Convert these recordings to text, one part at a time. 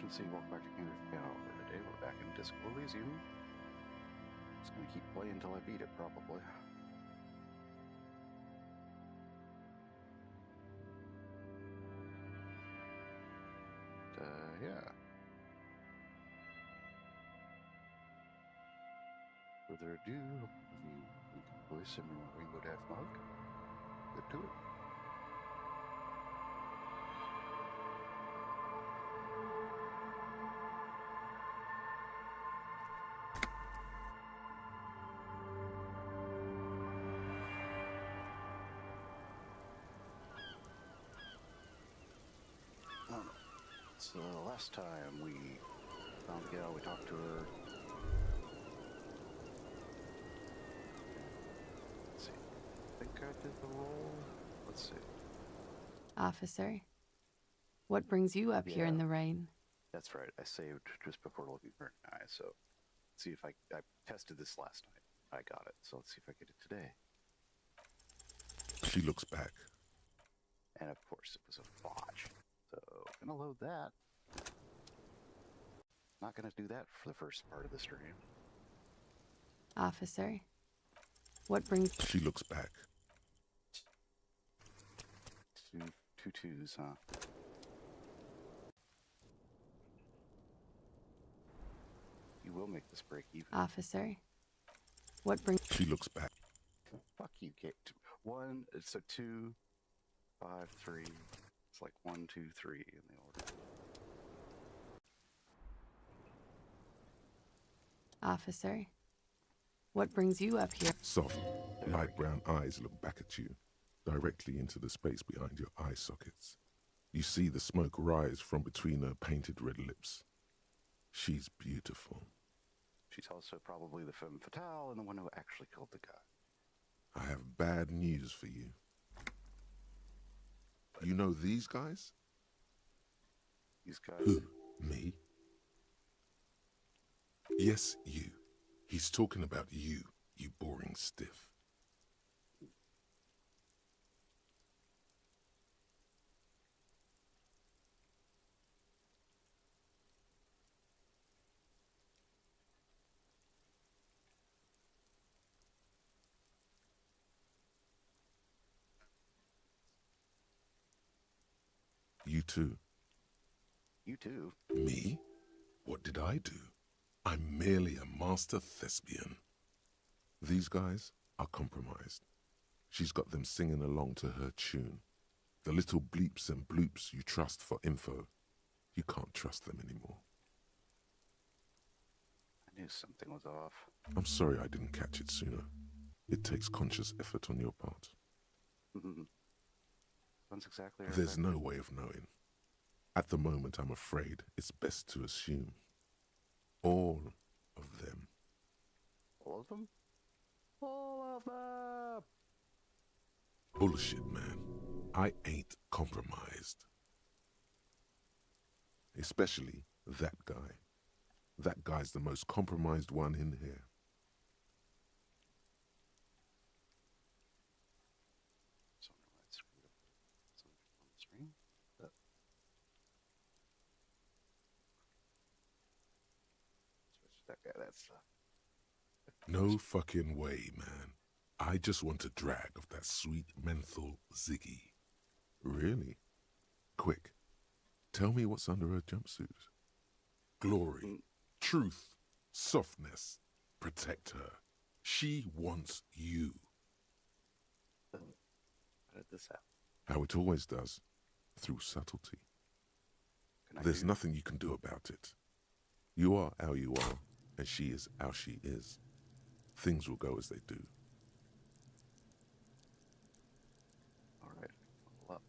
efficiency. Welcome back to Kingdom Channel. Today we're back in Disco Elysium. Just gonna keep playing until I beat it, probably. Yeah. Further ado, hopefully you can voice him in Rainbow Dash Mug. Get to it. So last time we found the gal, we talked to her. Let's see. I think I did the role. Let's see. Officer, what brings you up here in the rain? That's right. I saved just before looking for an eye. So let's see if I tested this last night. I got it. So let's see if I get it today. She looks back. And of course, it was a botch. So I'm gonna load that. Not gonna do that for the first part of the stream. Officer, what brings... She looks back. Two twos, huh? You will make this break even. Officer, what brings... She looks back. Fuck you, Kate. One, so 2, 5, 3. It's like 1, 2, 3 in the order. Officer, what brings you up here? Soft, light brown eyes look back at you, directly into the space behind your eye sockets. You see the smoke rise from between her painted red lips. She's beautiful. She's also probably the femme fatale and the one who actually killed the guy. I have bad news for you. You know these guys? These guys? Who? Me? Yes, you. He's talking about you, you boring stiff. You too. You too? Me? What did I do? I'm merely a master thespian. These guys are compromised. She's got them singing along to her tune. The little bleeps and bloops you trust for info, you can't trust them anymore. I knew something was off. I'm sorry I didn't catch it sooner. It takes conscious effort on your part. That's exactly There's no way of knowing. At the moment, I'm afraid it's best to assume. All of them. All of them? All of them! Bullshit, man. I ain't compromised. Especially that guy. That guy's the most compromised one in here. So I might screw up something on the screen. Switch that guy, that's No fucking way, man. I just want a drag of that sweet menthol Ziggy. Really? Quick, tell me what's under her jumpsuit. Glory, truth, softness. Protect her. She wants you. How did this happen? How it always does. Through subtlety. There's nothing you can do about it. You are how you are, and she is how she is. Things will go as they do. Alright, level up.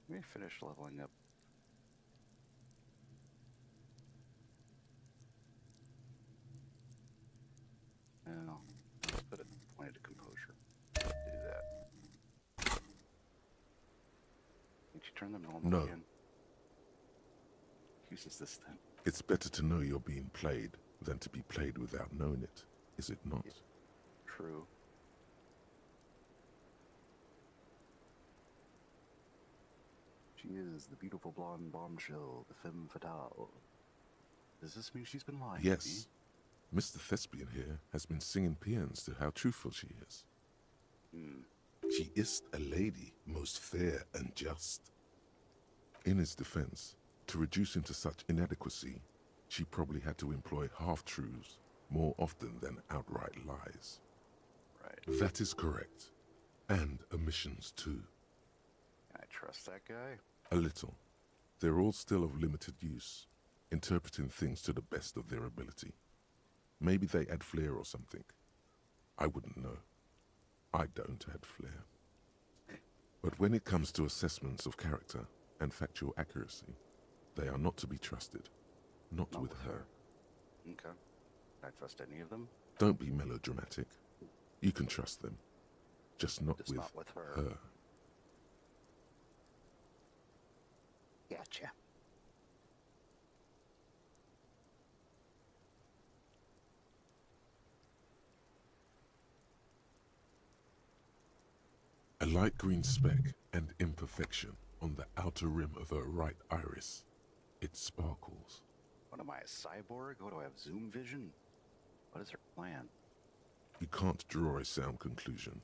Let me finish leveling up. Now, let's put a point of composure. Do that. Did you turn them normal No. again? Uses this thing. It's better to know you're being played than to be played without knowing it, is it not? True. She is the beautiful blonde bombshell, the femme fatale. Does this mean she's been lying to me? Yes. Mr. Thespian here has been singing paeans to how truthful she is. She is a lady, most fair and just. In his defense, to reduce him to such inadequacy, she probably had to employ half-truths more often than outright lies. Right. That is correct. And omissions too. Can I trust that guy? A little. They're all still of limited use, interpreting things to the best of their ability. Maybe they add flair or something. I wouldn't know. I don't add flair. But when it comes to assessments of character and factual accuracy, they are not to be trusted. Not with her. Okay. Can I trust any of them? Don't be melodramatic. You can trust them. Just not with her. Gotcha. A light green speck and imperfection on the outer rim of her right iris. It sparkles. What am I, a cyborg? What, do I have zoom vision? What is her plan? You can't draw a sound conclusion.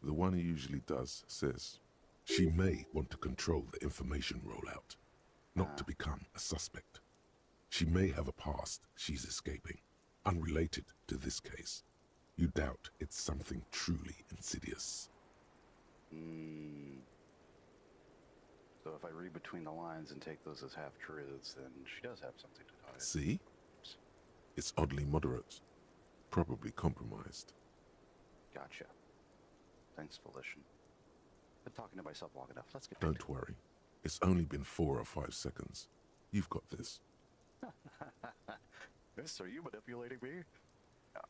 The one he usually does says, she may want to control the information rollout, not to become a suspect. She may have a past she's escaping, unrelated to this case. You doubt it's something truly insidious. So if I read between the lines and take those as half-truths, then she does have something to hide. See? It's oddly moderate. Probably compromised. Gotcha. Thanks, Volition. Been talking to myself long enough. Let's get Don't worry. It's only been 4 or 5 seconds. You've got this. Miss, are you manipulating me? No.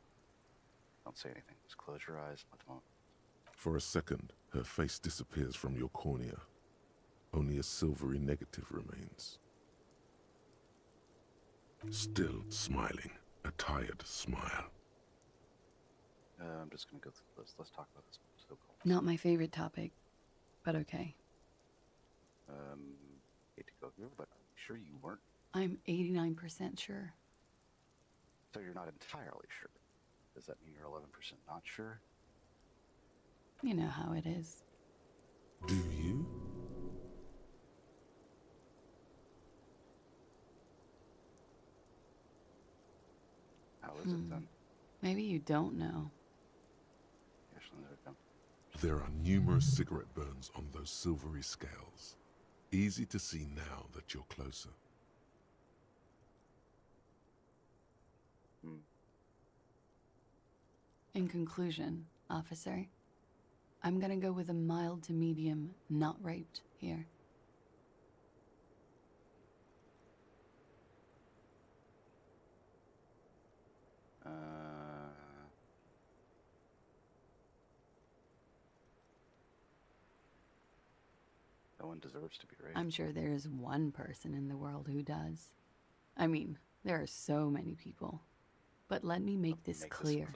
Don't say anything. Just close your eyes. Let them out. For a second, her face disappears from your cornea. Only a silvery negative remains. Still smiling, a tired smile. I'm just gonna go through the list. Let's talk about this so-called. Not my favorite topic, but okay. Hate to go through, but are you sure you weren't? I'm 89% sure. So you're not entirely sure. Does that mean you're 11% not sure? You know how it is. Do you? How is it then? Maybe you don't know. Actually, there we go. There are numerous cigarette burns on those silvery scales. Easy to see now that you're closer. In conclusion, officer, I'm gonna go with a mild to medium not raped here. No one deserves to be raped. I'm sure there is one person in the world who does. I mean, there are so many people. But let me make this clear.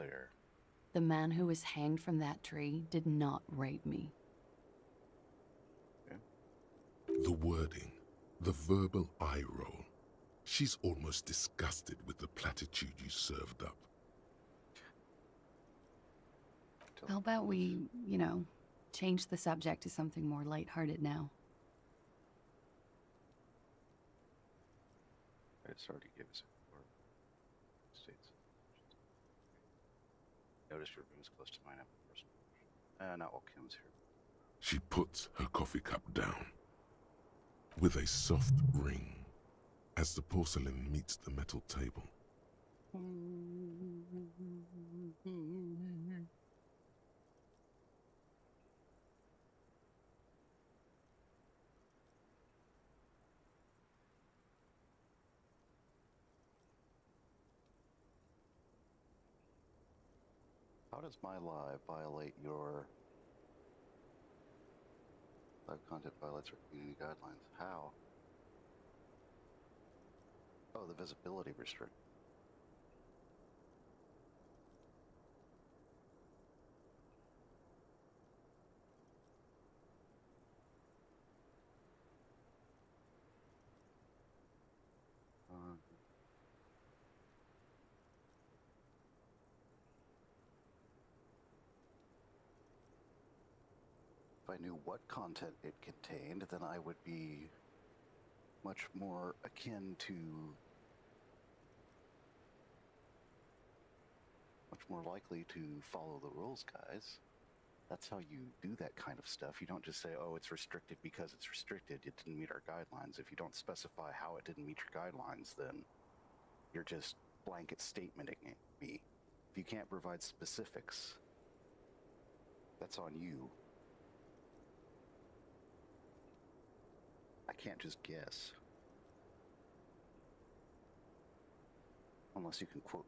The man who was hanged from that tree did not rape me. Okay. The wording, the verbal eye roll. She's almost disgusted with the platitude you served up. How about we, change the subject to something more lighthearted now? It's already given us states. Notice your room is close to mine. Not while Kim's here. She puts her coffee cup down with a soft ring as the porcelain meets the metal table. How does my live violate your... Live content violates our community guidelines. How? Oh, the visibility restrict. I knew what content it contained, then I would be much more akin to, much more likely to follow the rules, guys. That's how you do that kind of stuff. You don't just say, oh, it's restricted because it's restricted. It didn't meet our guidelines. If you don't specify how it didn't meet your guidelines, then you're just blanket statementing me. If you can't provide specifics, that's on you. I can't just guess. Unless you can quote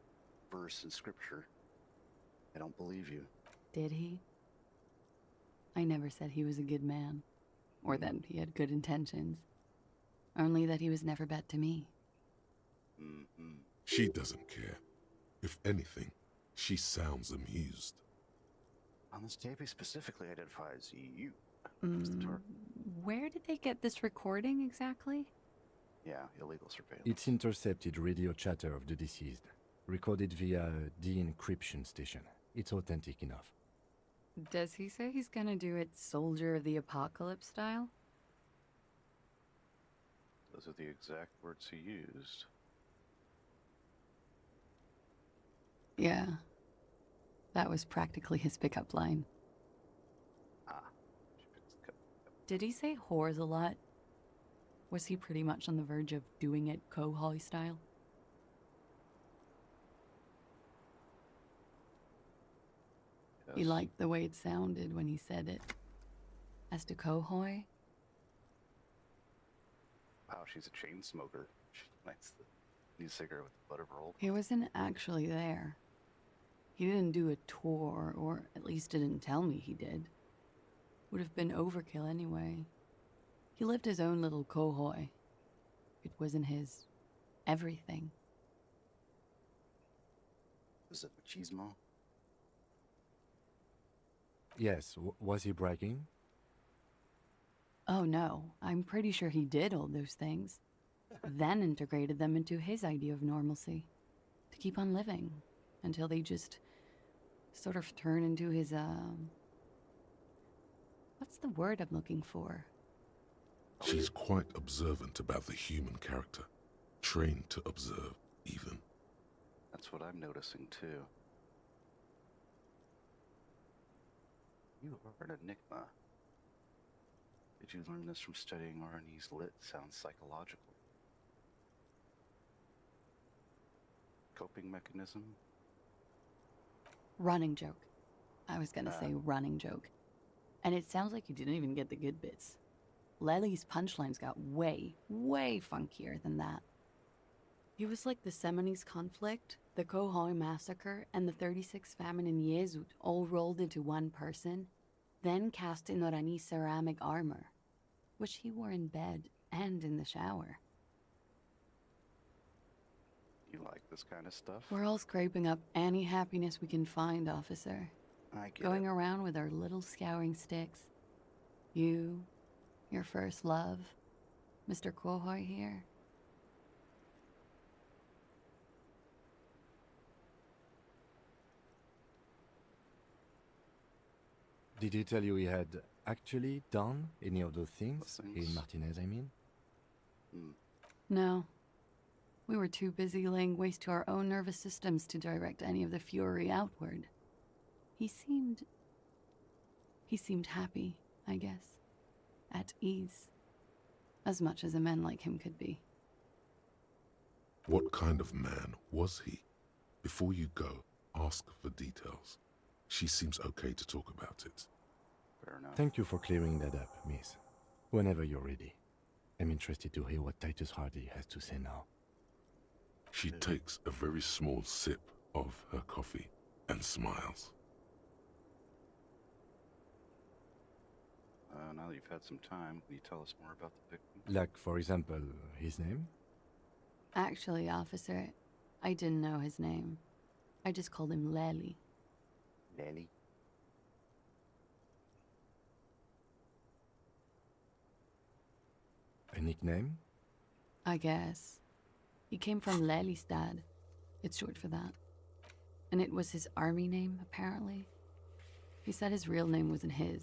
verse in scripture. I don't believe you. Did he? I never said he was a good man, or that he had good intentions. Only that he was never bad to me. Mm-hmm. She doesn't care. If anything, she sounds amused. On this tape, he specifically identifies you. Where did they get this recording exactly? Yeah, illegal surveillance. It's intercepted radio chatter of the deceased, recorded via a de-encryption station. It's authentic enough. Does he say he's gonna do it Soldier of the Apocalypse style? Those are the exact words he used. Yeah. That was practically his pickup line. Did he say whores a lot? Was he pretty much on the verge of doing it Kohoi style? Yes. He liked the way it sounded when he said it. As to Kohoi? Wow, she's a chain smoker. She lights the new cigarette with the butter roll. He wasn't actually there. He didn't do a tour, or at least didn't tell me he did. Would have been overkill anyway. He lived his own little Kohoi. It wasn't his everything. Is it machismo? Yes, was he bragging? Oh no, I'm pretty sure he did all those things. Then integrated them into his idea of normalcy. To keep on living. Until they just sort of turn into his, what's the word I'm looking for? She's quite observant about the human character. Trained to observe, even. That's what I'm noticing, too. You are an enigma. Did you learn this from studying Arnie's lit? Sounds psychological. Coping mechanism? Running joke. I was gonna say running joke. And it sounds like you didn't even get the good bits. Lely's punchlines got way, way funkier than that. He was like the Seminoles conflict, the Kohoi massacre, and the 36 famine in Yezut all rolled into one person, then cast in Orani's ceramic armor, which he wore in bed and in the shower. You like this kind of stuff? We're all scraping up any happiness we can find, officer. I get Going it. around with our little scouring sticks. You, your first love, Mr. Kohoi here. Did he tell you he had actually done any of those things? Those things? In Martinez, I mean? No. We were too busy laying waste to our own nervous systems to direct any of the fury outward. He seemed happy, I guess. At ease. As much as a man like him could be. What kind of man was he? Before you go, ask for details. She seems okay to talk about it. Fair enough. Thank you for clearing that up, miss. Whenever you're ready. I'm interested to hear what Titus Hardy has to say now. She takes a very small sip of her coffee and smiles. Now that you've had some time, can you tell us more about the victim? Like, for example, his name? Actually, officer, I didn't know his name. I just called him Lely. Lely? A nickname? I guess. He came from Lelystad. It's short for that. And it was his army name, apparently. He said his real name wasn't his.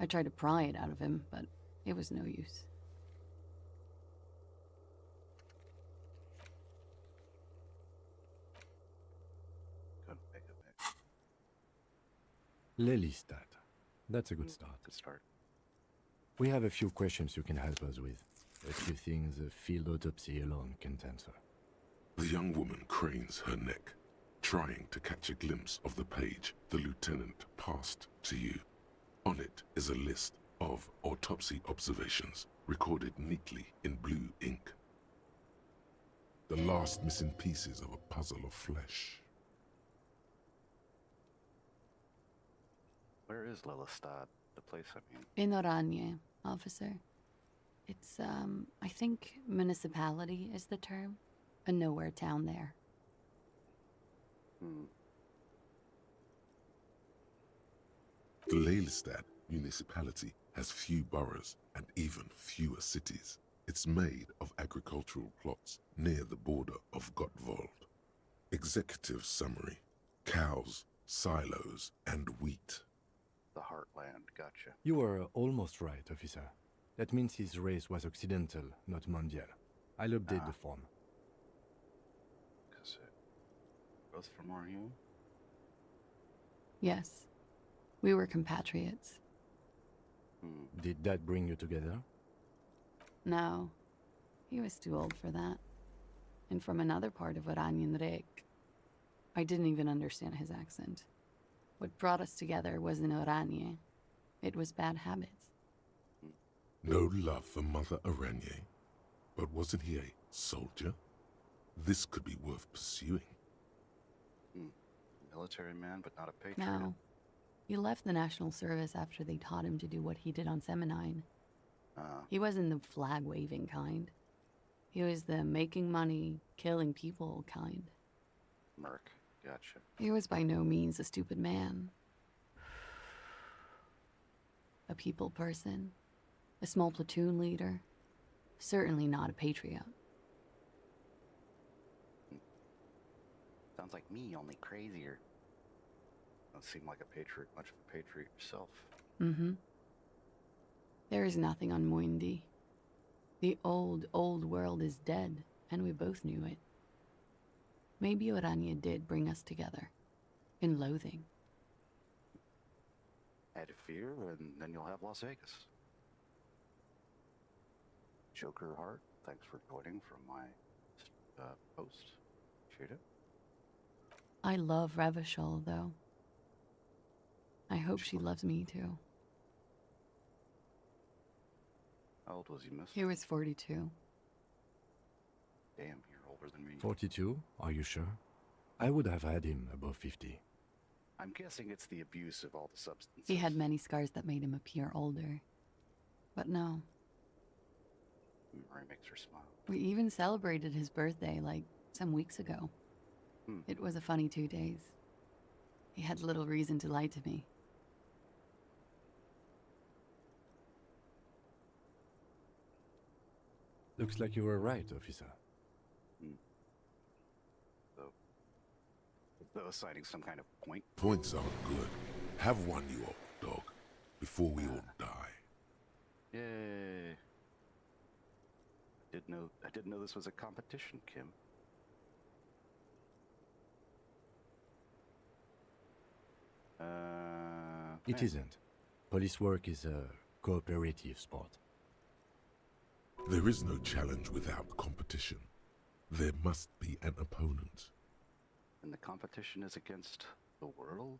I tried to pry it out of him, but it was no use. Lelystad. That's a good start. Good start. We have a few questions you can help us with. A few things a field autopsy alone can't answer. The young woman cranes her neck, trying to catch a glimpse of the page the lieutenant passed to you. On it is a list of autopsy observations recorded neatly in blue ink. The last missing pieces of a puzzle of flesh. Where is Lelystad? The place, I mean. In Oranje, officer. It's, I think municipality is the term. A nowhere town there. The Lelystad municipality has few boroughs and even fewer cities. It's made of agricultural plots near the border of Gottwald. Executive summary: cows, silos, and wheat. The Heartland, gotcha. You were almost right, officer. That means his race was occidental, not mondial. I'll update the form. Both from our you? Yes. We were compatriots. Did that bring you together? No. He was too old for that. And from another part of Oranjenrijk. I didn't even understand his accent. What brought us together wasn't Oranje. It was bad habits. No love for Mother Oranje. But wasn't he a soldier? This could be worth pursuing. Military man, but not a patriot. No. He left the national service after they taught him to do what he did on Seminine. He wasn't the flag-waving kind. He was the making money, killing people kind. Merc, gotcha. He was by no means a stupid man. A people person. A small platoon leader. Certainly not a patriot. Sounds like me, only crazier. Don't seem like a patriot, much of a patriot yourself. Mm-hmm. There is nothing on Moindi. The old world is dead, and we both knew it. Maybe Oranje did bring us together. In loathing. Add a fear, and then you'll have Las Vegas. Joker Heart, thanks for joining from my post. Appreciate it. I love Revachol, though. I hope she loves me, too. How old was he, miss? He was 42. Damn, you're older than me. 42? Are you sure? I would have had him above 50. I'm guessing it's the abuse of all the substances. He had many scars that made him appear older. But no. Memory makes her smile. We even celebrated his birthday, like, some weeks ago. It was a funny 2 days. He had little reason to lie to me. Looks like you were right, officer. So, assigning some kind of point? Points aren't good. Have one, you old dog, before we all die. Yay. I didn't know this was a competition, Kim. It isn't. Police work is a cooperative sport. There is no challenge without competition. There must be an opponent. And the competition is against the world?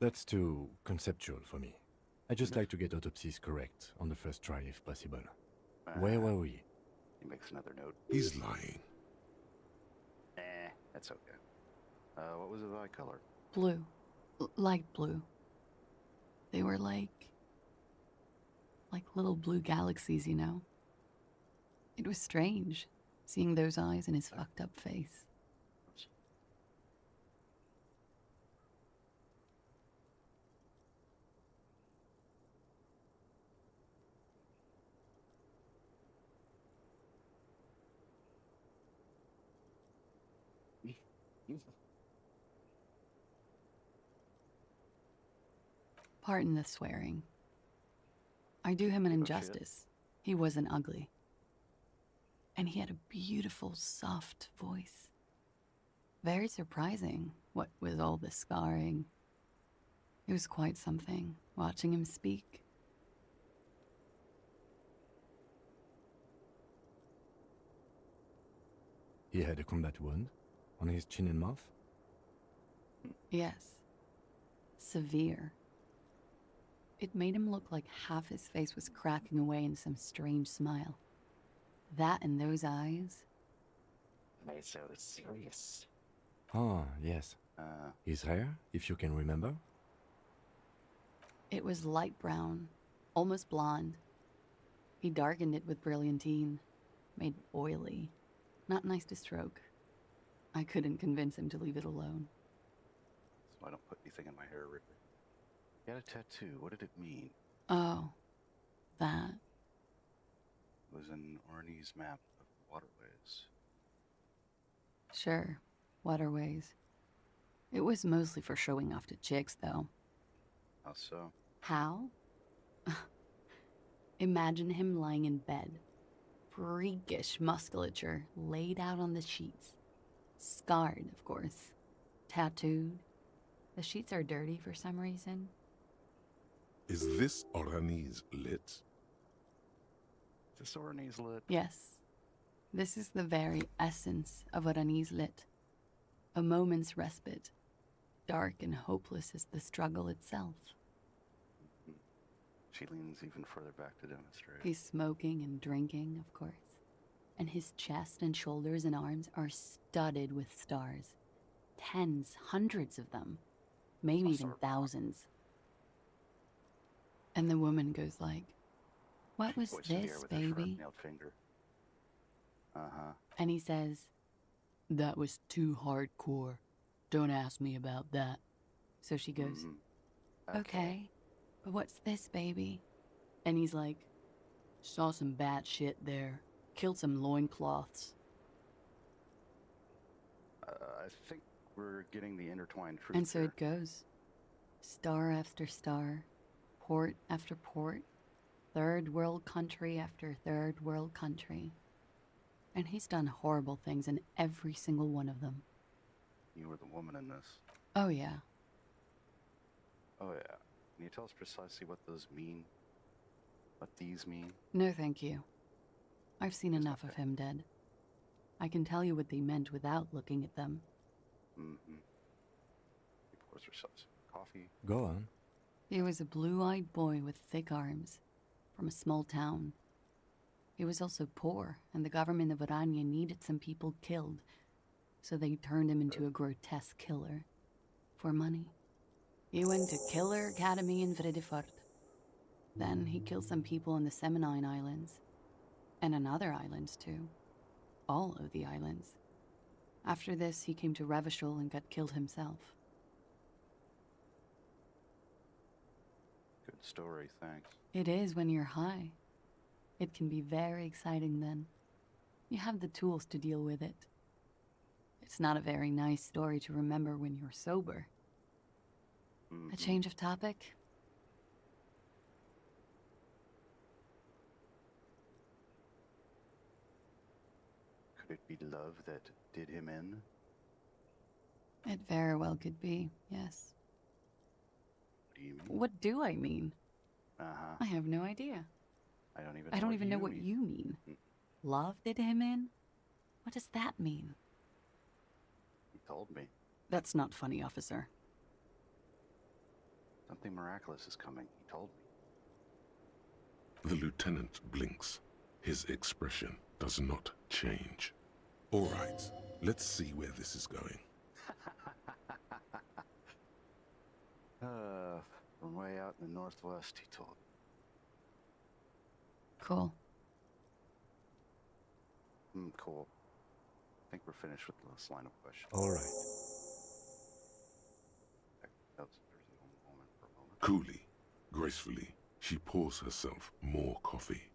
That's too conceptual for me. I just like to get autopsies correct on the first try if possible. Where were we? He makes another note. He's lying. That's okay. What was the eye color? Blue. Light blue. They were like little blue galaxies, you know? It was strange, seeing those eyes in his fucked up face. Pardon the swearing. I do him an Give a shit. injustice. He wasn't ugly. And he had a beautiful, soft voice. Very surprising, what with all the scarring. It was quite something, watching him speak. He had a combat wound on his chin and mouth? Yes. Severe. It made him look like half his face was cracking away in some strange smile. That and those eyes. Why so serious? Ah, yes. His hair, if you can remember? It was light brown, almost blonde. He darkened it with brilliantine, made oily. Not nice to stroke. I couldn't convince him to leave it alone. So I don't put anything in my hair, Ricker. You had a tattoo. What did it mean? Oh, that. It was an Ornese map of waterways. Sure, waterways. It was mostly for showing off to chicks, though. How so? How? Imagine him lying in bed. Freakish musculature laid out on the sheets. Scarred, of course. Tattooed. The sheets are dirty for some reason. Is this Oranese lit? Is this Ornese lit? Yes. This is the very essence of Oranese lit. A moment's respite. Dark and hopeless as the struggle itself. She leans even further back to demonstrate. He's smoking and drinking, of course. And his chest and shoulders and arms are studded with stars. Tens, hundreds of them. Maybe even thousands. And the woman goes like, "What was this, baby?" And he says, "That was too hardcore. Don't ask me about that." So she goes, okay, but what's this, baby? And he's like, "Saw some bad shit there. Killed some loincloths." I think we're getting the intertwined truth. And so here. it goes. Star after star, port after port, third world country after third world country. And he's done horrible things in every single one of them. You were the woman in this. Oh, yeah. Oh yeah. Can you tell us precisely what those mean? What these mean? No, thank you. I've seen enough of him dead. I can tell you what they meant without looking at them. Mm-hmm. He pours herself some coffee. Go on. He was a blue-eyed boy with thick arms, from a small town. He was also poor, and the government of Orania needed some people killed, so they turned him into a grotesque killer. For money. He went to Killer Academy in Vredefort. Then he killed some people in the Seminine Islands. And on other islands, too. All of the islands. After this, he came to Revachol and got killed himself. Good story, thanks. It is when you're high. It can be very exciting then. You have the tools to deal with it. It's not a very nice story to remember when you're sober. A change of topic? Could it be love that did him in? It very well could be, yes. What do you mean? What do I mean? Uh-huh. I have no idea. I don't even know what you mean. Love did him in? What does that mean? He told me. That's not funny, officer. Something miraculous is coming, he told me. The lieutenant blinks. His expression does not change. All right, let's see where this is going. From way out in the northwest, he told me. Cool. Cool. I think we're finished with this line of questions. All right. There's a moment for a moment. Coolly, gracefully, she pours herself more coffee.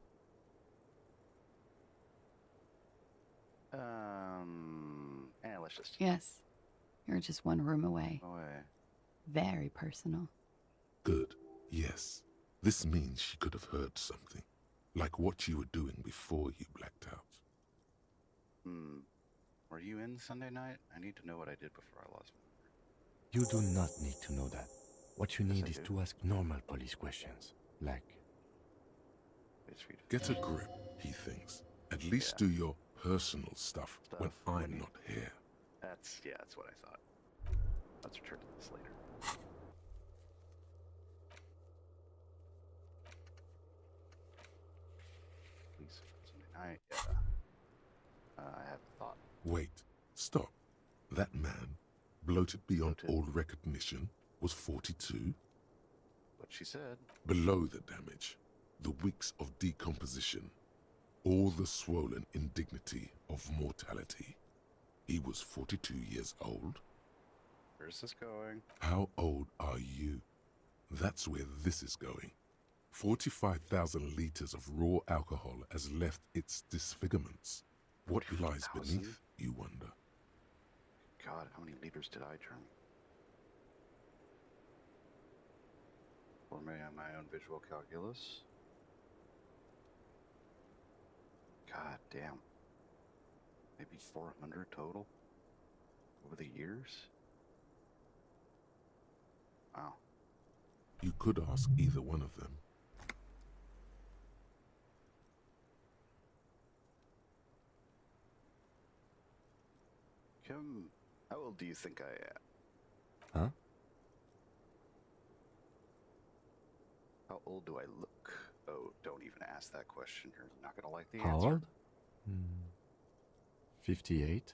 Let's just... Yes. You're just one room away. Away. Very personal. Good, yes. This means she could have heard something, like what you were doing before you blacked out. Were you in Sunday night? I need to know what I did before I lost my memory. You do not need to know that. What you need I is do. to ask normal police questions, like... Get a grip, he thinks. At least do your personal stuff when I'm not here. That's what I thought. Let's return to this later. Please, Sunday night, yeah. I have a thought. Wait, stop. That man, bloated beyond all recognition, was 42? What she said. Below the damage, the weeks of decomposition, all the swollen indignity of mortality. He was 42 years old? Where's this going? How old are you? That's where this is going. 45,000 liters of raw alcohol has left its disfigurements. What lies beneath, you wonder? God, how many liters did I drink? For me on my own visual calculus. God damn. Maybe 400 total? Over the years? Wow. You could ask either one of them. Kim, how old do you think I am? Huh? How old do I look? Oh, don't even ask that question. You're not gonna like the How answer. old? 58?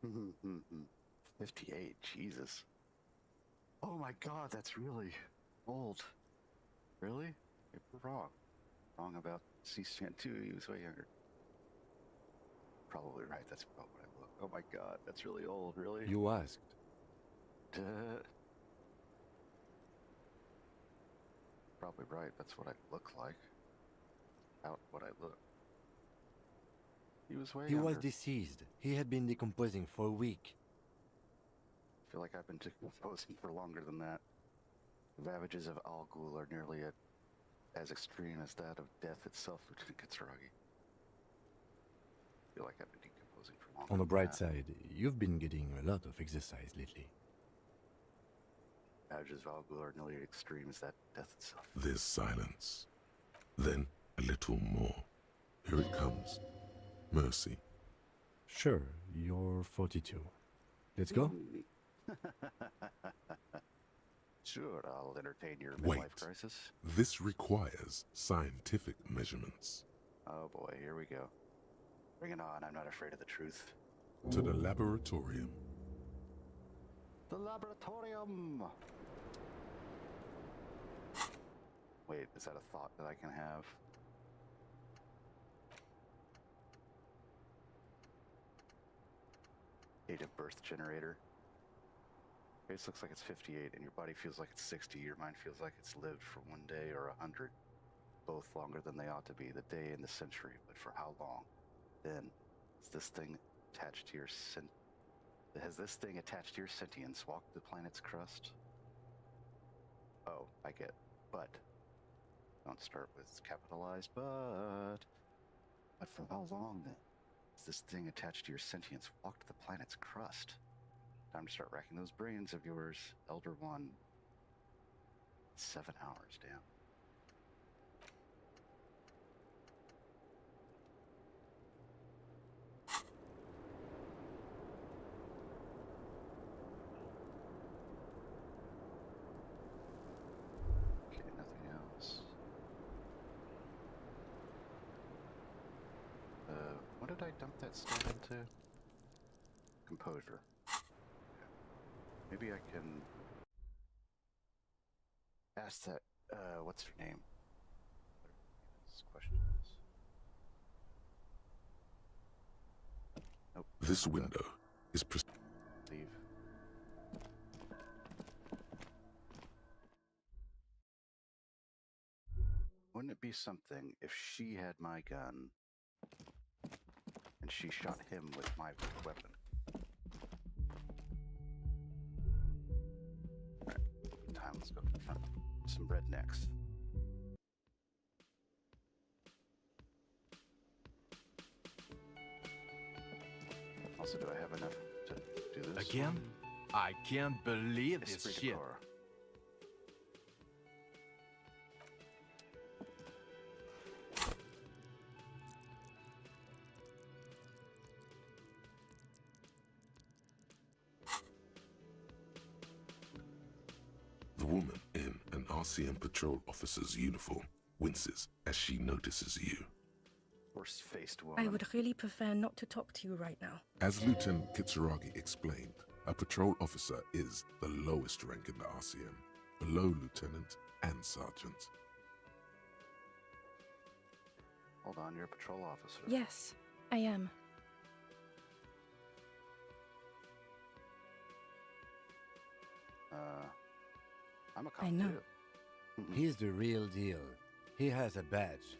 Hmm. 58, Jesus. Oh my God, that's really old. Really? You're wrong. Wrong about C-Span 2, he was way younger. Probably right, that's about what I look. Oh my God, that's really old, really? You asked. Probably right, that's what I look like. Out what I look. He was way He younger. was deceased. He had been decomposing for a week. I feel like I've been decomposing for longer than that. The ravages of Al Ghul are nearly as extreme as that of death itself, Lieutenant Katsuragi. I feel like I've been decomposing for longer. On the than bright that. side, you've been getting a lot of exercise lately. Ravages of Al Ghul are nearly as extreme as that death itself. There's silence. Then a little more. Here it comes. Mercy. Sure, you're 42. Let's go? Sure, I'll entertain your Wait. midlife crisis. This requires scientific measurements. Oh boy, here we go. Bring it on, I'm not afraid of the truth. To the laboratorium. The laboratorium! Wait, is that a thought that I can have? Date of birth generator. Face looks like it's 58 and your body feels like it's 60. Your mind feels like it's lived for 1 day or 100. Both longer than they ought to be, the day and the century, but for how long? Then, is this thing attached to your has this thing attached to your sentience walked the planet's crust? Oh, I get but. Don't start with capitalized but. But for how long then? Is this thing attached to your sentience walked the planet's crust? Time to start racking those brains of yours, Elder One. 7 hours, damn. Okay, nothing else. What did I dump that stat into? Composure. Maybe I can ask that, what's her name? This question is. Nope. This window is Leave. Wouldn't it be something if she had my gun and she shot him with my weapon? some rednecks. Also, do I have enough to do this? Again? I can't believe this Esprit de shit. corps. The woman in an RCM patrol officer's uniform winces as she notices you. Horse-faced woman. I would really prefer not to talk to you right now. As Lieutenant Kitsuragi explained, a patrol officer is the lowest rank in the RCM, below lieutenant and sergeant. Hold on, you're a patrol officer. Yes, I am. I'm a cop I know. too. He's the real deal. He has a badge.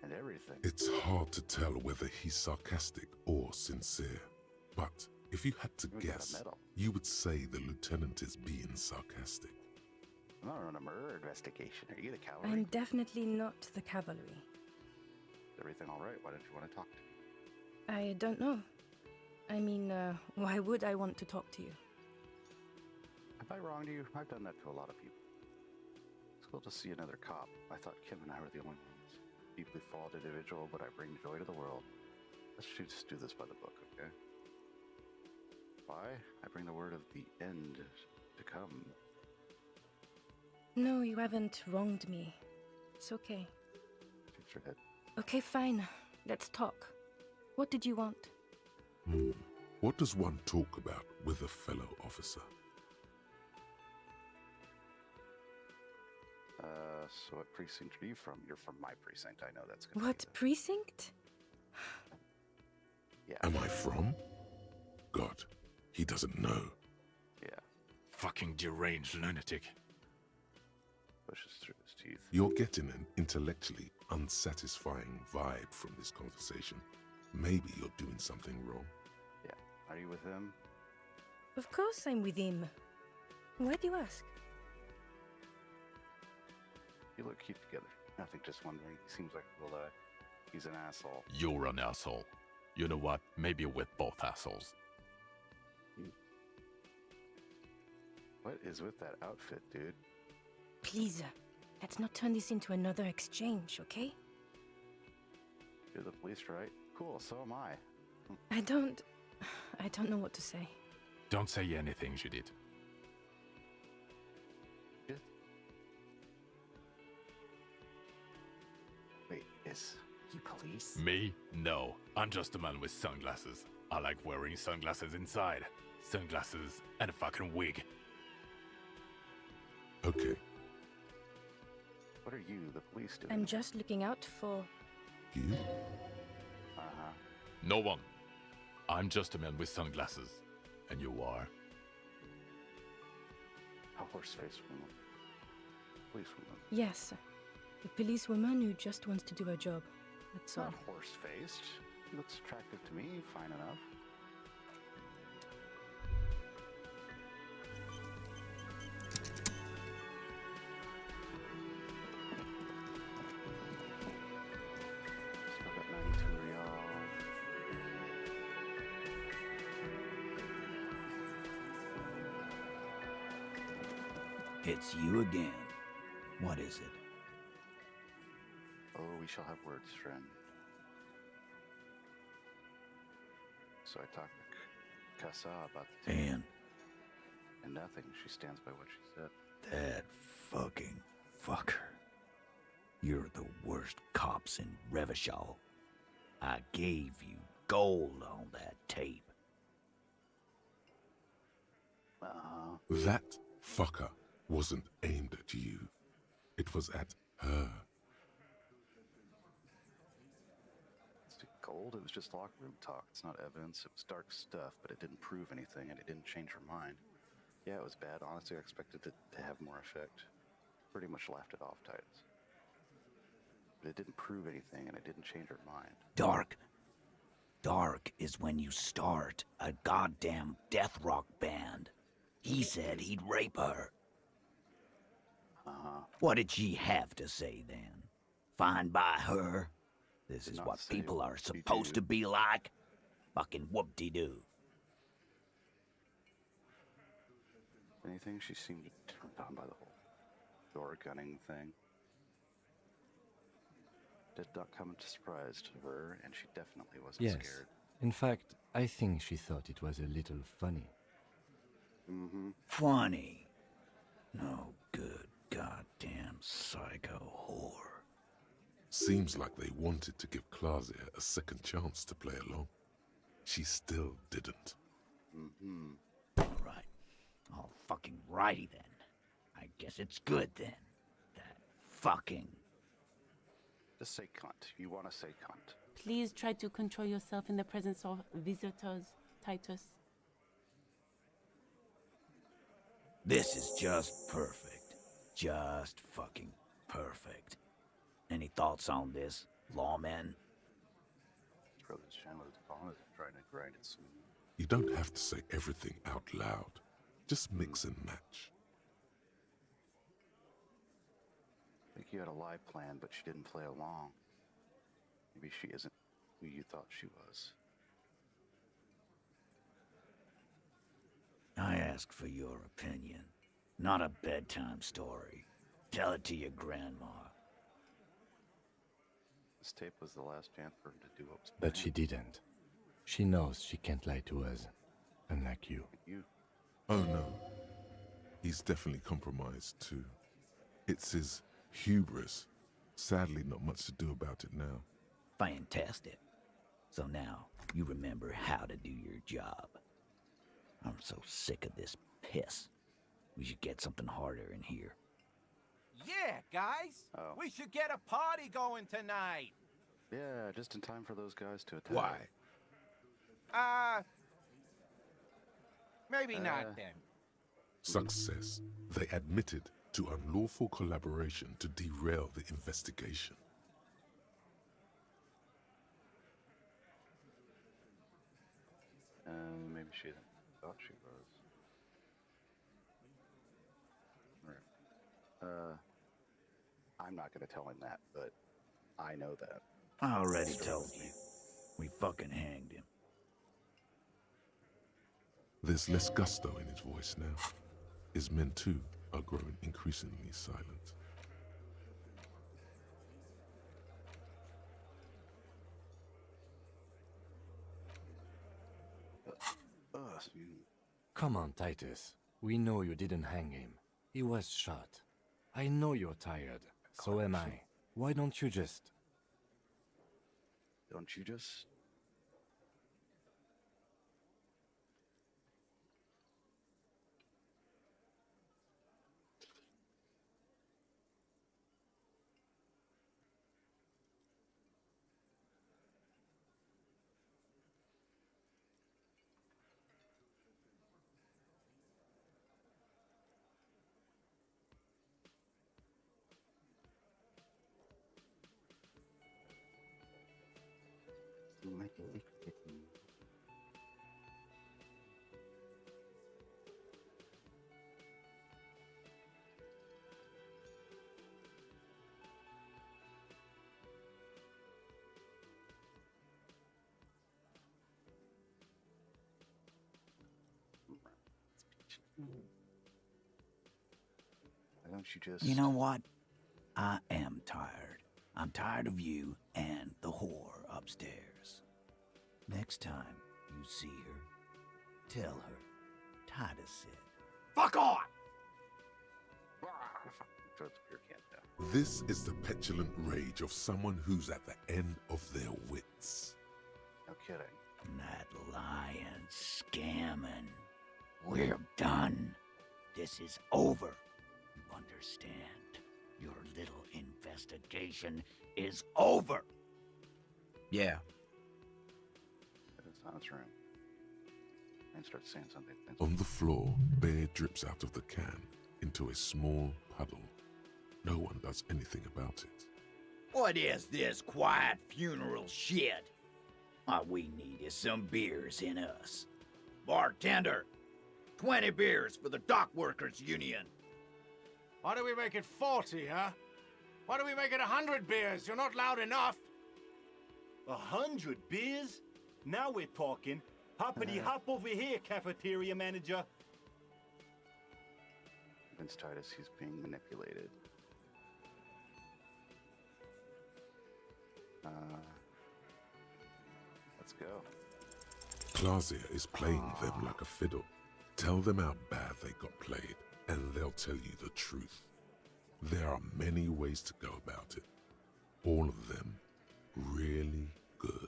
And everything. It's hard to tell whether he's sarcastic or sincere, but if you had to Even got a guess, medal. you would say the lieutenant is being sarcastic. I'm not on a murder investigation. Are you the cavalry? I'm definitely not the cavalry. Is everything all right? Why don't you want to talk to me? I don't know. I mean, why would I want to talk to you? Have I wronged you? I've done that to a lot of people. It's cool to see another cop. I thought Kim and I were the only ones. Deeply flawed individual, but I bring joy to the world. Let's just do this by the book, okay? Why? I bring the word of the end to come. No, you haven't wronged me. It's okay. Shake your head. Okay, fine. Let's talk. What did you want? What does one talk about with a fellow officer? So what precinct are you from? You're from my precinct. I know that's gonna What be the- precinct? Yeah. Am I from? God, he doesn't know. Yeah. Fucking deranged lunatic. Pushes through his teeth. You're getting an intellectually unsatisfying vibe from this conversation. Maybe you're doing something wrong. Yeah. Are you with him? Of course I'm with him. Why do you ask? You look cute together. Nothing, just wondering. He seems like he's an asshole. You're an asshole. You know what? Maybe we're both assholes. What is with that outfit, dude? Please, let's not turn this into another exchange, okay? You're the police, right? Cool, so am I. I don't know what to say. Don't say anything, Judith. Wait, is he police? Me? No. I'm just a man with sunglasses. I like wearing sunglasses inside. Sunglasses and a fucking wig. Okay, What are you, the police, doing? I'm just looking out for... you? Uh-huh. No one. I'm just a man with sunglasses. And you are? A horse-faced woman. Policewoman. Yes, the policewoman who just wants to do her job. That's all. Not horse-faced. He looks attractive to me, fine enough. Still got 92 real. It's you again. What is it? Oh, we shall have words, friend. So I talked to Kassa about the tape. And nothing. She stands by what she said. That fucking fucker. You're the worst cops in Revachol. I gave you gold on that tape. That fucker wasn't aimed at you. It was at her. It's gold. It was just locker room talk. It's not evidence. It was dark stuff, but it didn't prove anything, and it didn't change her mind. Yeah, it was bad. Honestly, I expected it to have more effect. Pretty much laughed it off, Titus. But it didn't prove anything, and it didn't change her mind. Dark. Dark is when you start a goddamn death rock band. He said he'd rape her. Huh? What did she have to say then? Fine by her? This is what people are supposed to be like? Fucking whoop-de-doo. Anything, she seemed turned on by the whole door gunning thing. Did not come as a surprise to her, and she definitely wasn't scared. In fact, I think she thought it was a little funny. Funny? No good goddamn psycho whore. Seems like they wanted to give Klasia a second chance to play along. She still didn't. Alright. All fucking righty then. I guess it's good then. That fucking... Just say cunt. You want to say cunt. Please try to control yourself in the presence of visitors, Titus. This is just perfect. Just fucking perfect. Any thoughts on this, lawmen? Throw this channel is on it, trying to grind it smooth. You don't have to say everything out loud. Just mix and match. I think you had a lie plan, but she didn't play along. Maybe she isn't who you thought she was. I ask for your opinion, not a bedtime story. Tell it to your grandma. This tape was the last chance for him to do what was But planned. she didn't. She knows she can't lie to us, unlike you. You. Oh no. He's definitely compromised too. It's his hubris. Sadly, not much to do about it now. Fantastic. So now, you remember how to do your job. I'm so sick of this piss. We should get something harder in here. Yeah, guys! Oh. We should get a party going tonight! Yeah, just in time for those guys to attack. Why? Maybe not then. Success. They admitted to unlawful collaboration to derail the investigation. Maybe she thought she was. Right. I'm not gonna tell him that, but I know that. I already told you. We fucking hanged him. There's less gusto in his voice now. His men too are growing increasingly silent. Come on, Titus. We know you didn't hang him. He was shot. I know you're tired. So am I. Why don't you just... Don't you just? Why don't you just? You know what? I am tired. I'm tired of you and the whore upstairs. Next time you see her, tell her Titus said, "Fuck off!" Throws the beer can down. This is the petulant rage of someone who's at the end of their wits. No kidding. That lying, scamming. We're done. This is over. You understand? Your little investigation is over. Yeah. In the silence room. And starts saying something. On the floor, beer drips out of the can into a small puddle. No one does anything about it. What is this quiet funeral shit? All we need is some beers in us. Bartender, 20 beers for the Dock Workers Union. Why do we make it 40, huh? Why do we make it 100 beers? You're not loud enough. 100 beers? Now we're talking. Hoppity hop over here, cafeteria manager. Vince Titus, he's being manipulated. Let's go. Clausia is playing them like a fiddle. Tell them how bad they got played, and they'll tell you the truth. There are many ways to go about it. All of them really good.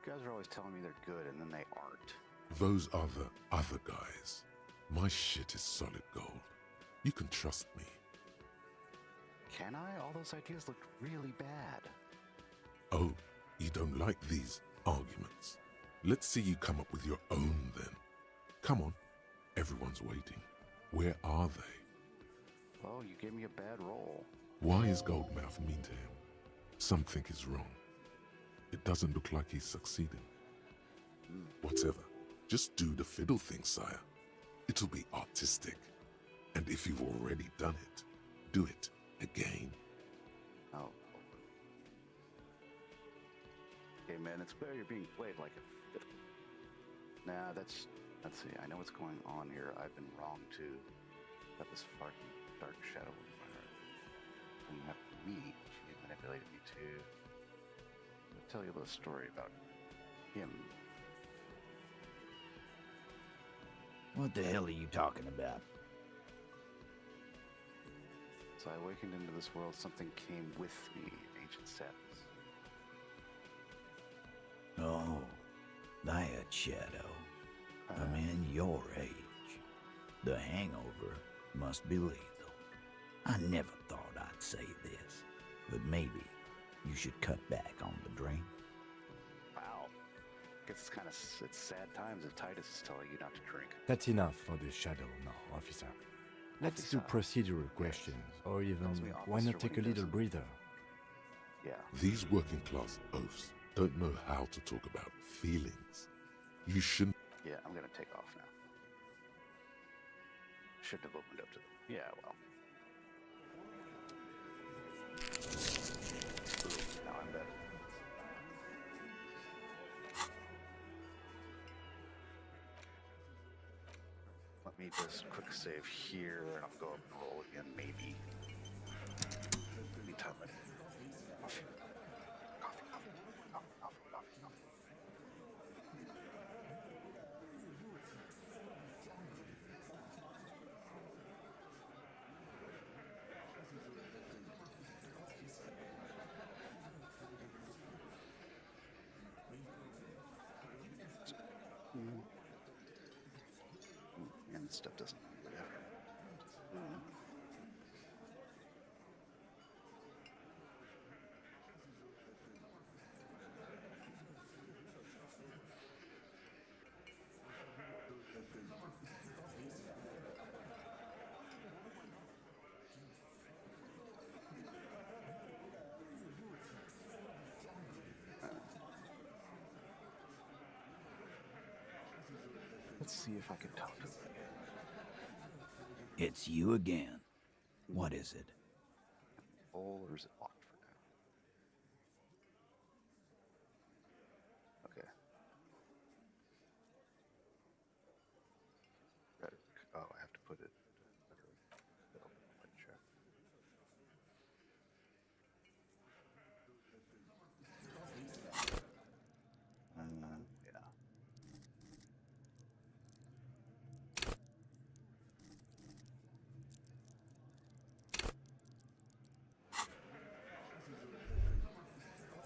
You guys are always telling me they're good, and then they aren't. Those are the other guys. My shit is solid gold. You can trust me. Can I? All those ideas looked really bad. Oh, you don't like these arguments? Let's see you come up with your own then. Come on, everyone's waiting. Where are they? Well, you gave me a bad roll. Why is Goldmouth mean to him? Something is wrong. It doesn't look like he's succeeding. Whatever. Just do the fiddle thing, sire. It'll be artistic. And if you've already done it, do it again. Oh. Okay, man, it's clear you're being played like a fiddle. Nah, let's see. I know what's going on here. I've been wrong too. Got this fucking dark shadow in my heart. And you have me. She manipulated me too. I'll tell you a little story about him. What the hell are you talking about? So I awakened into this world, something came with me, ancient sadness. Oh, that shadow. A man your age. The hangover must be lethal. I never thought I'd say this, but maybe you should cut back on the drink. Wow. Guess it's sad times if Titus is telling you not to drink. That's enough for the shadow now, officer. Let's do procedural questions, or even, why not take a little breather? Yeah. These working class oafs don't know how to talk about feelings. You shouldn't. Yeah, I'm gonna take off now. Shouldn't have opened up to them. Yeah, well. Ooh, now I'm better. Let me just quick save here, and I'll go up and roll again, maybe. Anytime I coffee. And stuff doesn't. Let's see if I can talk to them again. It's you again. What is it? Full, or is it locked for now? Okay. Oh, I have to put it. Yeah.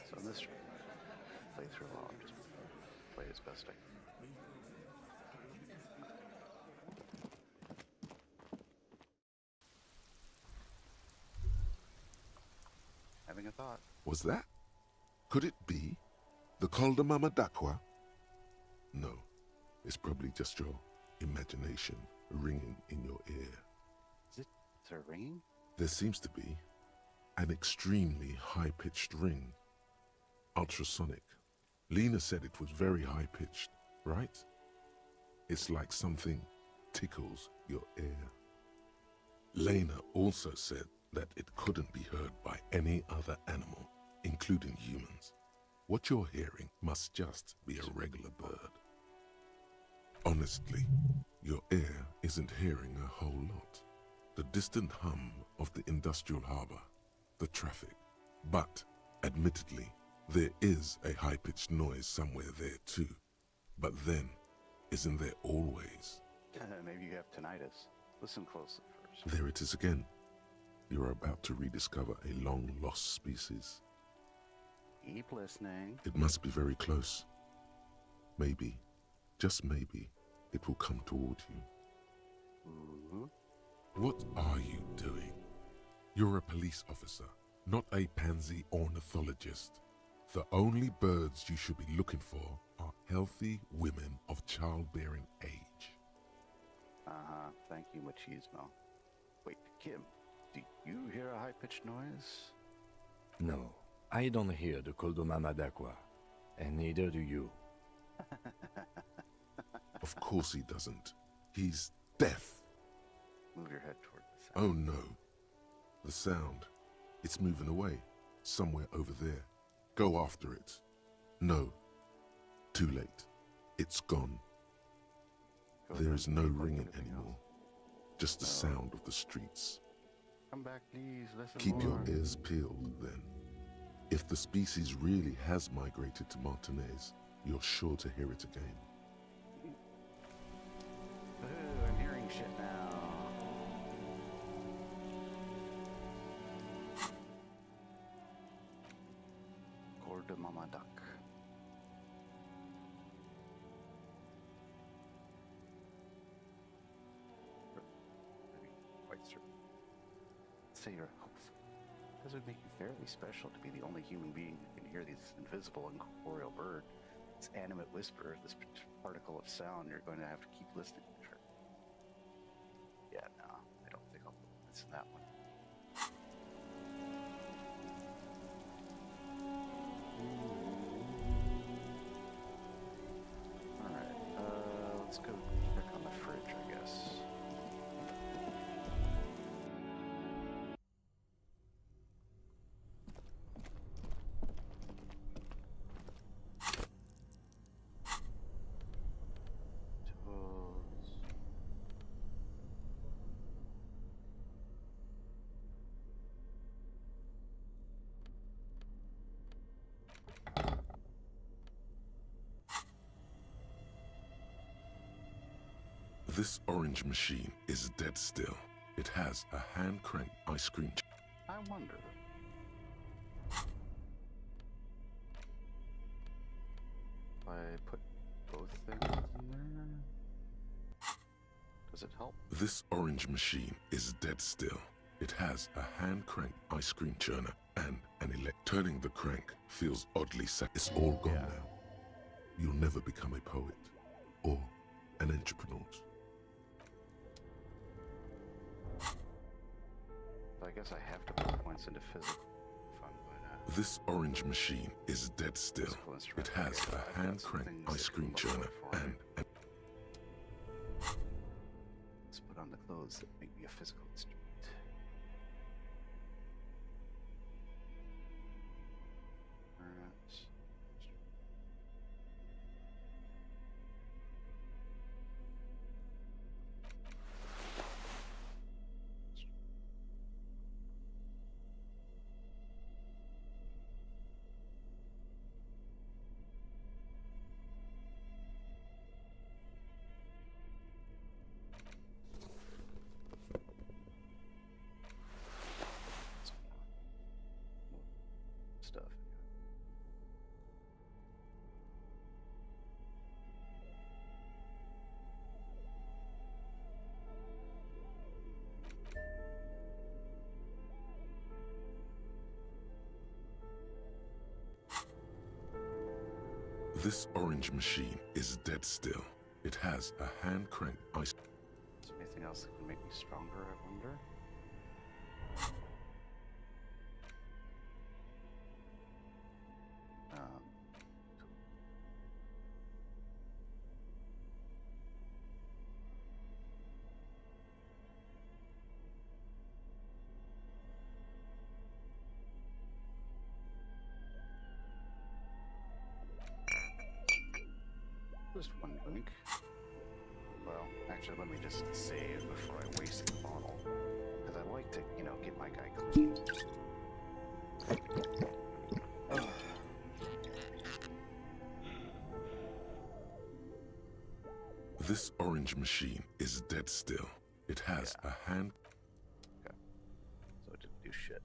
So in this playthrough, I'll just play as best I can. Having a thought. Was that? Could it be the Calder Mama Dakwa? No, it's probably just your imagination ringing in your ear. Is there ringing? There seems to be an extremely high-pitched ring. Ultrasonic, Lena said it was very high-pitched, right? It's like something tickles your ear. Lena also said that it couldn't be heard by any other animal, including humans. What you're hearing must just be a regular bird. Honestly, your ear isn't hearing a whole lot. The distant hum of the industrial harbor, the traffic. But, admittedly, there is a high-pitched noise somewhere there too. But then, isn't there always? Maybe you have tinnitus. Listen closely first. There it is again. You're about to rediscover a long-lost species. Keep listening. It must be very close. Maybe, just maybe, it will come toward you. What are you doing? You're a police officer, not a pansy ornithologist. The only birds you should be looking for are healthy women of childbearing age. Thank you, Machismo. Wait, Kim, do you hear a high-pitched noise? No, I don't hear the Coldomama d'Aqua, and neither do you. Of course he doesn't. He's deaf. Move your head toward the sound. Oh no. The sound. It's moving away. Somewhere over there. Go after it. No. Too late. It's gone. There is no ringing anymore. Just the sound of the streets. Come back, please. Listen Keep your more. ears peeled, then. If the species really has migrated to Martinez, you're sure to hear it again. Ooh, I'm hearing shit now. Cordamama duck. Quite certain. Say you're hopeful. This would make you fairly special to be the only human being who can hear this invisible and corporeal bird. This animate whisper, this particle of sound, you're going to have to keep listening to her. Yeah, no, I don't think I'll listen to that one. Alright, let's go check on the fridge, I guess. This orange machine is dead still. It has a hand-cranked ice cream. I wonder. If I put both things in there, does it help? This orange machine is dead still. It has a hand-cranked ice cream churner and an turning the crank feels oddly It's all gone now. You'll never become a poet or an entrepreneur. I guess I have to put points into physical fun, but This orange machine is dead still. It has a hand-cranked ice cream churner and let's put on the clothes that make me a physical instrument. Alright. Stuff. This orange machine is dead still. It has a hand-cranked ice. Is there anything else that can make me stronger, I wonder? Just one drink. Well, actually, let me just save before I waste the bottle. Because I like to, you know, get my guy clean. This orange machine is dead still. It has a hand... Okay. So it didn't do shit.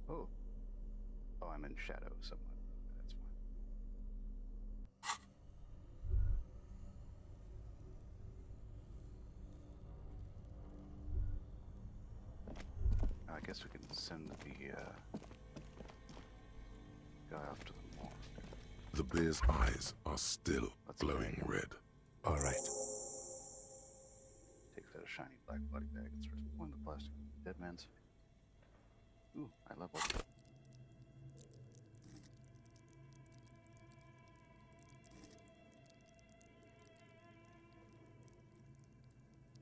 Oh. Oh, I'm in shadow somewhat. That's fine. I guess we can send the guy off to the morgue. The bear's eyes are still glowing red. All right. Takes out a shiny black body bag and starts pulling the plastic from the dead man's face. Ooh, I leveled.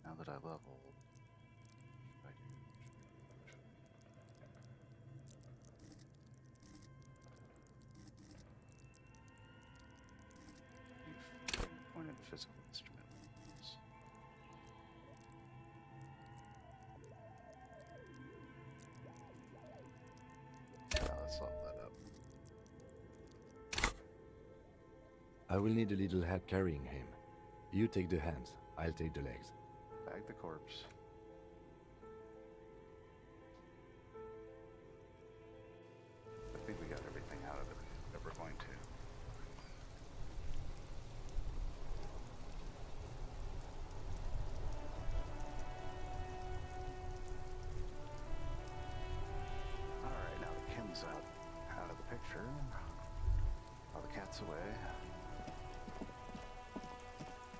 Now that I leveled, what should I do? You've pointed a physical instrument. Let's lock that up. I will need a little help carrying him. You take the hands, I'll take the legs. Bag the corpse. I think we got everything out of it that we're going to. Alright, now that Kim's out of the picture. All the cat's away.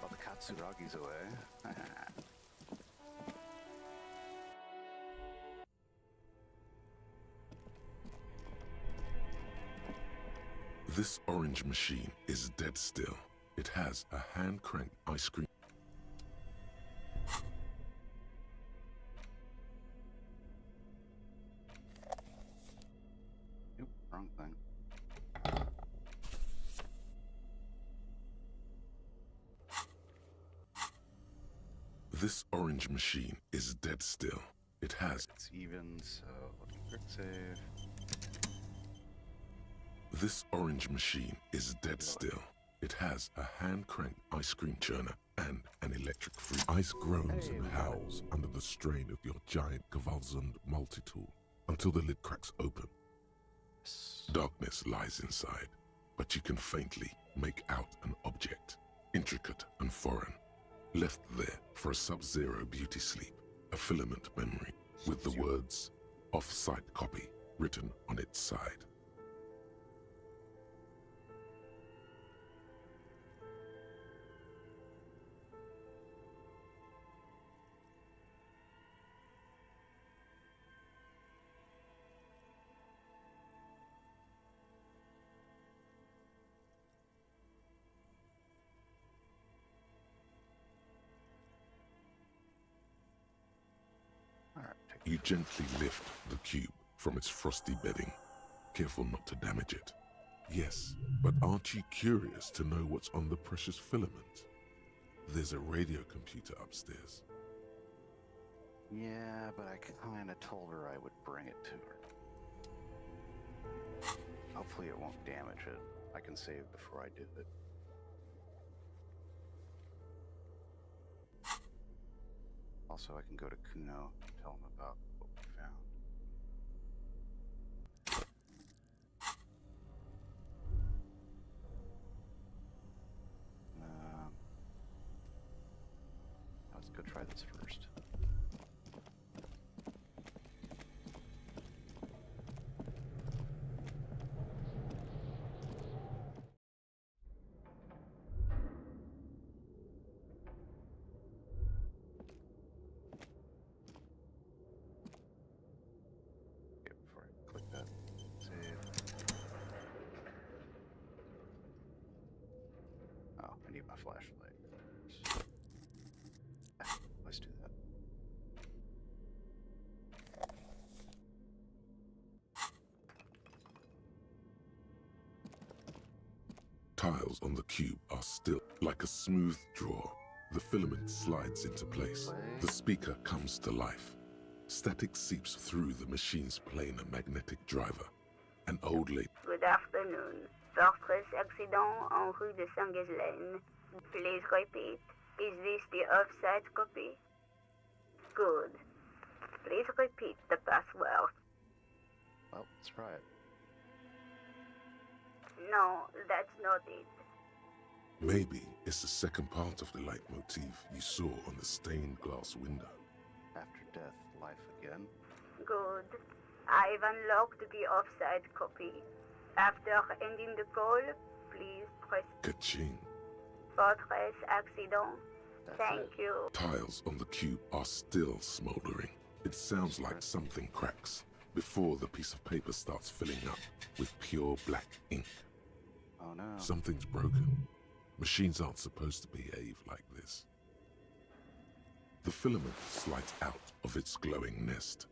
All the Katsuragi's away. This orange machine is dead still. It has a hand-cranked ice cream. Oop, wrong thing. This orange machine is dead still. It has... It's even, so let me quick save. This orange machine is dead still. It has a hand-cranked ice cream churner and an electric freeze. Ice groans and howls under the strain of your giant Gewaltsund multi-tool until the lid cracks open. Darkness lies inside, but you can faintly make out an object, intricate and foreign, left there for a sub-zero beauty sleep, a filament memory with the words "off-site copy" written on its side. You gently lift the cube from its frosty bedding, careful not to damage it. Yes, but aren't you curious to know what's on the precious filament? There's a radio computer upstairs. Yeah, but I kinda told her I would bring it to her. Hopefully it won't damage it. I can save before I do it. Also, I can go to Kuno and tell him about what we found. Let's go try this first. need my flashlight. Let's do that. Tiles on the cube are still like a smooth draw. The filament slides into place. The speaker comes to life. Static seeps through the machine's planar magnetic driver. An old lady. Good afternoon. Fortress accident en rue de Saint-Ghislaine. Please repeat. Is this the offsite copy? Good. Please repeat the password. Well, let's try it. No, that's not it. Maybe it's the second part of the leitmotif you saw on the stained glass window. After death, life again. Good. I've unlocked the offside copy. After ending the call, please press Ka-ching. Fortress accident. Thank you. Tiles on the cube are still smoldering. It sounds like something cracks before the piece of paper starts filling up with pure black ink. Oh no. Something's broken. Machines aren't supposed to behave like this. The filament slides out of its glowing nest.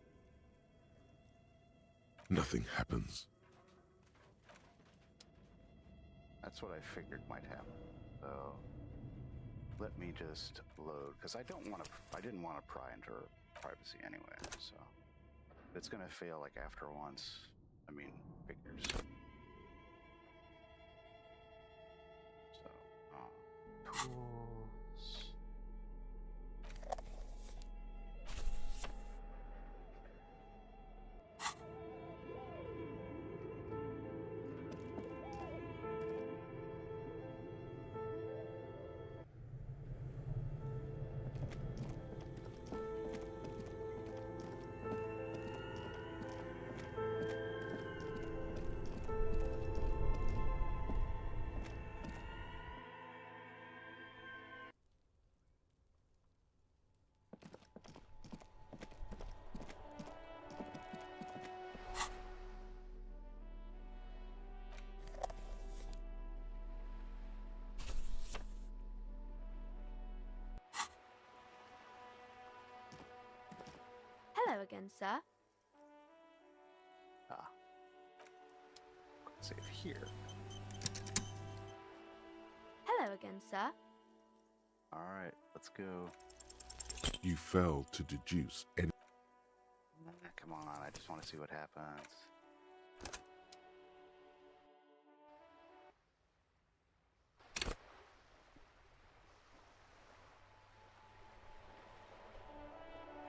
Nothing happens. That's what I figured might happen. So let me just load, because I didn't want to pry into her privacy anyway. So if it's gonna fail like after once, I mean, figures. So tools. Hello again, sir. Ah. Save here. Hello again, sir. Alright, let's go. You fail to deduce any. Come on, I just want to see what happens.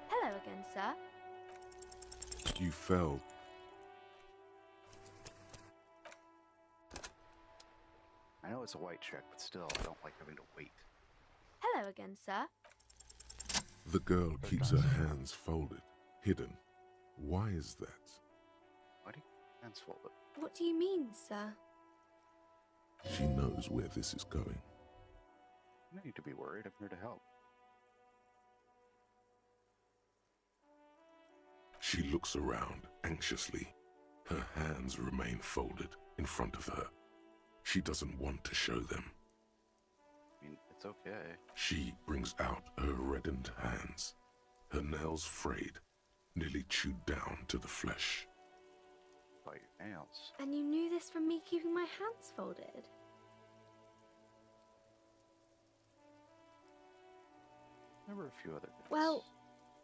Hello again, sir. You fail. I know it's a white check, but still, I don't like having to wait. Hello again, sir. The girl keeps her hands folded, hidden. Why is that? Why do you hands folded? What do you mean, sir? She knows where this is going. No need to be worried. I'm here to help. She looks around anxiously. Her hands remain folded in front of her. She doesn't want to show them. I mean, it's okay. She brings out her reddened hands, her nails frayed, nearly chewed down to the flesh. By your nails. And you knew this from me keeping my hands folded? There were a few other things. Well,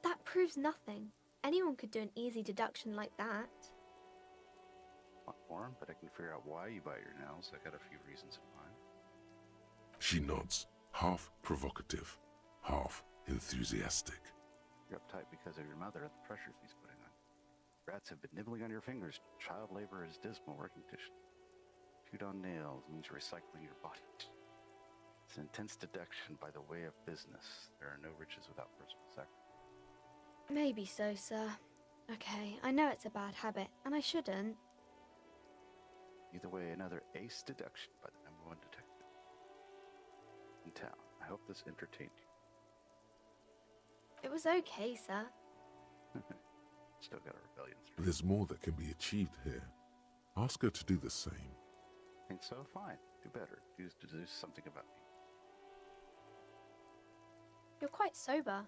that proves nothing. Anyone could do an easy deduction like that. Not more, but I can figure out why you bite your nails. I got a few reasons in mind. She nods, half provocative, half enthusiastic. You're uptight because of your mother and the pressures he's putting on. Rats have been nibbling on your fingers. Child labor is dismal working condition. Chewed on nails means recycling your body. It's an intense deduction by the way of business. There are no riches without personal sacrifice. Maybe so, sir. Okay, I know it's a bad habit, and I shouldn't. Either way, another ace deduction by the #1 detective in town. I hope this entertained you. It was okay, sir. Still got a rebellion streak. There's more that can be achieved here. Ask her to do the same. Think so? Fine. Do better. Do something about me. You're quite sober.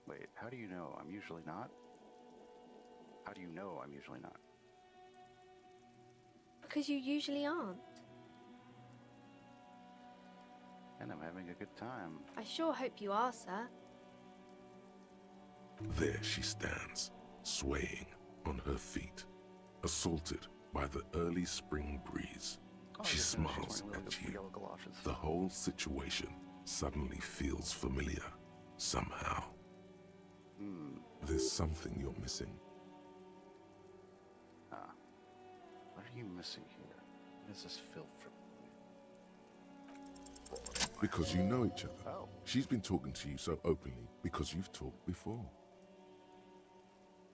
Wait, how do you know? I'm usually not? How do you know I'm usually not? Because you usually aren't. And I'm having a good time. I sure hope you are, sir. There she stands, swaying on her feet, assaulted by the early spring breeze. She smiles at you. The whole situation suddenly feels familiar, somehow. There's something you're missing. What are you missing here? What is this filth from? Because you know each other. Oh. She's been talking to you so openly because you've talked before.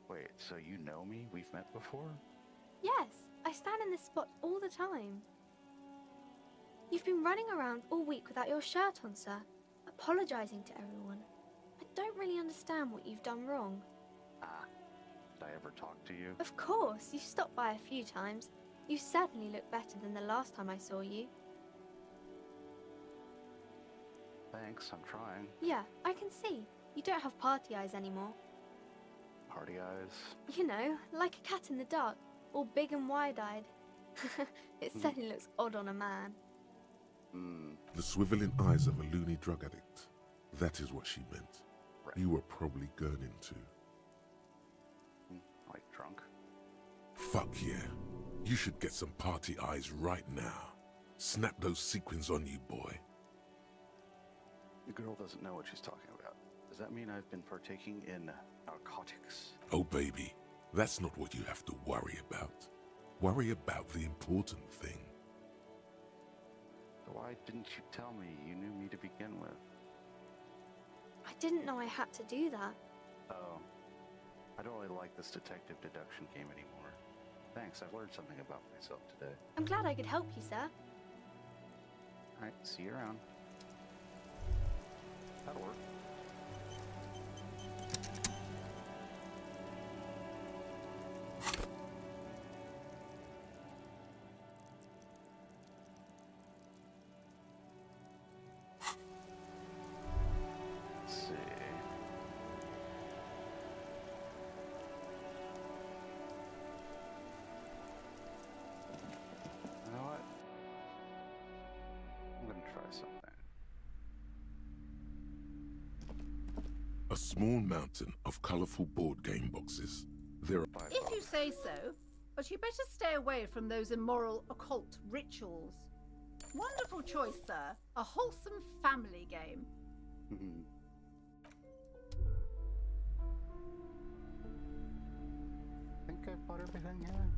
Wait, so you know me? We've met before? Yes, I stand in this spot all the time. You've been running around all week without your shirt on, sir, apologizing to everyone. I don't really understand what you've done wrong. Did I ever talk to you? Of course, you've stopped by a few times. You certainly look better than the last time I saw you. Thanks, I'm trying. Yeah, I can see. You don't have party eyes anymore. Party eyes? You know, like a cat in the dark, all big and wide-eyed. It certainly looks odd on a man. The swiveling eyes of a loony drug addict. That is what she meant. Right. You were probably gurning too. Like drunk? Fuck yeah. You should get some party eyes right now. Snap those sequins on you, boy. The girl doesn't know what she's talking about. Does that mean I've been partaking in narcotics? Oh, baby, that's not what you have to worry about. Worry about the important thing. So why didn't you tell me you knew me to begin with? I didn't know I had to do that. Oh. I don't really like this detective deduction game anymore. Thanks, I've learned something about myself today. I'm glad I could help you, sir. Alright, see you around. That'll work. Let's see. You know what? I'm gonna try something. A small mountain of colorful board game boxes. There are If you say so, but you better stay away from those immoral occult rituals. Wonderful choice, sir. A wholesome family game. I think I bought everything here.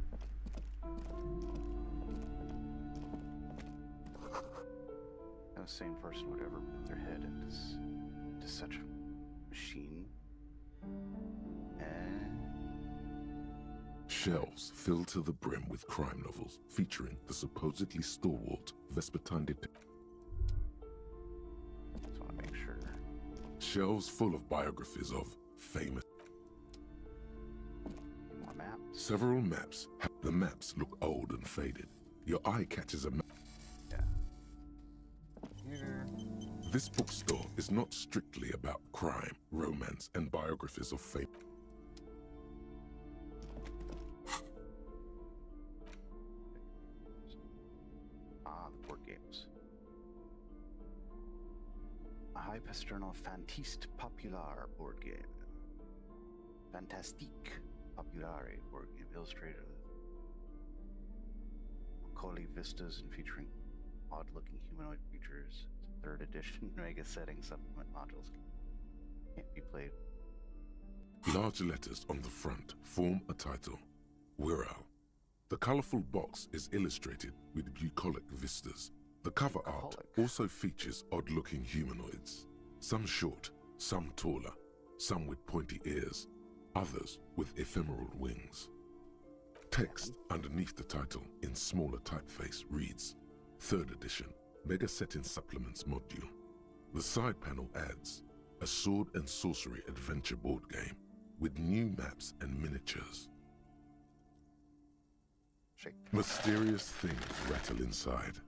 No sane person would ever put their head into such a machine. shelves filled to the brim with crime novels featuring the supposedly stalwart Vespertine detective. Just want to make sure. Shelves full of biographies of famous. More maps. Several maps. The maps look old and faded. Your eye catches a map. Yeah. Here. This bookstore is not strictly about crime, romance, and biographies of fame. The board games. A Hypesternal Fantiste Populaire board game. Fantastique Populare board game illustrated with Macaulay vistas and featuring odd-looking humanoid creatures. 3rd edition Mega Setting Supplement modules can't be played. Large letters on the front form a title, Wirral. The colorful box is illustrated with bucolic vistas. The cover art also features odd-looking humanoids. Some short, some taller, some with pointy ears, others with ephemeral wings. Text underneath the title in smaller typeface reads, 3rd edition, Mega Setting Supplements module. The side panel adds a sword and sorcery adventure board game with new maps and miniatures. Shake. Mysterious things rattle inside.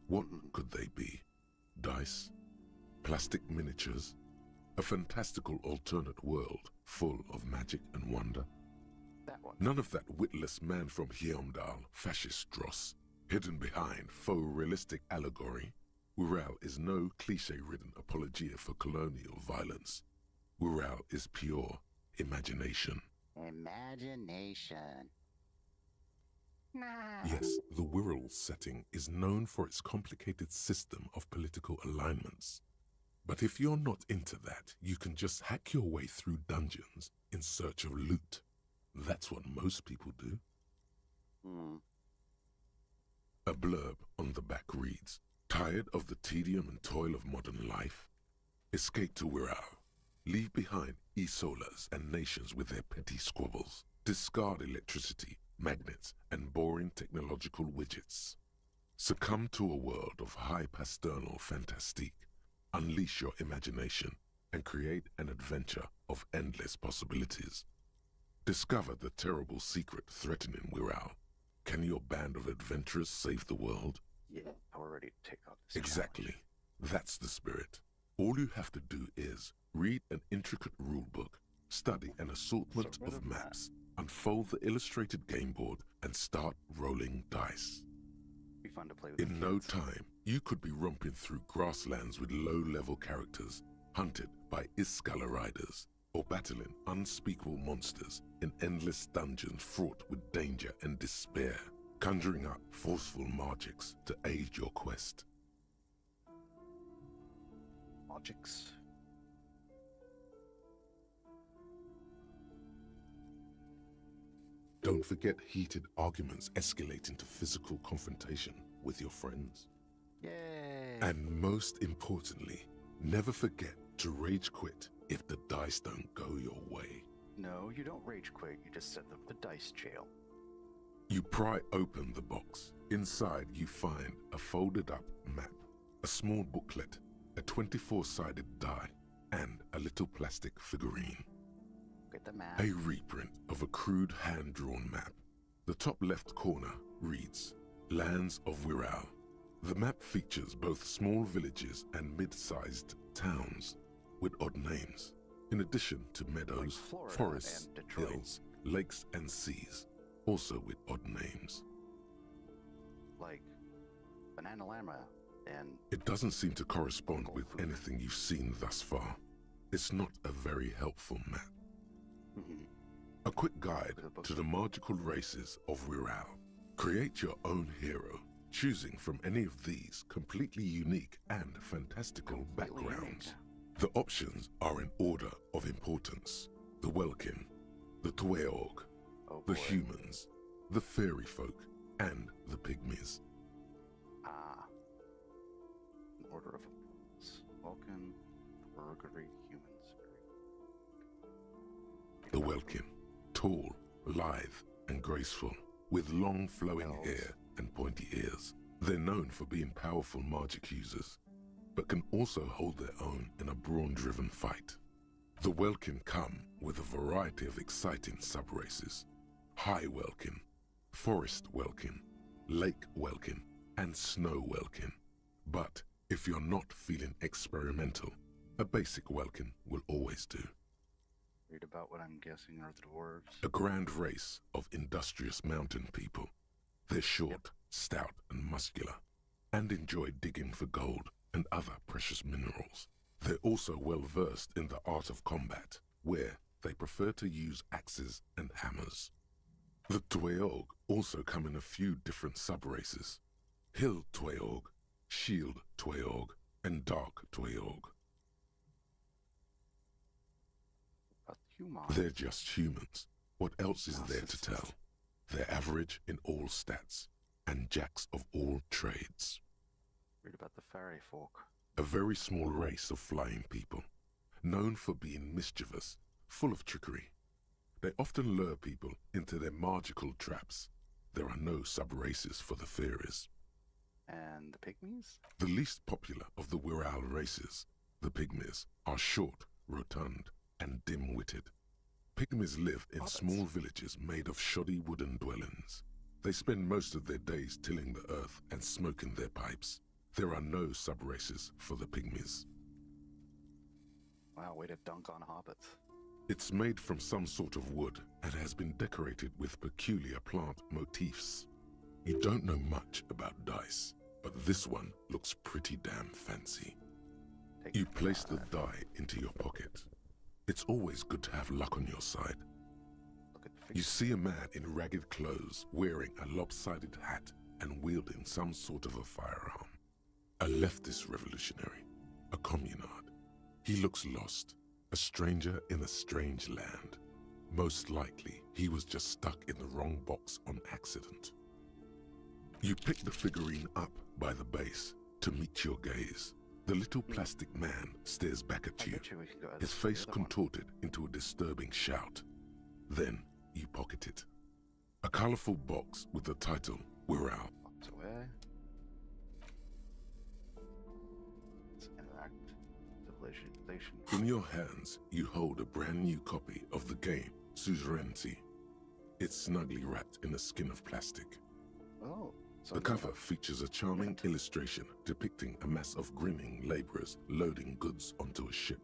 What could they be? Dice? Plastic miniatures? A fantastical alternate world full of magic and wonder? That one. None of that witless man from Heimdall, fascist dross, hidden behind faux realistic allegory. Wirral is no cliche-ridden apologia for colonial violence. Wirral is pure imagination. Imagination. Yes, the Wirral setting is known for its complicated system of political alignments. But if you're not into that, you can just hack your way through dungeons in search of loot. That's what most people do. A blurb on the back reads, "Tired of the tedium and toil of modern life? Escape to Wirral. Leave behind Isolas and nations with their petty squabbles. Discard electricity, magnets, and boring technological widgets. Succumb to a world of high pasternal fantastique. Unleash your imagination and create an adventure of endless possibilities. Discover the terrible secret threatening Wirral. Can your band of adventurers save the world?" Yeah, we're ready to take on this Exactly. challenge. That's the spirit. All you have to do is read an intricate rulebook, study an assortment of maps, unfold the illustrated game board, and start rolling dice. Be fun to play with. In no time, you could be romping through grasslands with low-level characters, hunted by Iskala riders, or battling unspeakable monsters in endless dungeons fraught with danger and despair, conjuring up forceful magics to aid your quest. Magics. Don't forget heated arguments escalate into physical confrontation with your friends. Yay! And most importantly, never forget to rage quit if the dice don't go your way. No, you don't rage quit. You just set them to dice jail. You pry open the box. Inside you find a folded up map, a small booklet, a 24-sided die, and a little plastic figurine. Get the map. A reprint of a crude hand-drawn map. The top left corner reads, Lands of Wirral. The map features both small villages and mid-sized towns with odd names, in addition to meadows, like forests, hills, lakes, and seas, also with odd names. Like Bananalama and... It doesn't seem to correspond with anything you've seen thus far. It's not a very helpful map. A quick guide to the magical races of Wirral. Create your own hero, choosing from any of these completely unique and fantastical backgrounds. The options are in order of importance. The Welkin, the Tweog, the humans, the fairy folk, and the pygmies. In order of importance. Welkin, Burgery, humans. The Welkin, tall, lithe, and graceful, with long flowing hair and pointy ears. They're known for being powerful magic users, but can also hold their own in a brawn-driven fight. The Welkin come with a variety of exciting sub-races. High Welkin, Forest Welkin, Lake Welkin, and Snow Welkin. But if you're not feeling experimental, a basic Welkin will always do. Read about what I'm guessing are the dwarves. A grand race of industrious mountain people. They're short, stout, and muscular, and enjoy digging for gold and other precious minerals. They're also well versed in the art of combat, where they prefer to use axes and hammers. The Tweog also come in a few different sub-races. Hill Tweog, Shield Tweog, and Dark Tweog. They're just humans. What else is there to tell? They're average in all stats, and jacks of all trades. Read about the fairy folk. A very small race of flying people, known for being mischievous, full of trickery. They often lure people into their magical traps. There are no sub-races for the fairies. And the pygmies? The least popular of the Wirral races, the pygmies, are short, rotund, and dim-witted. Pygmies live in small villages made of shoddy wooden dwellings. They spend most of their days tilling the earth and smoking their pipes. There are no sub-races for the pygmies. Wow, way to dunk on hobbits. It's made from some sort of wood and has been decorated with peculiar plant motifs. You don't know much about dice, but this one looks pretty damn fancy. You place the die into your pocket. It's always good to have luck on your side. You see a man in ragged clothes wearing a lopsided hat and wielding some sort of a firearm. A leftist revolutionary, a communard. He looks lost, a stranger in a strange land. Most likely, he was just stuck in the wrong box on accident. You pick the figurine up by the base to meet your gaze. The little plastic man stares back at you, his face contorted into a disturbing shout. Then you pocket it. A colorful box with the title, We're Out. Box away. Let's interact. Civilization. In your hands, you hold a brand new copy of the game, Suzerainty. It's snugly wrapped in a skin of plastic. Oh. The cover features a charming illustration depicting a mass of grinning laborers loading goods onto a ship,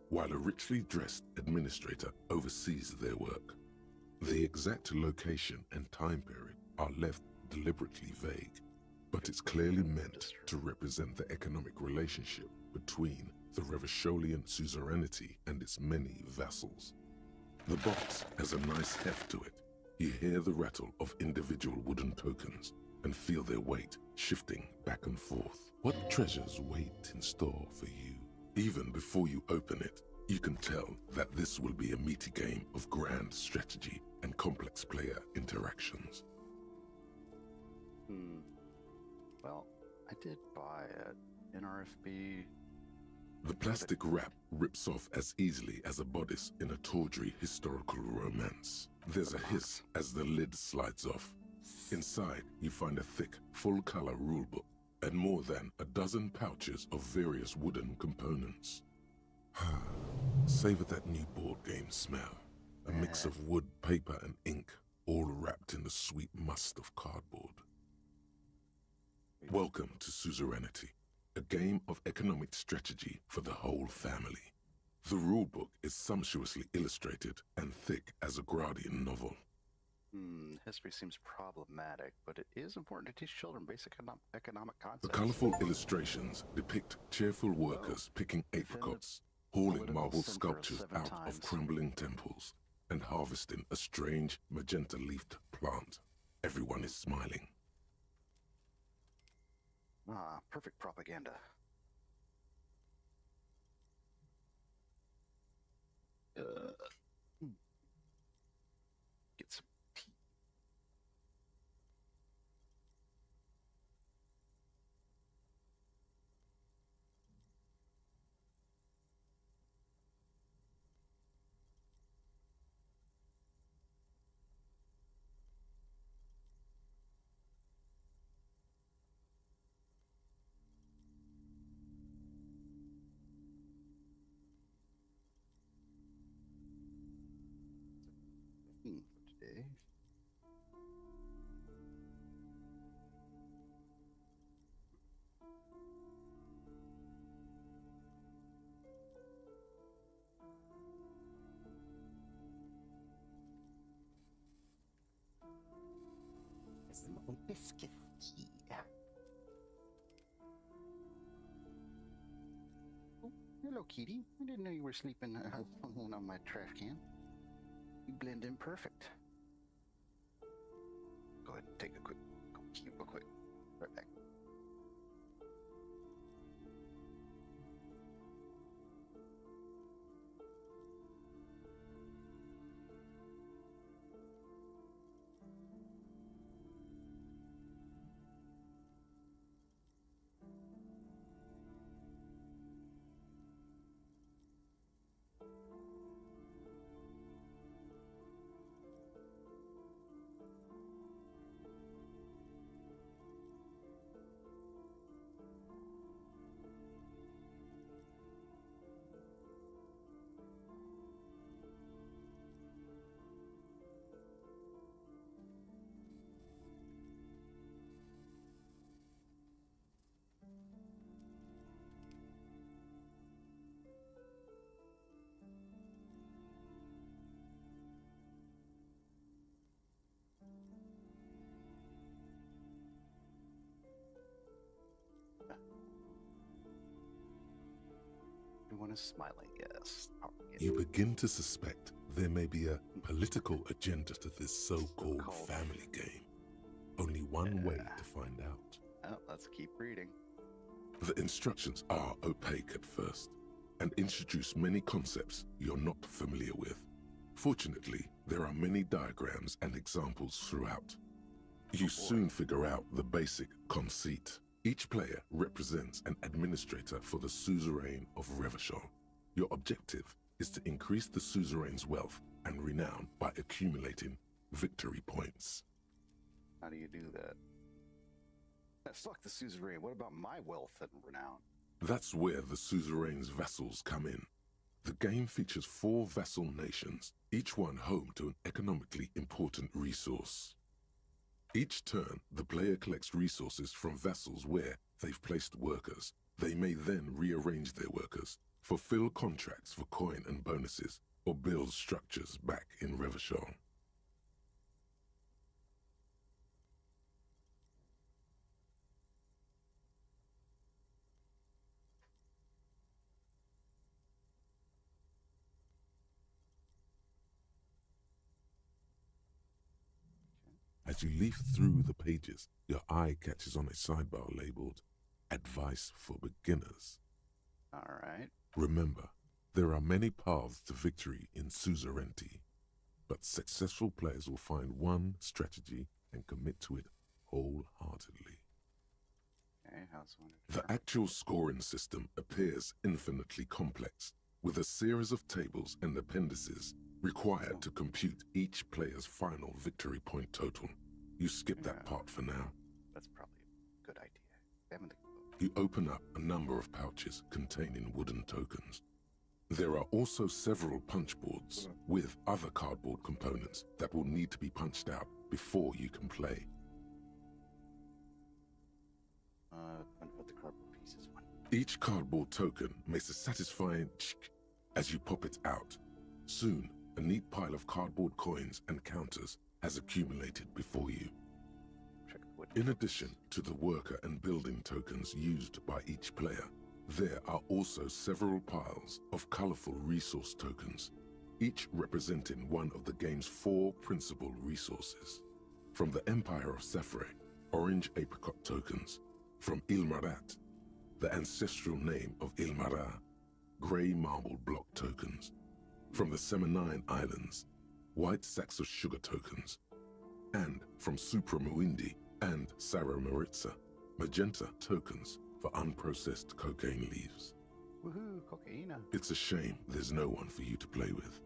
while a richly dressed administrator oversees their work. The exact location and time period are left deliberately vague, but it's clearly meant to represent the economic relationship between the Revacholian suzerainty and its many vassals. The box has a nice heft to it. You hear the rattle of individual wooden tokens and feel their weight shifting back and forth. What treasures wait in store for you? Even before you open it, you can tell that this will be a meaty game of grand strategy and complex player interactions. Well, I did buy it. NRFB. The plastic wrap rips off as easily as a bodice in a tawdry historical romance. There's a hiss as the lid slides off. Inside, you find a thick, full-color rulebook and more than a dozen pouches of various wooden components. Savor that new board game smell. A mix of wood, paper, and ink, all wrapped in the sweet must of cardboard. Welcome to Suzerainty, a game of economic strategy for the whole family. The rulebook is sumptuously illustrated and thick as a Gradian novel. History seems problematic, but it is important to teach children basic economic concepts. The colorful illustrations depict cheerful workers picking apricots, hauling marble sculptures out of crumbling temples, and harvesting a strange magenta-leafed plant. Everyone is smiling. Perfect propaganda. Get some tea. For today. Some hibiscus tea. Oh, hello, kitty. I didn't know you were sleeping on my trash can. You blend in perfect. Go ahead and take a quick, go pee real quick. Right back. Everyone is smiling, yes. You begin to suspect there may be a political agenda to this so-called family game. Only one way to find out. Oh, let's keep reading. The instructions are opaque at first and introduce many concepts you're not familiar with. Fortunately, there are many diagrams and examples throughout. You soon figure out the basic conceit. Each player represents an administrator for the suzerain of Revachol. Your objective is to increase the suzerain's wealth and renown by accumulating victory points. How do you do that? Fuck the suzerain. What about my wealth and renown? That's where the suzerain's vassals come in. The game features 4 vassal nations, each one home to an economically important resource. Each turn, the player collects resources from vassals where they've placed workers. They may then rearrange their workers, fulfill contracts for coin and bonuses, or build structures back in Revachol. As you leaf through the pages, your eye catches on a sidebar labeled Advice for Beginners. All right. Remember, there are many paths to victory in suzerainty, but successful players will find one strategy and commit to it wholeheartedly. Okay, how's one? The actual scoring system appears infinitely complex, with a series of tables and appendices required to compute each player's final victory point total. You skip that part for now. That's probably a good idea. You open up a number of pouches containing wooden tokens. There are also several punch boards with other cardboard components that will need to be punched out before you can play. Put the cardboard pieces one. Each cardboard token makes a satisfying ch as you pop it out. Soon, a neat pile of cardboard coins and counters has accumulated before you. In addition to the worker and building tokens used by each player, there are also several piles of colorful resource tokens, each representing one of the game's 4 principal resources. From the Empire of Safre, orange apricot tokens. From Ilmarat, the ancestral name of Ilmara, gray marble block tokens. From the Semenine Islands, white sacks of sugar tokens. And from Supramuindi and Sarah Maritza, magenta tokens for unprocessed cocaine leaves. Woohoo, cocaine. It's a shame there's no one for you to play with.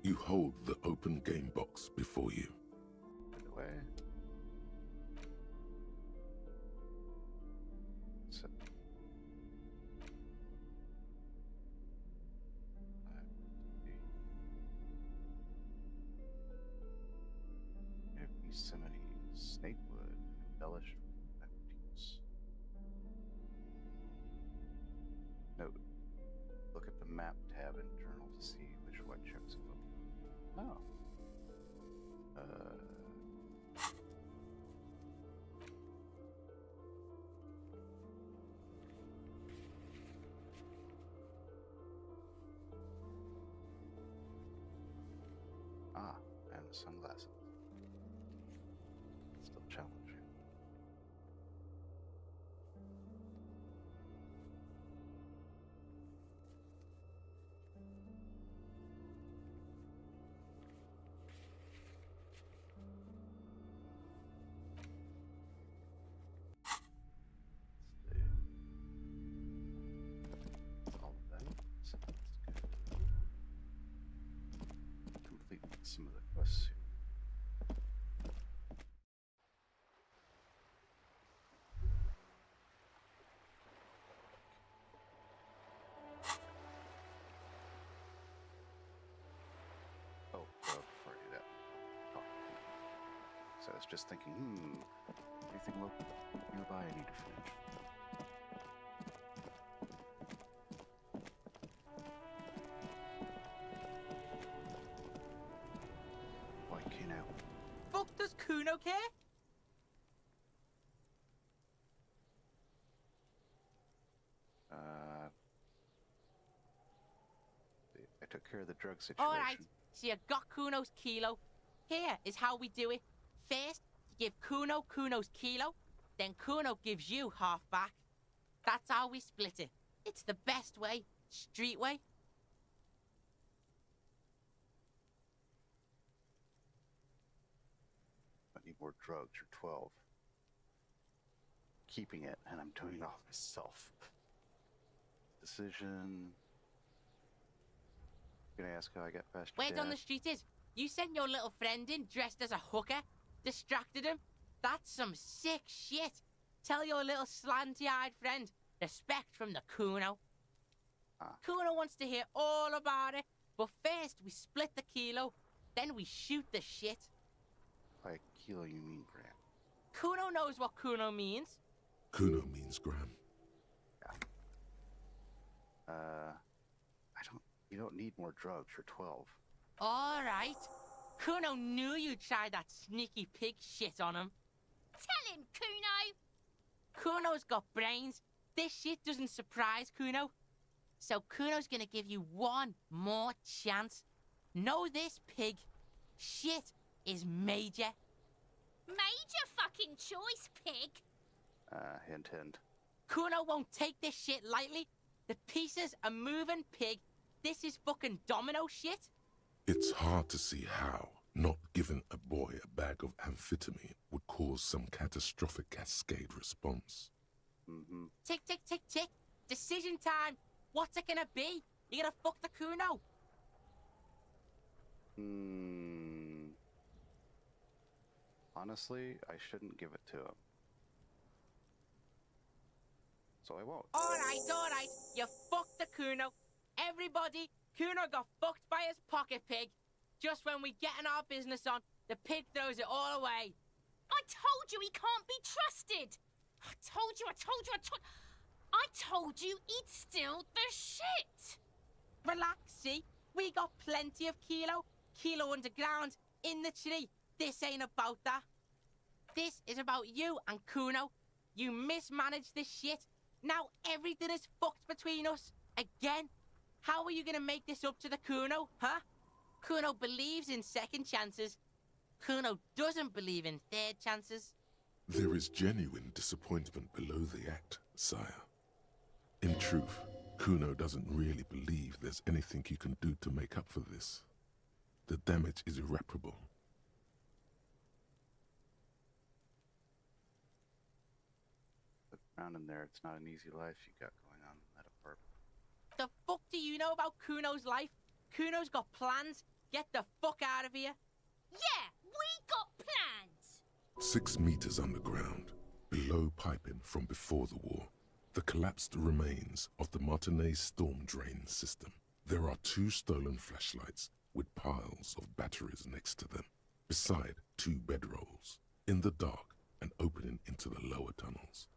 You hold the open game box before you. By the way. So. Yosemite, snakewood, embellished with equities. Note, look at the map tab in journal to see which white checks have opened. Oh. And the sunglasses. Still challenging. All of that. So let's go complete some of the quests here. Before I do that, so I was just thinking, anything local nearby I need to finish. Why can't I? Fuck, does Kuno care? took care of the drug situation. Alright, so you got Kuno's kilo. Here is how we do it. First, you give Kuno Kuno's kilo, then Kuno gives you half back. That's how we split it. It's the best way. Street way. I need more drugs. You're 12. Keeping it, and I'm doing it all myself. Decision. Gonna ask how I got past your Word on the street is, you sent your little friend in dressed as a hooker, distracted him. That's some sick shit. Tell your little slanty-eyed friend, respect from the Kuno. Kuno wants to hear all about it, but first we split the kilo, then we shoot the shit. By kilo you mean gram. Kuno knows what Kuno means. Kuno means gram. You don't need more drugs. You're 12. All right. Kuno knew you'd try that sneaky pig shit on him. Tell him, Kuno! Kuno's got brains. This shit doesn't surprise Kuno. So Kuno's gonna give you one more chance. Know this, pig. Shit is major. Major fucking choice, pig. Hint, hint. Kuno won't take this shit lightly. The pieces are moving, pig. This is fucking domino shit. It's hard to see how not giving a boy a bag of amphetamine would cause some catastrophic cascade response. Mm-hmm. Tick, tick, tick, tick. Decision time. What's it gonna be? You gonna fuck the Kuno? Honestly, I shouldn't give it to him. So I won't. Alright. You fucked the Kuno. Everybody, Kuno got fucked by his pocket pig. Just when we getting our business on, the pig throws it all away. I told you he can't be trusted. I told you. I told you he'd steal the shit. Relax, see? We got plenty of kilo. Kilo underground, in the tree. This ain't about that. This is about you and Kuno. You mismanaged this shit. Now everything is fucked between us. Again. How are you gonna make this up to the Kuno, huh? Kuno believes in second chances. Kuno doesn't believe in third chances. There is genuine disappointment below the act, sire. In truth, Kuno doesn't really believe there's anything you can do to make up for this. The damage is irreparable. Look around in there, it's not an easy life you got going on in that apartment. The fuck do you know about Kuno's life? Kuno's got plans. Get the fuck out of here. Yeah, we got plans. 6 meters underground, below piping from before the war, the collapsed remains of the Martinez storm drain system. There are 2 stolen flashlights with piles of batteries next to them, beside 2 bedrolls, in the dark and opening into the lower tunnels.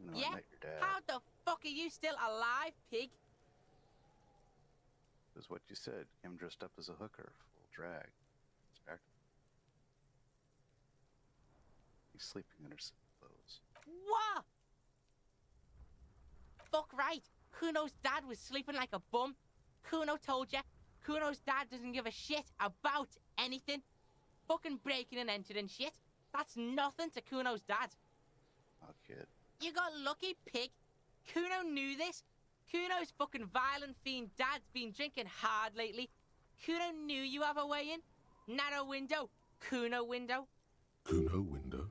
No, Yeah? I met your dad. How the fuck are you still alive, pig? Is what you said. Him dressed up as a hooker, full drag. It's back. He's sleeping in her clothes. What? Fuck right. Kuno's dad was sleeping like a bum. Kuno told ya. Kuno's dad doesn't give a shit about anything. Fucking breaking and entering shit. That's nothing to Kuno's dad. Oh, kid. You got lucky, pig. Kuno knew this. Kuno's fucking violent fiend dad's been drinking hard lately. Kuno knew you have a way in. Narrow window. Kuno window. Kuno window?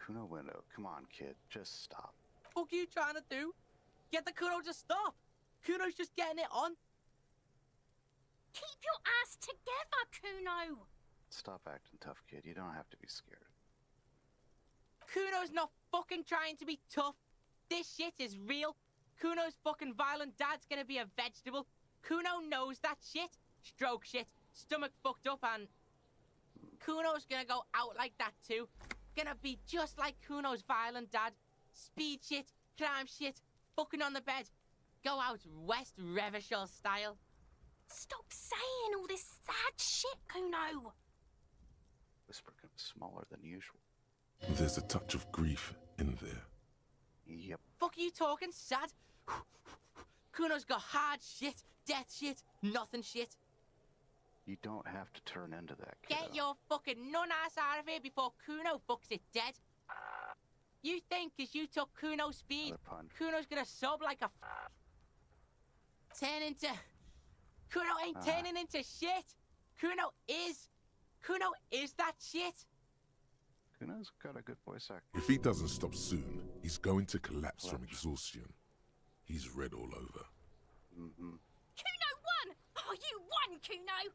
Kuno window. Come on, kid. Just stop. Fuck you trying to do? Get the Kuno to stop. Kuno's just getting it on. Keep your ass together, Kuno. Stop acting tough, kid. You don't have to be scared. Kuno's not fucking trying to be tough. This shit is real. Kuno's fucking violent dad's gonna be a vegetable. Kuno knows that shit. Stroke shit. Stomach fucked up and... Kuno's gonna go out like that too. Gonna be just like Kuno's violent dad. Speed shit, crime shit, fucking on the bed. Go out West Revachol style. Stop saying all this sad shit, Kuno. Whisper comes smaller than usual. There's a touch of grief in there. Yep. Fuck are you talking, sad? Kuno's got hard shit, death shit, nothing shit. You don't have to turn into that, kiddo. Get your fucking nun-ass out of here before Kuno fucks it dead. You think 'cause you took Kuno's speed, Kuno's gonna sub like a turn into... Kuno ain't turning into shit. Kuno is that shit. Kuno's got a good voice actor. If he doesn't stop soon, he's going to collapse from exhaustion. He's red all over. Mm-hmm. Kuno won! Oh, you won, Kuno!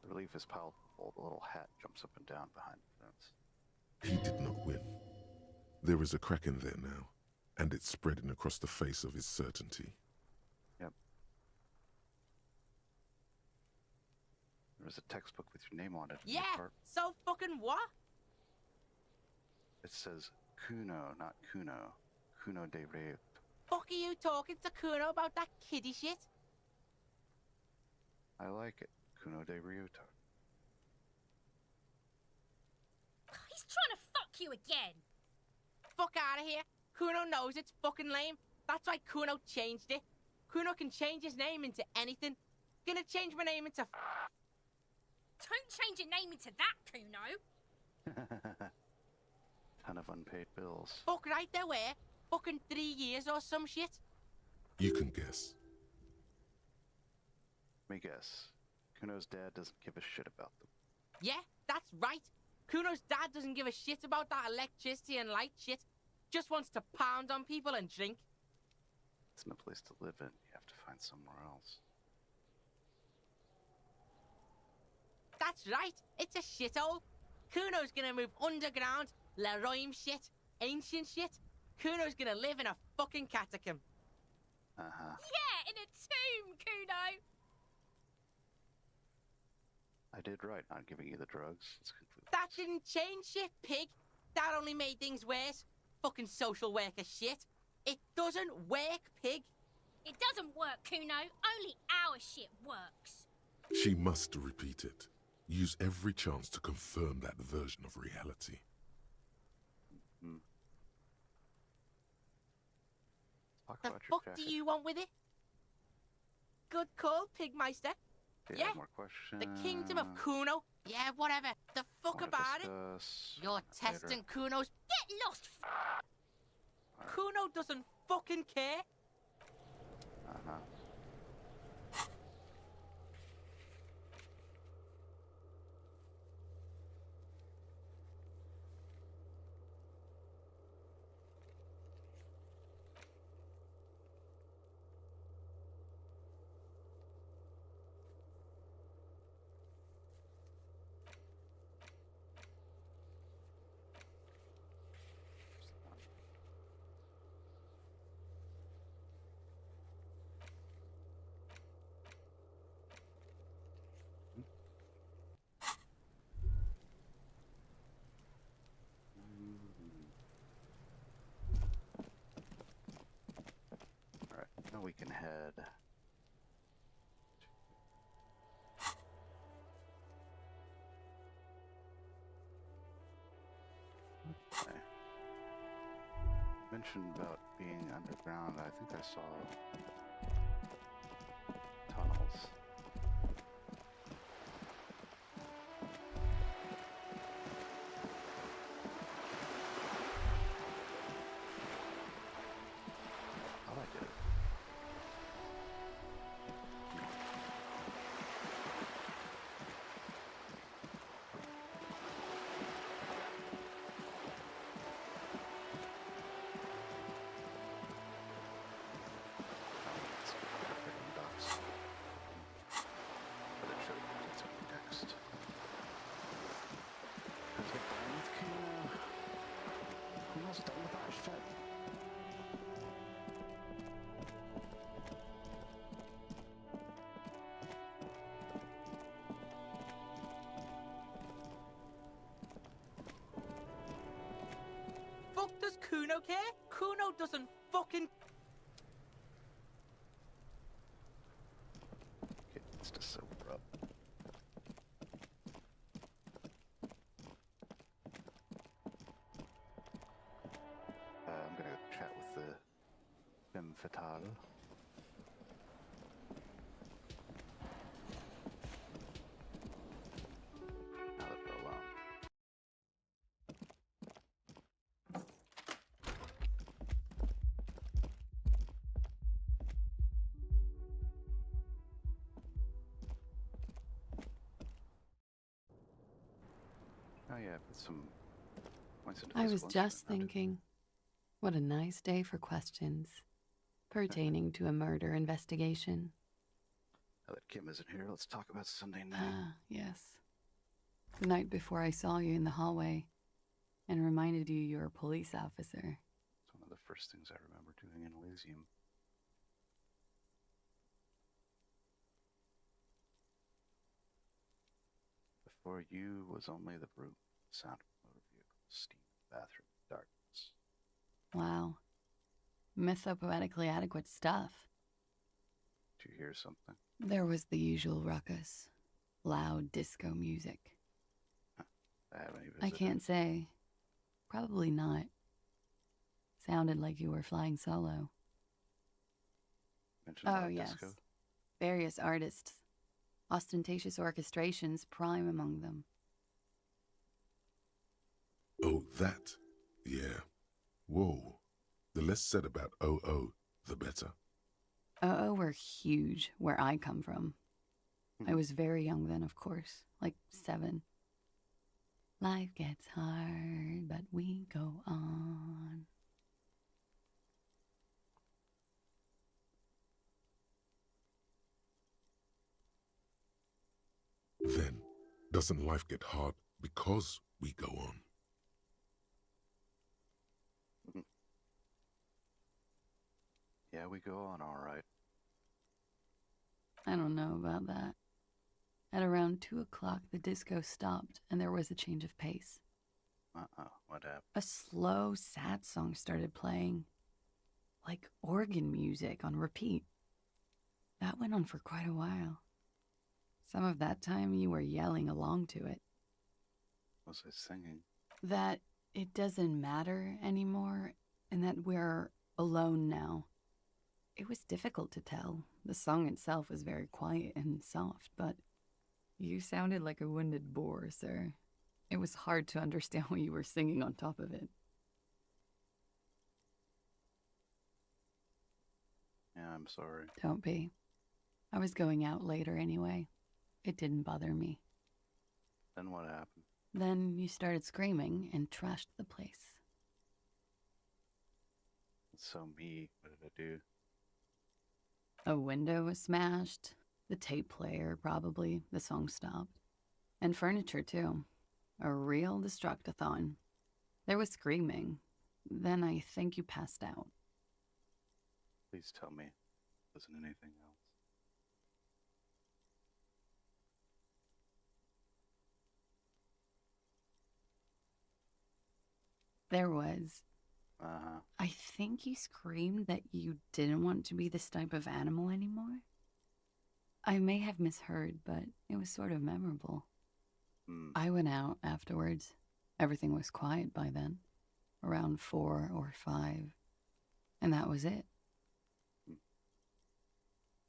The relief is palpable. The little hat jumps up and down behind the fence. He did not win. There is a crack in there now, and it's spreading across the face of his certainty. Yep. There's a textbook with your name on it. Yeah, so fucking what? It says Kuno, not Kuno. Kuno de Reup. Fuck are you talking to Kuno about that kiddie shit? I like it. Kuno de Ryuta. He's trying to fuck you again. Fuck out of here. Kuno knows it's fucking lame. That's why Kuno changed it. Kuno can change his name into anything. Gonna change my name into... Don't change your name into that, Kuno. Ton of unpaid bills. Fuck right there where? Fucking 3 years or some shit? You can guess. Let me guess. Kuno's dad doesn't give a shit about them. Yeah, that's right. Kuno's dad doesn't give a shit about that electricity and light shit. Just wants to pound on people and drink. It's no place to live in. You have to find somewhere else. That's right. It's a shithole. Kuno's gonna move underground. Leroy shit. Ancient shit. Kuno's gonna live in a fucking catacomb. Uh-huh. Yeah, in a tomb, Kuno. I did right not giving you the drugs. Let's conclude. That didn't change shit, pig. That only made things worse. Fucking social worker shit. It doesn't work, pig. It doesn't work, Kuno. Only our shit works. She must repeat it. Use every chance to confirm that version of reality. Mm. The fuck do you want with it? Good call, Pigmeister. Yeah, more questions. the kingdom of Kuno. Yeah, whatever. The fuck about it? You're testing Kuno's... Get lost! Kuno doesn't fucking care. Uh-huh. Now we can head. Okay. Mentioned about being underground. I think I saw tunnels. Oh, I did it. Fuck does Kuno care? Kuno doesn't fucking... Now that we're alone. Oh yeah, put some points into I this was one, just so I thinking, what a nice day for questions pertaining to a murder investigation. Now that Kim isn't here, let's talk about Sunday night. Ah, yes. The night before I saw you in the hallway and reminded you're a police officer. It's one of the first things I remember doing in Elysium. Before you was only the brute sound of motor vehicles, steam, bathroom, darkness. Wow. Mythopoetically adequate stuff. Did you hear something? There was the usual ruckus. Loud disco music. I haven't even I can't say. Probably not. Sounded like you were flying solo. Mentioned Oh, loud yes. disco. Various artists. Ostentatious orchestrations prime among them. Oh, that? Yeah. Whoa. The less said about OO, the better. Oh, were huge where I come from. I was very young then, of course, like 7. Life gets hard, but we go on. Then, doesn't life get hard because we go on? Yeah, we go on all right. I don't know about that. At around 2 o'clock, the disco stopped and there was a change of pace. What happened? A slow, sad song started playing, like organ music on repeat. That went on for quite a while. Some of that time you were yelling along to it. Was I singing? That it doesn't matter anymore and that we're alone now. It was difficult to tell. The song itself was very quiet and soft, but you sounded like a wounded boar, sir. It was hard to understand what you were singing on top of it. Yeah, I'm sorry. Don't be. I was going out later anyway. It didn't bother me. Then what happened? Then you started screaming and trashed the place. It's so me. What did I do? A window was smashed. The tape player, probably. The song stopped. And furniture, too. A real destructathon. There was screaming. Then I think you passed out. Please tell me. Wasn't anything else? There was. Uh-huh. I think you screamed that you didn't want to be this type of animal anymore. I may have misheard, but it was sort of memorable. I went out afterwards. Everything was quiet by then. Around 4 or 5. And that was it.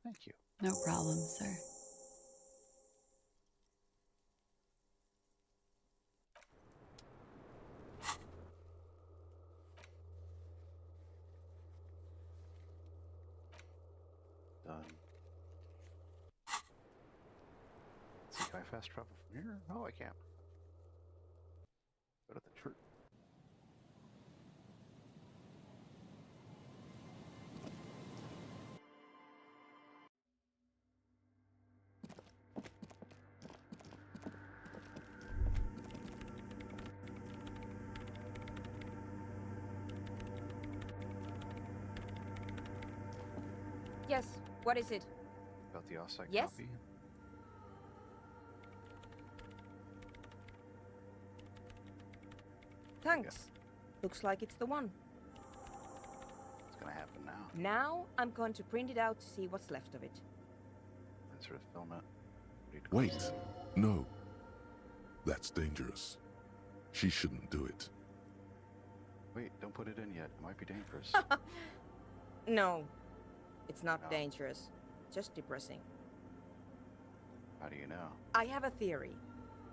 Thank you. No problem, sir. Done. Let's see, can I fast travel from here? Oh, I can't. Go to the church. Yes, what is it? Got the offsite Yes? copy? Thanks. Looks like it's the one. What's gonna happen now? Now I'm going to print it out to see what's left of it. And sort of film it. Wait. No. That's dangerous. She shouldn't do it. Wait, don't put it in yet. It might be dangerous. No. It's not dangerous, just depressing. How do you know? I have a theory.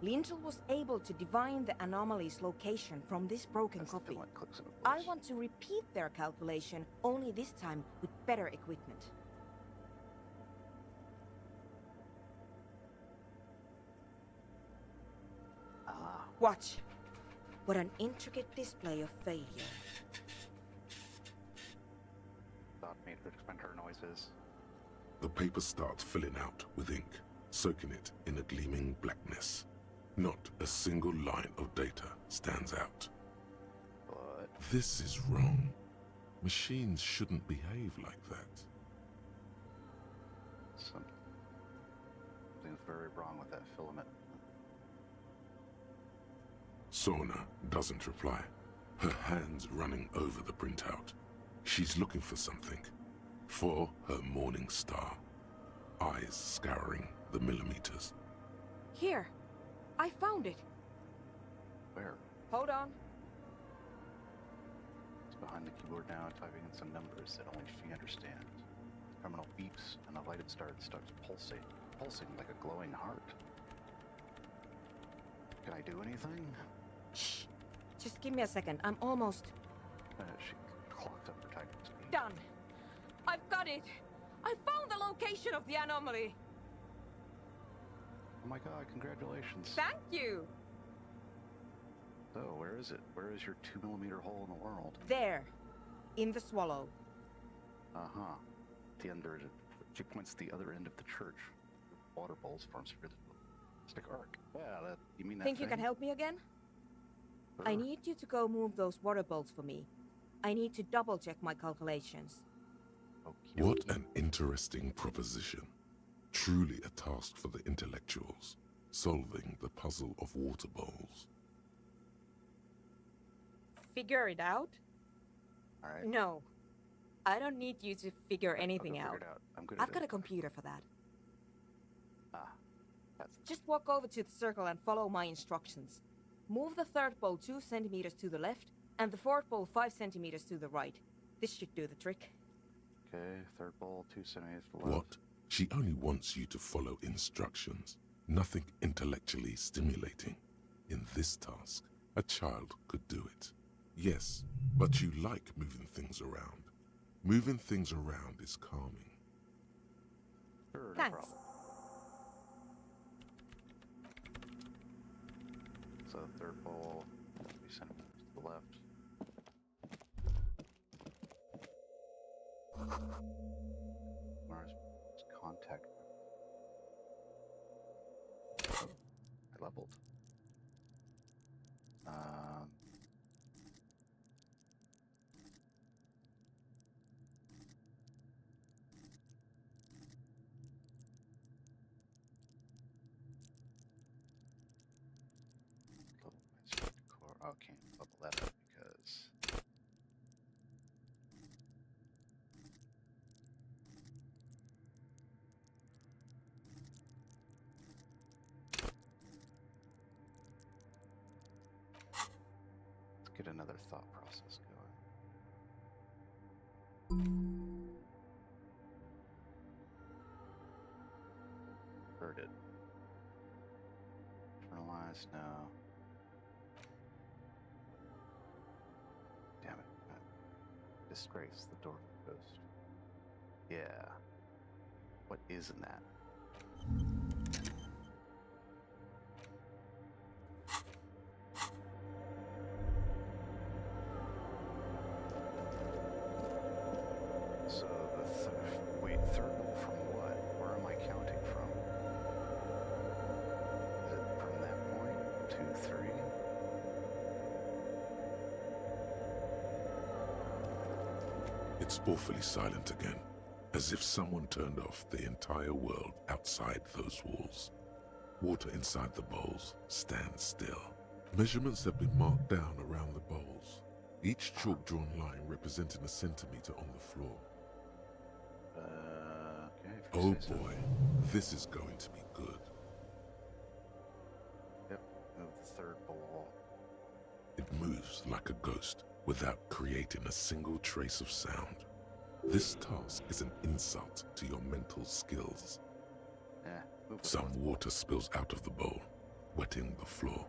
Lintel was able to divine the anomaly's location from this broken copy. I want to repeat their calculation, only this time with better equipment. Watch. What an intricate display of failure. Thought made good expander noises. The paper starts filling out with ink, soaking it in a gleaming blackness. Not a single line of data stands out. But this is wrong. Machines shouldn't behave like that. Something's very wrong with that filament. Sorna doesn't reply, her hands running over the printout. She's looking for something. For her morning star. Eyes scouring the millimeters. Here. I found it. Where? Hold on. It's behind the keyboard now, typing in some numbers that only she understands. The terminal beeps, and a lighted star starts pulsing like a glowing heart. Can I do anything? Shh. Just give me a second. I'm almost... She clocked up her typing speed. Done. I've got it. I found the location of the anomaly. Oh my god, congratulations. Thank you. So, where is it? Where is your 2mm hole in the world? There. In the swallow. Uh-huh. The under... She points to the other end of the church. Water bowls forms for the stick arc. Yeah, that... You mean that Think thing? you can help me again? Sure. I need you to go move those water bolts for me. I need to double-check my calculations. Okay. What an interesting proposition. Truly a task for the intellectuals, solving the puzzle of water bowls. Figure it out? All right. No. I don't need you to figure anything I'll out. figure it out. I'm good I've at got it. a computer for that. That's... Just walk over to the circle and follow my instructions. Move the third bowl 2 centimeters to the left, and the fourth bowl 5 centimeters to the right. This should do the trick. Okay, third bowl 2 centimeters to the left. What? She only wants you to follow instructions, nothing intellectually stimulating. In this task, a child could do it. Yes, but you like moving things around. Moving things around is calming. Sure, no Thanks. problem. So third bowl 3 centimeters to the left. Mars contact. I leveled. Oh, can't level that up because let's get another thought process going. Converted. Internalize now. Damn it. Disgrace, the dork ghost. Yeah. What is in that? So the wait, third bowl from what? Where am I counting from? Is it from that point? 2, 3? It's awfully silent again, as if someone turned off the entire world outside those walls. Water inside the bowls stands still. Measurements have been marked down around the bowls, each chalk-drawn line representing a centimeter on the floor. Okay. Oh boy, this is going to be good. Yep, move the third bowl. It moves like a ghost without creating a single trace of sound. This task is an insult to your mental skills. Some water spills out of the bowl, wetting the floor.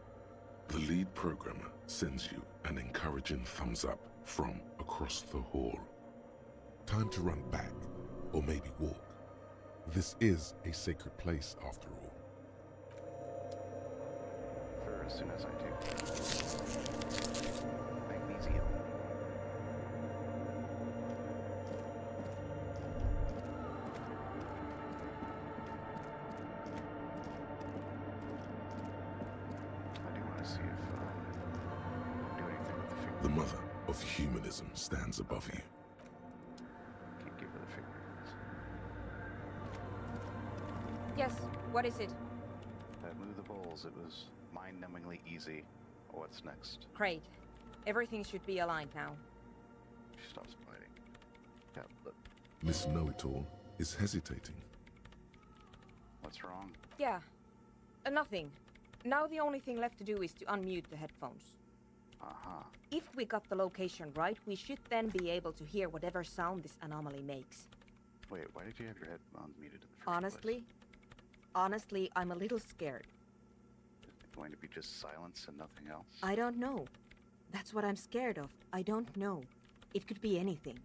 The lead programmer sends you an encouraging thumbs up from across the hall. Time to run back, or maybe walk. This is a sacred place, after all. For as soon as I do. Magnesium. I do want to see if do anything with the finger. The mother of humanism stands above you. Can't give her the finger. Yes, what is it? Move the bowls. It was mind-numbingly easy. What's next? Great. Everything should be aligned now. She stops biting. Yeah, look. Miss Know-It-All is hesitating. What's wrong? Yeah. Nothing. Now the only thing left to do is to unmute the headphones. Uh-huh. If we got the location right, we should then be able to hear whatever sound this anomaly makes. Wait, why did you have your headphones muted in the first Honestly? place? Honestly, I'm a little scared. Is it going to be just silence and nothing else? I don't know. That's what I'm scared of. I don't know. It could be anything.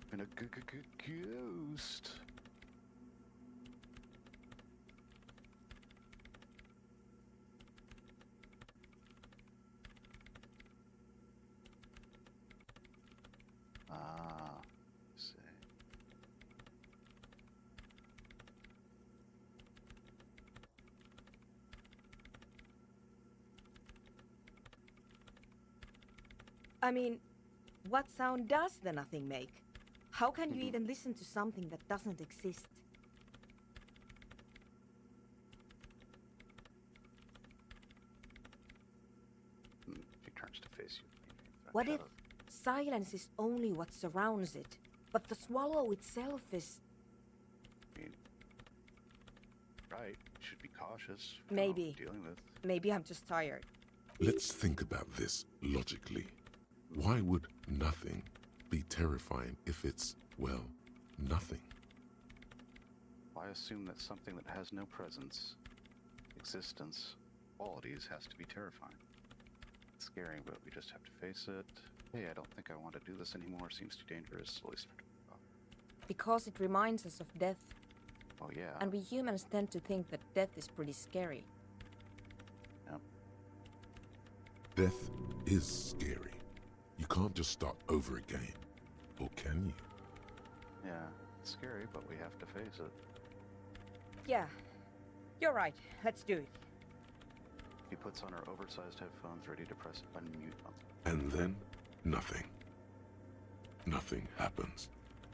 Been a ghost. Ah, see. I mean, what sound does the nothing make? How can you even listen to something that doesn't exist? She turns to face you. What if silence is only what surrounds it, but the swallow itself is... I mean, right, you should be cautious. Maybe. Dealing with. Maybe I'm just tired. Let's think about this logically. Why would nothing be terrifying if it's, well, nothing? Why assume that something that has no presence, existence, qualities has to be terrifying? It's scary, but we just have to face it. Hey, I don't think I want to do this anymore. Seems too dangerous. Slowly start to back off. Because it reminds us of death. Oh, yeah. And we humans tend to think that death is pretty scary. Yep. Death is scary. You can't just start over again. Or can you? Yeah, it's scary, but we have to face it. Yeah, you're right. Let's do it. He puts on her oversized headphones, ready to press unmute button. And then, nothing. Nothing happens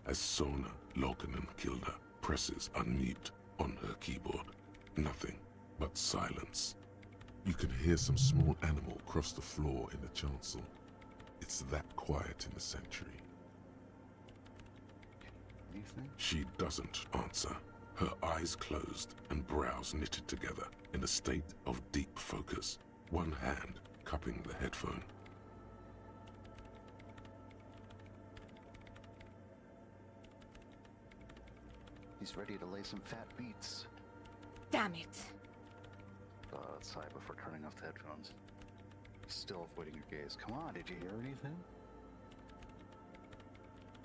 as Sona Lokanen-Kilda presses unmute on her keyboard. Nothing but silence. You can hear some small animal cross the floor in the chancel. It's that quiet in the sanctuary. Anything? She doesn't answer. Her eyes closed and brows knitted together in a state of deep focus, one hand cupping the headphone. He's ready to lay some fat beats. Damn it. Sigh before turning off the headphones. Still avoiding your gaze. Come on, did you hear anything?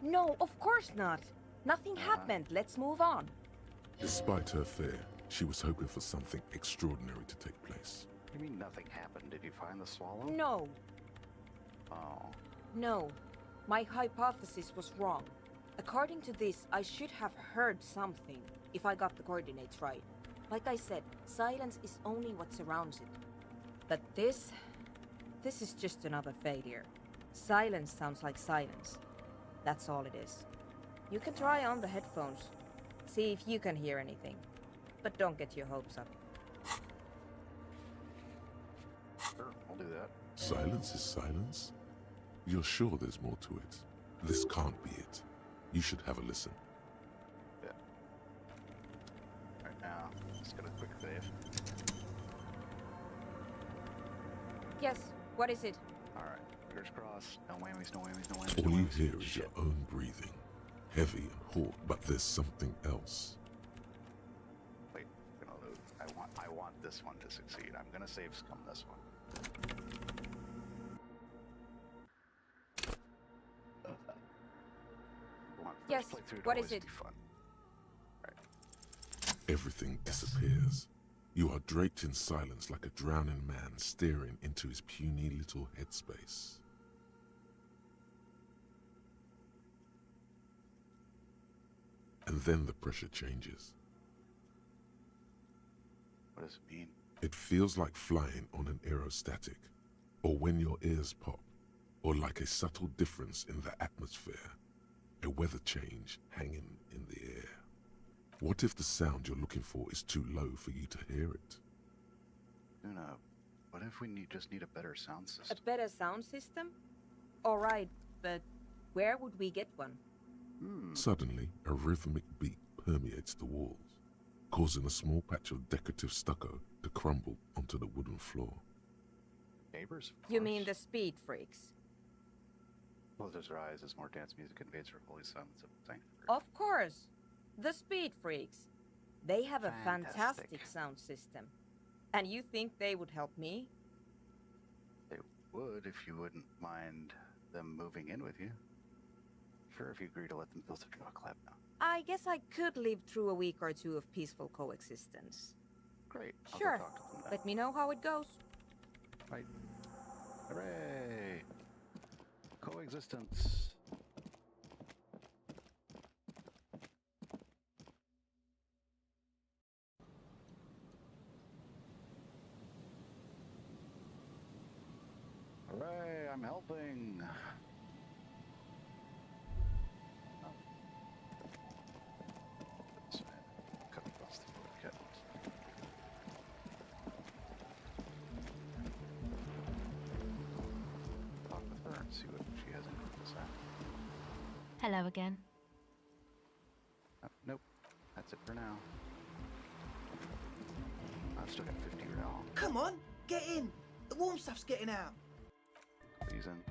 No, of course not. Nothing happened. Let's move on. Despite her fear, she was hoping for something extraordinary to take place. You mean nothing happened? Did you find the swallow? No. Oh. No. My hypothesis was wrong. According to this, I should have heard something, if I got the coordinates right. Like I said, silence is only what surrounds it. But this is just another failure. Silence sounds like silence. That's all it is. You can try on the headphones. See if you can hear anything. But don't get your hopes up. Sure, I'll do that. Silence is silence? You're sure there's more to it? This can't be it. You should have a listen. Yeah. Right now, just got a quick save. Yes, what is it? Alright, Fingers crossed. No whammies, no whammies, no whammies. All no you whammies. hear is Shit. your own breathing, heavy and hoarse, but there's something else. Wait, I'm gonna loot. I want this one to succeed. I'm gonna save scum this one. Yes, what is it? Everything disappears. You are draped in silence like a drowning man staring into his puny little headspace. And then the pressure changes. What does it mean? It feels like flying on an aerostatic, or when your ears pop, or like a subtle difference in the atmosphere, a weather change hanging in the air. What if the sound you're looking for is too low for you to hear it? Luna, what if we just need a better sound system? A better sound system? All right, but where would we get one? Suddenly, a rhythmic beat permeates the walls, causing a small patch of decorative stucco to crumble onto the wooden floor. Neighbors? You mean the speed freaks? Closes her eyes as more dance music invades her holy silence of the sanctuary. Of course! The speed freaks. They have a Fantastic. fantastic sound system. And you think they would help me? They would if you wouldn't mind them moving in with you. Sure, if you agree to let them build a truck lab now. I guess I could live through a week or two of peaceful coexistence. Great. I'll Sure. Go talk to them now. Let me know how it goes. Right. Hooray! Coexistence. Hooray, I'm helping. Cut across the road, cut. Talk with her and see what she has in say. Hello again. Nope, that's it for now. I've still got 50 real. Come on, get in. The warm stuff's getting out. Please in.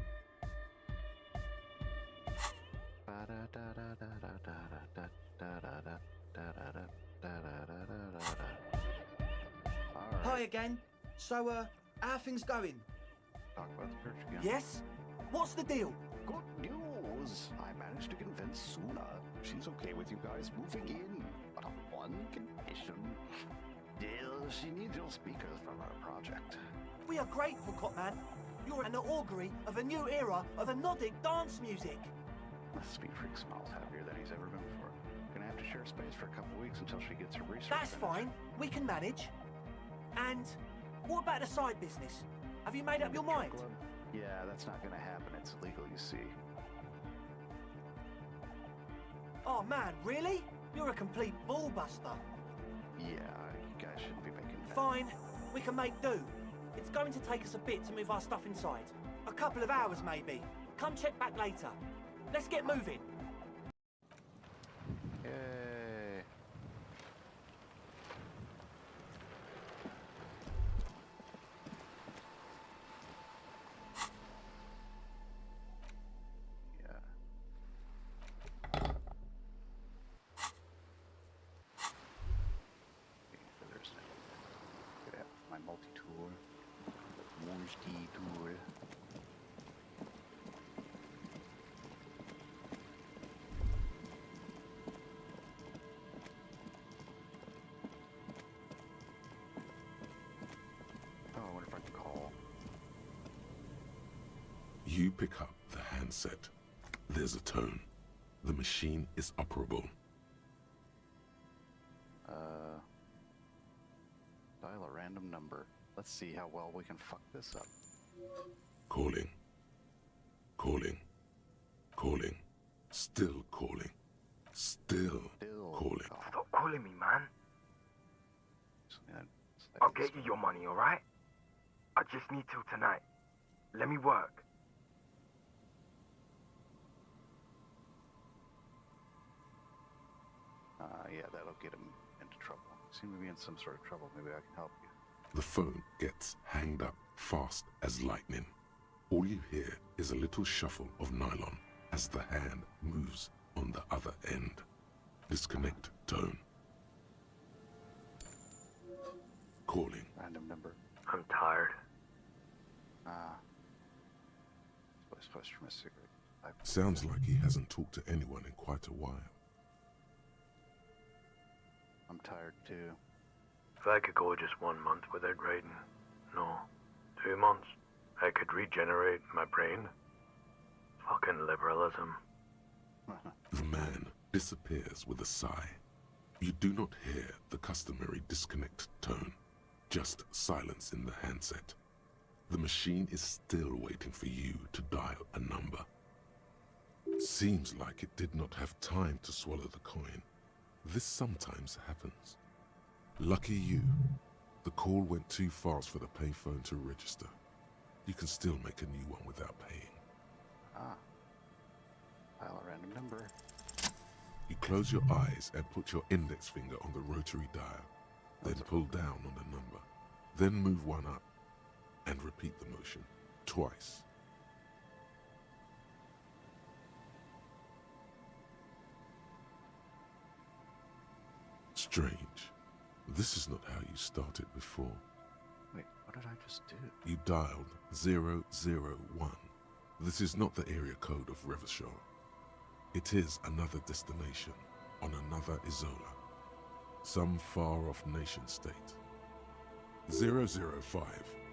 Hi again. So, how are things going? Talk about the church again. Yes? What's the deal? Good news! I managed to convince Suna. She's okay with you guys moving in, but on one condition. She needs your speakers for her project. We are grateful, Cotman. You're an augury of a new era of Nordic dance music. The Speed Freak smiles happier than he's ever been before. Gonna have to share space for a couple weeks until she gets her research. That's finished. fine. We can manage. And what about the side business? Have you made up your mind? Yeah, that's not gonna happen. It's illegal, you see. Oh man, really? You're a complete ballbuster. Yeah, you guys shouldn't be making that. Fine, we can make do. It's going to take us a bit to move our stuff inside. A couple of hours, maybe. Come check back later. Let's get moving. Yay. Yeah. There's could have my multi-tool. Multi-tool. Oh, I wonder if I can call. You pick up the handset. There's a tone. The machine is operable. Dial a random number. Let's see how well we can fuck this up. Calling. Calling. Calling. Still calling. Still calling. Stop calling me, man. I'll get you your money, alright? I just need till tonight. Let me work. Yeah, that'll get him into trouble. Seem to be in some sort of trouble. Maybe I can help you. The phone gets hanged up fast as lightning. All you hear is a little shuffle of nylon as the hand moves on the other end. Disconnect tone. Calling. Random number. I'm tired. Supposed from a cigarette. Sounds like he hasn't talked to anyone in quite a while. I'm tired too. If I could go just 1 month without writing, no, 2 months, I could regenerate my brain. Fucking liberalism. The man disappears with a sigh. You do not hear the customary disconnect tone, just silence in the handset. The machine is still waiting for you to dial a number. Seems like it did not have time to swallow the coin. This sometimes happens. Lucky you, the call went too fast for the payphone to register. You can still make a new one without paying. Dial a random number. You close your eyes and put your index finger on the rotary dial, then pull down on the number. Then move one up and repeat the motion twice. Strange. This is not how you started before. Wait, what did I just do? You dialed 001. This is not the area code of Revachol. It is another destination on another Isola, some far-off nation-state. 005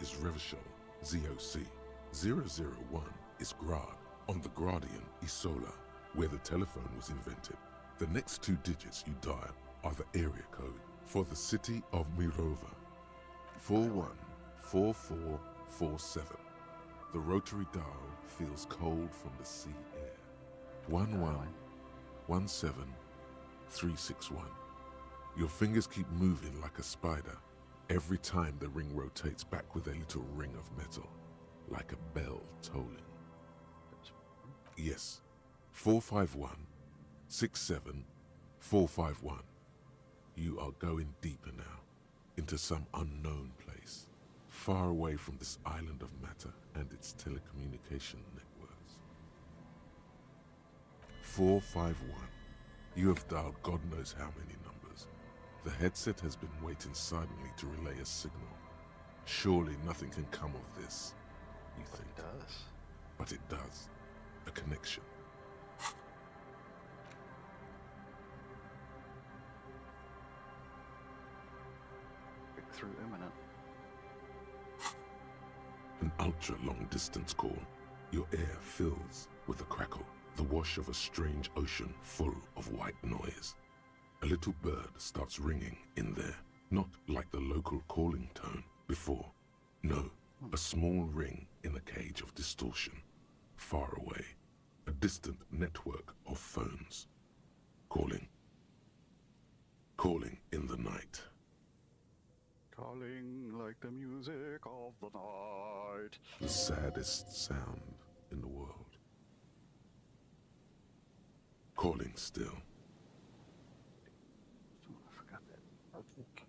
is Revachol, ZOC. 001 is Grad, on the Gradian Isola, where the telephone was invented. The next 2 digits you dial are the area code for the city of Mirova. 414447. The rotary dial feels cold from the sea air. 1117361. Your fingers keep moving like a spider every time the ring rotates back with a little ring of metal, like a bell tolling. Yes, 451-67451. You are going deeper now, into some unknown place, far away from this island of matter and its telecommunication networks. 451. You have dialed God knows how many numbers. The headset has been waiting silently to relay a signal. Surely nothing can come of this, you think. It does. But it does. A connection. Breakthrough imminent. An ultra-long distance call. Your air fills with a crackle, the wash of a strange ocean full of white noise. A little bird starts ringing in there, not like the local calling tone before. No, a small ring in a cage of distortion, far away, a distant network of phones. Calling. Calling in the night. Calling like the music of the night. The saddest sound in the world. Calling still. Oh, I forgot that. Okay.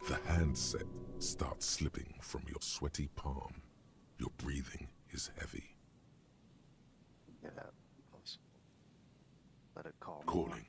The handset starts slipping from your sweaty palm. Your breathing is heavy. Yeah, possible. Let it call. Calling.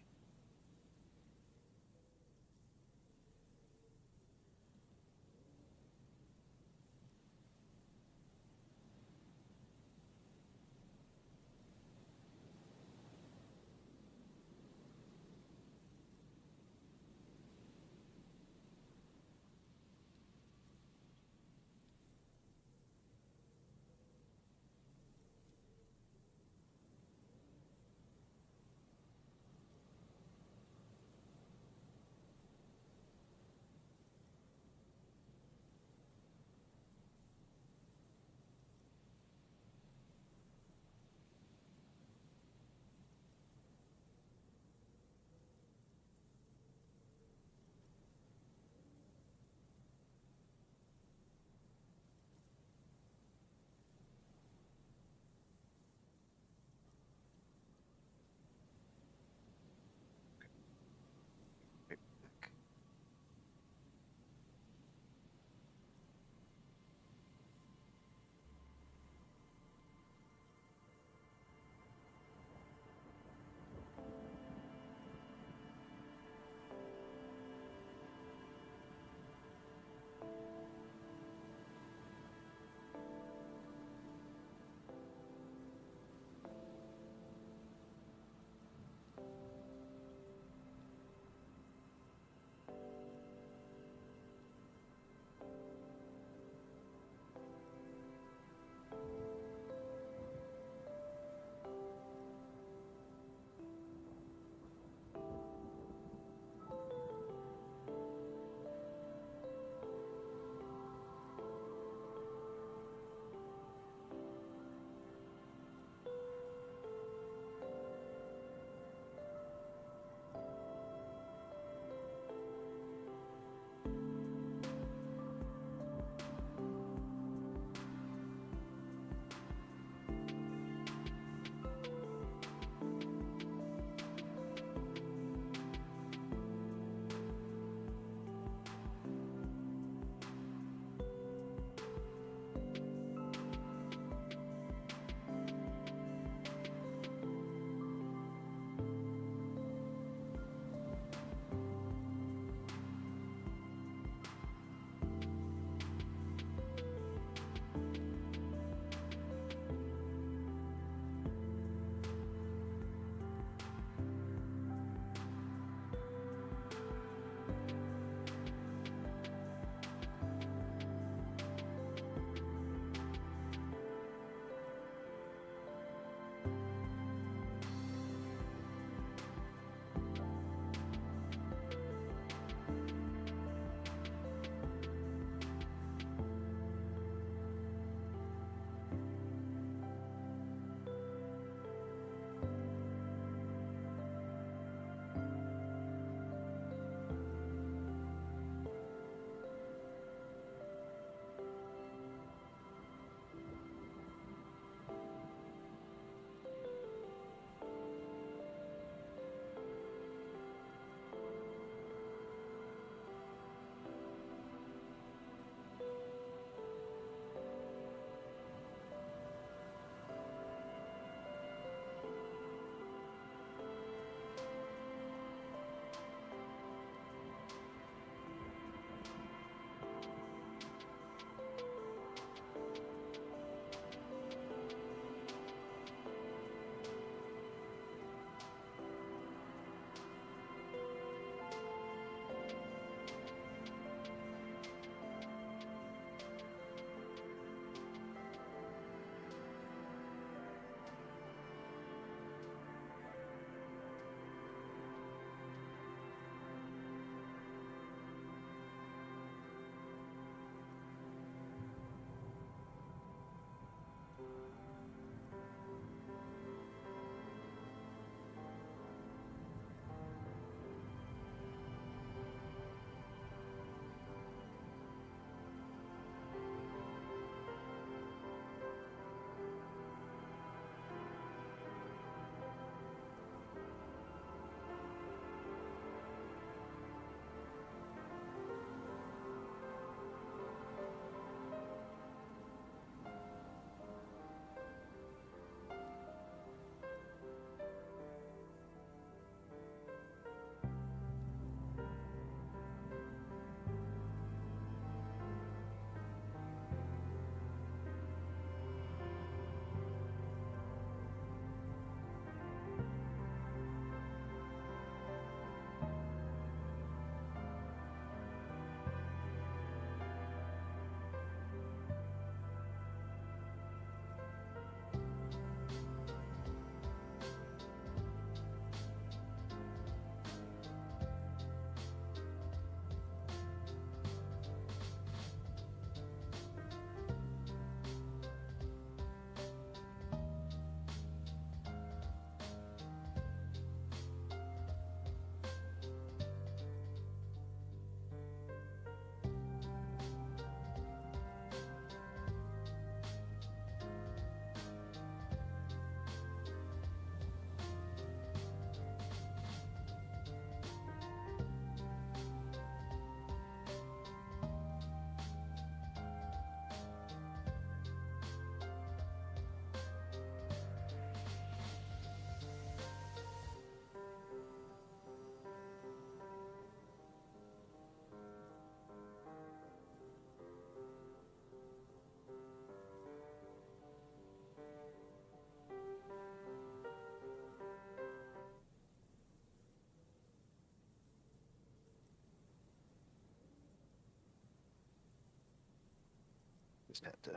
Just had to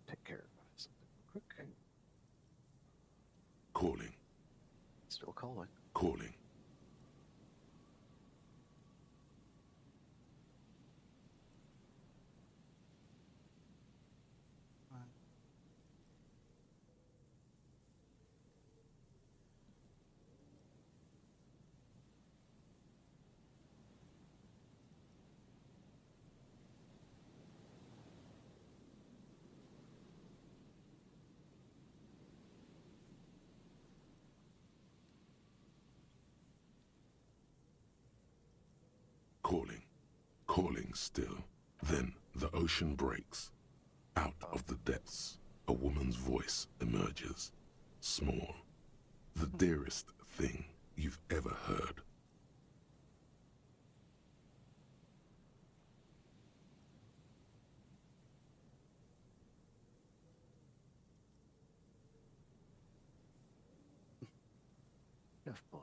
take care of something real quick. Calling. Still calling. Calling. Calling. Calling still. Then the ocean breaks. Out of the depths, a woman's voice emerges. Small. The dearest thing you've ever heard. Tough boy.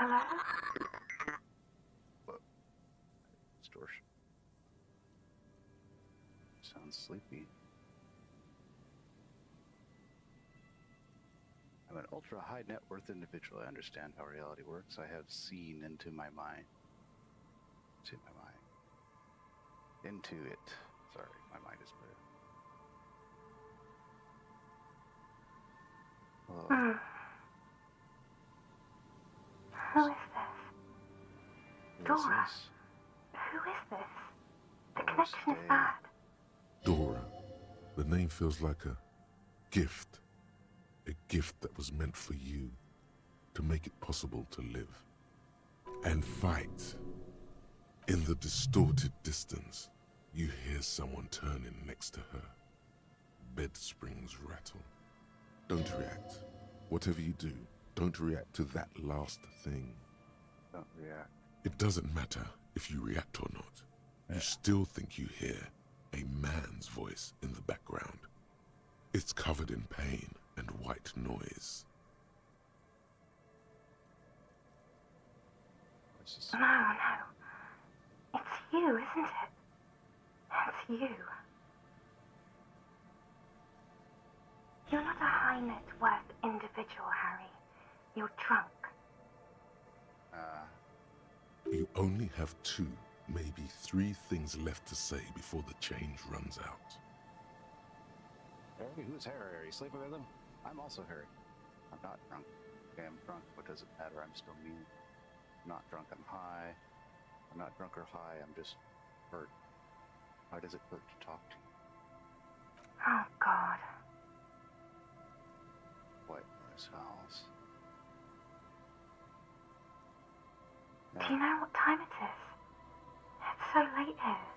Hello? Distortion. Sounds sleepy. I'm an ultra-high net worth individual. I understand how reality works. I have seen into my mind. To my mind. Into it. Sorry, my mind is blue. Who is this? Dora. Who is this? The connection is bad. Dora. The name feels like a gift. A gift that was meant for you, to make it possible to live. And fight. In the distorted distance, you hear someone turning next to her. Bed springs rattle. Don't react. Whatever you do, don't react to that last thing. Don't react. It doesn't matter if you react or not. You still think you hear a man's voice in the background. It's covered in pain and white noise. No, no. It's you, isn't it? It's you. You're not a high net worth individual, Harry. You're drunk. You only have 2, maybe 3 things left to say before the change runs out. Harry? Who's Harry? Are you sleeping with him? I'm also Harry. I'm not drunk. Okay, I'm drunk. What does it matter? I'm still me. I'm not drunk. I'm high. I'm not drunk or high. I'm just hurt. Why does it hurt to talk to you? Oh, God. White noise howls. Do you know what time it is? It's so late here.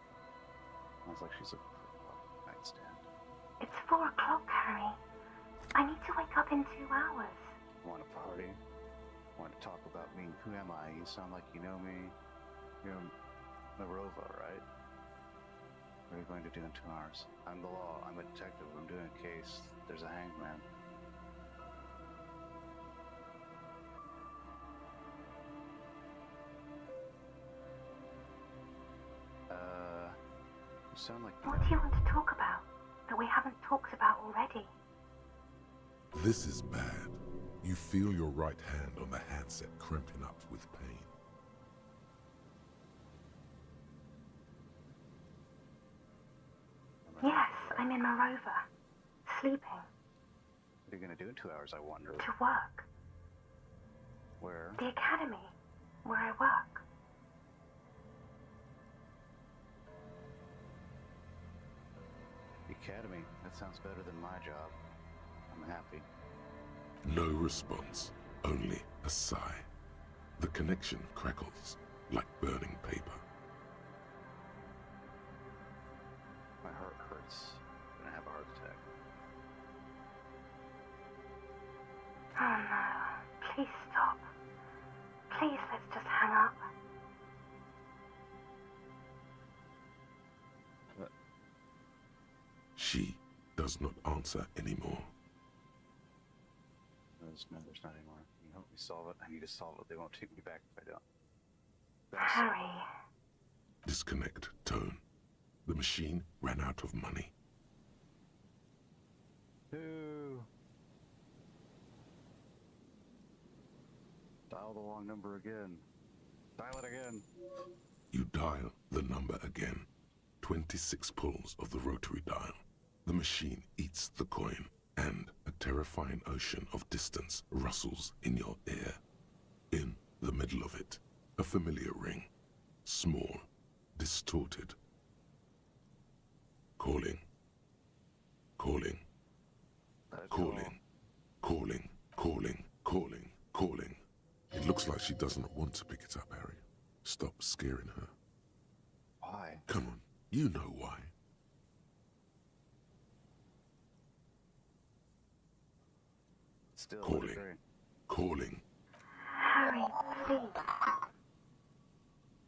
Sounds like she's looking for a nightstand. It's 4 o'clock, Harry. I need to wake up in 2 hours. Want to party? Want to talk about me? Who am I? You sound like you know me. You're Marova, right? What are you going to do in 2 hours? I'm the law. I'm a detective. I'm doing a case. There's a hangman. You sound like... What do you want to talk about that we haven't talked about already? This is bad. You feel your right hand on the handset cramping up with pain. Yes, I'm in my rover. Sleeping. What are you going to do in 2 hours, I wonder? To work. Where? The academy, where I work. The academy? That sounds better than my job. I'm happy. No response, only a sigh. The connection crackles like burning paper. My heart hurts. I'm gonna have a heart attack. Oh no, please stop. Please, let's just hang up. She does not answer anymore. No, there's not anymore. Can you help me solve it? I need to solve it. They won't take me back if I don't. Harry. Disconnect tone. The machine ran out of money. Ooh. Dial the wrong number again. Dial it again. You dial the number again. 26 pulls of the rotary dial. The machine eats the coin, and a terrifying ocean of distance rustles in your ear. In the middle of it, a familiar ring. Small, distorted. Calling. Calling. Calling. Calling. Calling. Calling. Calling. It looks like she does not want to pick it up, Harry. Stop scaring her. Why? Come on, you know why. Still calling. Calling. Harry, please.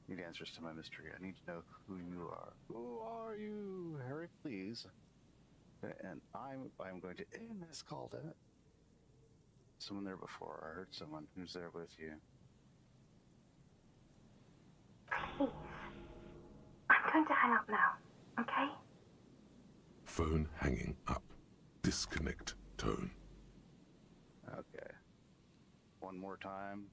Need answers to my mystery. I need to know who you are. Who are you, Harry? Please. And I'm going to end this call. Damn it. Someone there before. I heard someone. Who's there with you? Please. I'm going to hang up now, okay? Phone hanging up. Disconnect tone. Okay. One more time.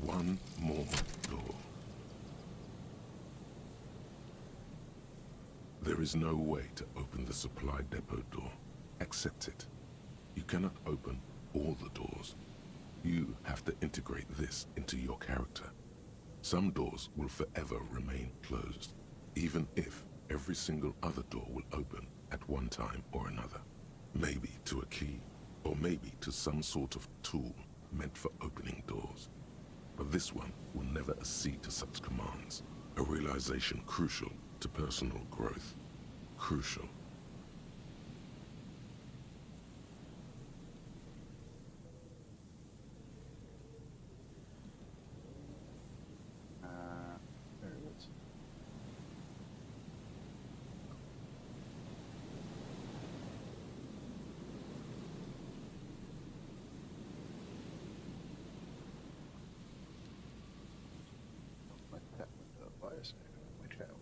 One more door. There is no way to open the supply depot door. Accept it. You cannot open all the doors. You have to integrate this into your character. Some doors will forever remain closed, even if every single other door will open at one time or another. Maybe to a key, or maybe to some sort of tool meant for opening doors. But this one will never accede to such commands. A realization crucial to personal growth. Crucial. There it is. My chat window. Why is it? My chat window.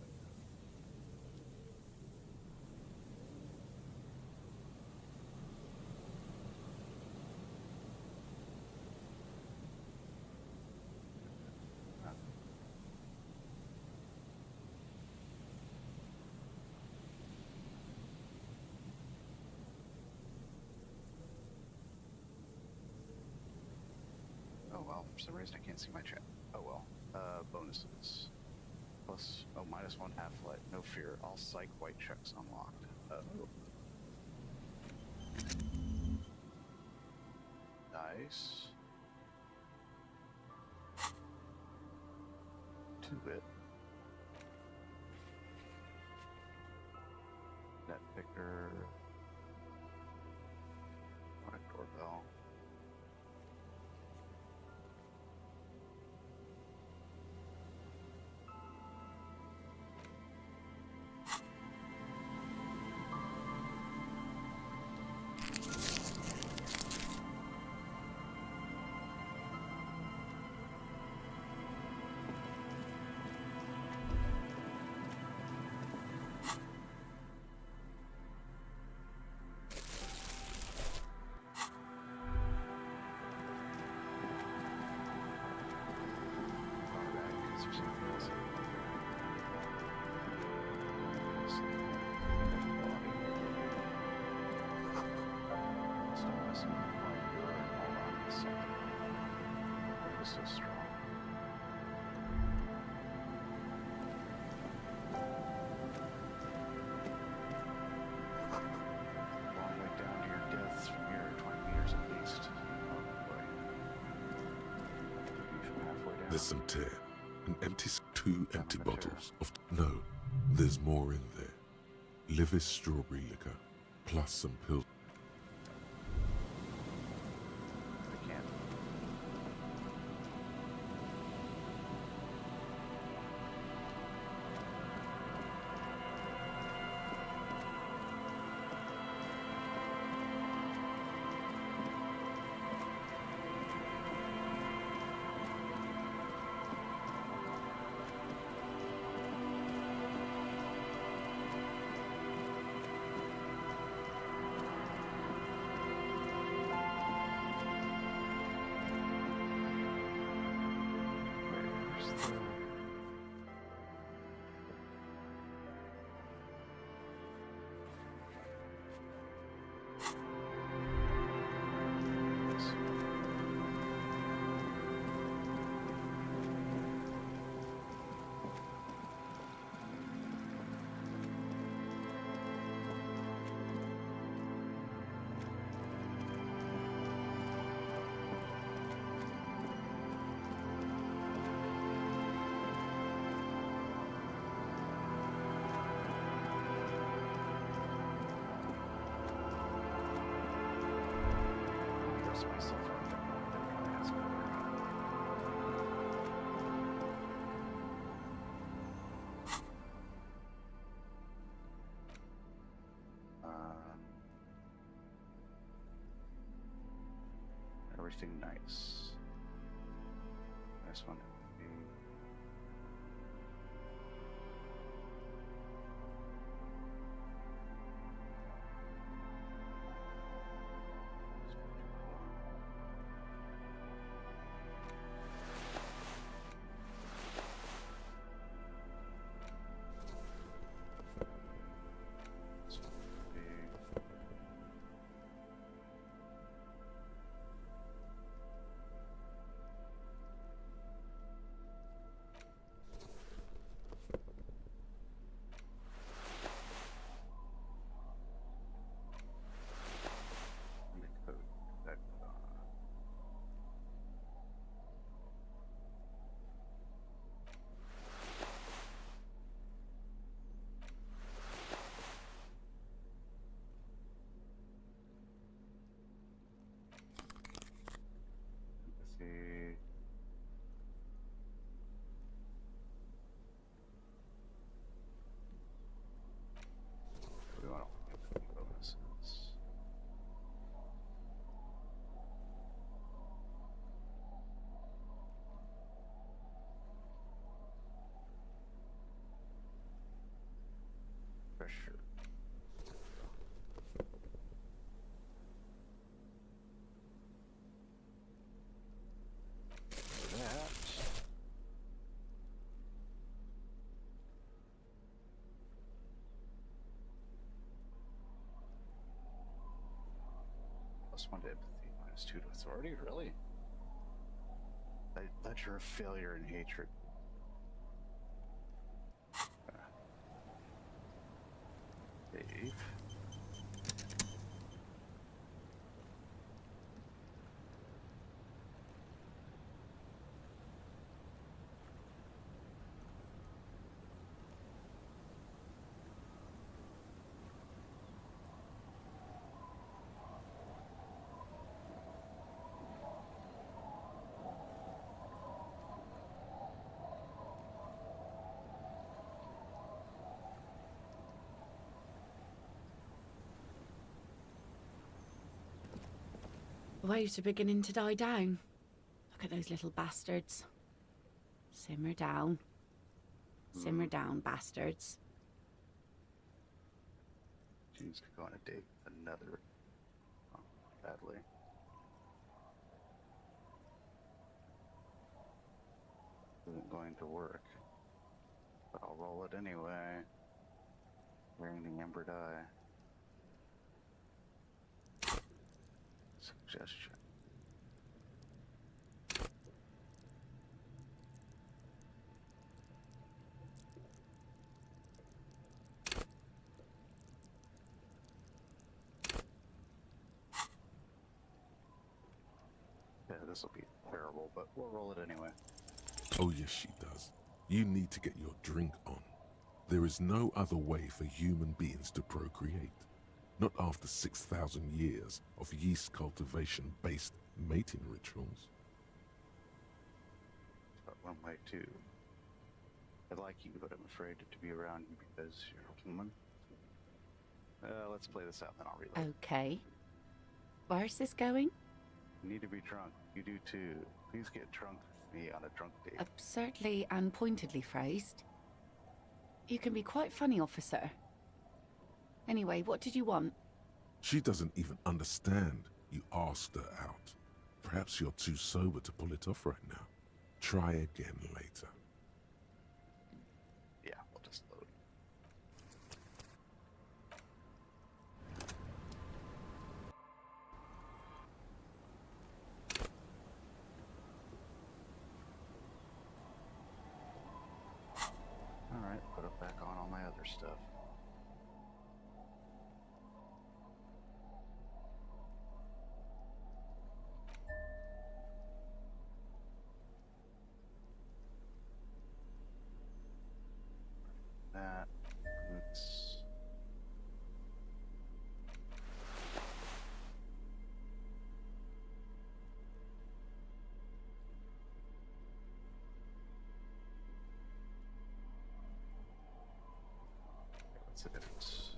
Oh well, for some reason I can't see my chat. Oh well. Bonuses. Plus, minus one half-life. No fear. All psych white checks unlocked. Nice. 2-bit. Net picker. Product doorbell. messing with my urine. Hold on a second. It is so strong. Long way down to your deaths from here, 20 meters at least. Oh boy. From halfway down. There's some tear. Two empty bottles of... No, there's more in there. Livis strawberry liquor, plus some pills. I can't. Myself out there. That has everything nice. Nice one. We want to get the bonuses. Pressure. +1 to empathy, -2 to authority, really? Ledger of failure and hatred. Dave. Waves are beginning to die down. Look at those little bastards. Simmer down. Simmer down, bastards. She needs to go on a date with another. Oh, badly. Isn't going to work. But I'll roll it anyway. Wearing the Ember die. suggestion. Yeah, this will be terrible, but we'll roll it anyway. Oh yes, she does. You need to get your drink on. There is no other way for human beings to procreate. Not after 6,000 years of yeast cultivation-based mating rituals. But one way too. I like you, but I'm afraid to be around you because you're a woman. Let's play this out, then I'll reload. Okay. Where's this going? You need to be drunk. You do too. Please get drunk with me on a drunk date. Absurdly and pointedly phrased. You can be quite funny, officer. Anyway, what did you want? She doesn't even understand you asked her out. Perhaps you're too sober to pull it off right now. Try again later. Yeah, we'll just load. Alright, put it back on all my other stuff. That boots. What's the difference?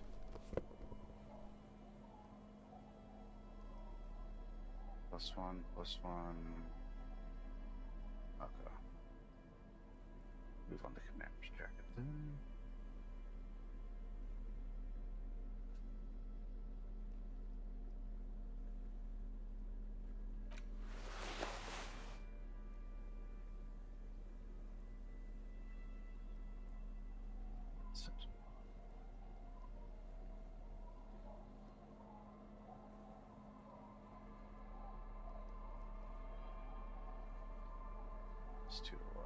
+1, +1. Okay. Move on to commander's jacket then. It's 2 to 1.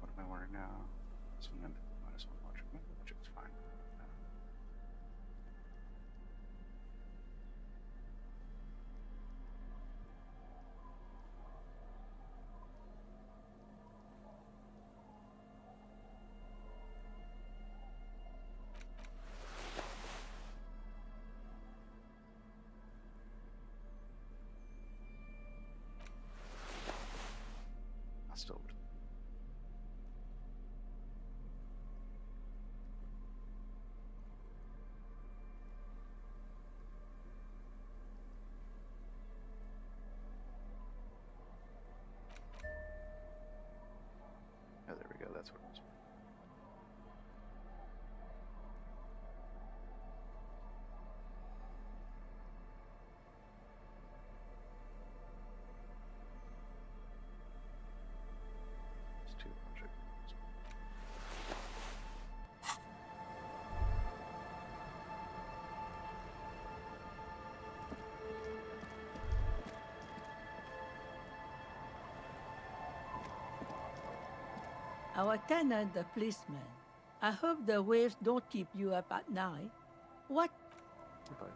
What am I wearing now? This one minus 1 logic. Logic's fine. Still. Oh, there we go. That's what it was. It's 2 logic. Our tenant, the policeman. I hope the waves don't keep you up at night. What? Goodbye.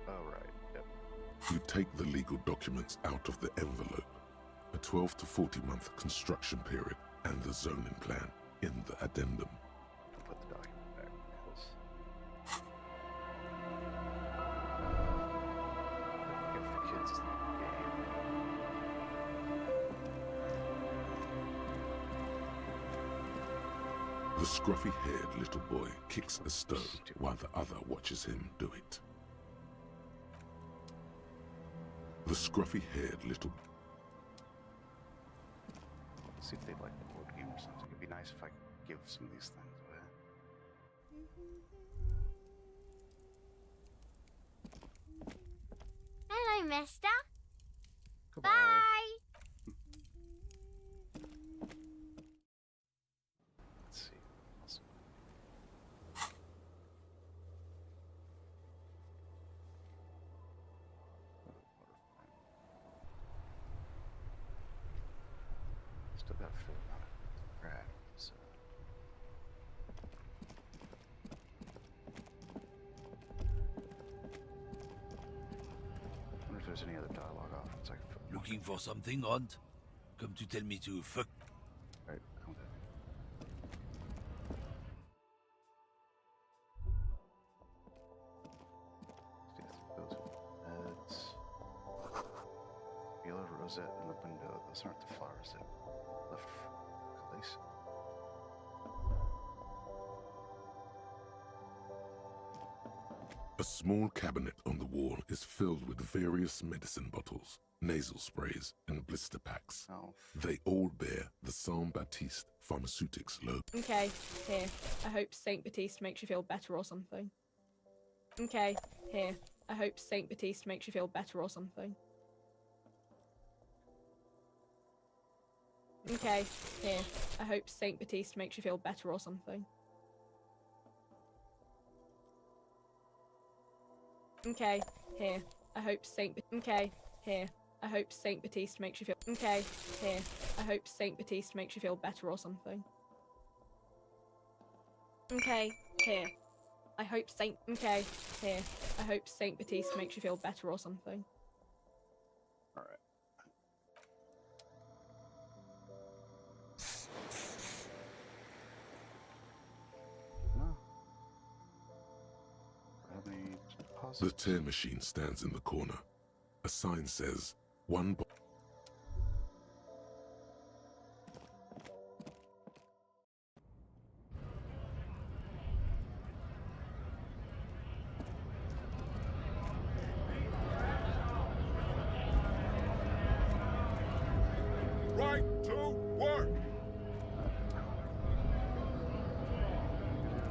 Oh, right. Yep. You take the legal documents out of the envelope. A 12 to 40 month construction period and the zoning plan in the addendum. Put the document back because give the kids the game. The scruffy-haired little boy kicks a stone while the other watches him do it. The scruffy-haired little... See if they'd like a board game or something. It'd be nice if I could give some of these things away. Hello, mister. Goodbye. Bye. Let's see. Still got a fair amount of crap, so. I wonder if there's any other dialogue options I can put. Looking for something, Hunt? Come to tell me to fuck. Right, okay. Yellow rosette in the window. Those aren't the flowers that left Elysium. A small cabinet on the wall is filled with various medicine bottles, nasal sprays, and blister packs. Oh. They all bear the Saint Baptiste Pharmaceutics logo. Okay, here. I hope Saint Baptiste makes you feel better or something. Okay, here. I hope Saint Baptiste makes you feel better or something. Okay, here. I hope Saint Baptiste makes you feel better or something. Okay, here. I hope Okay, here. I hope Saint Baptiste makes you feel. Okay, here. I hope Saint Baptiste makes you feel better or something. Okay, here. I hope Saint. Okay, here. I hope Saint Baptiste makes you feel better or something. All right. The tear machine stands in the corner. A sign says, one bo- Right to work!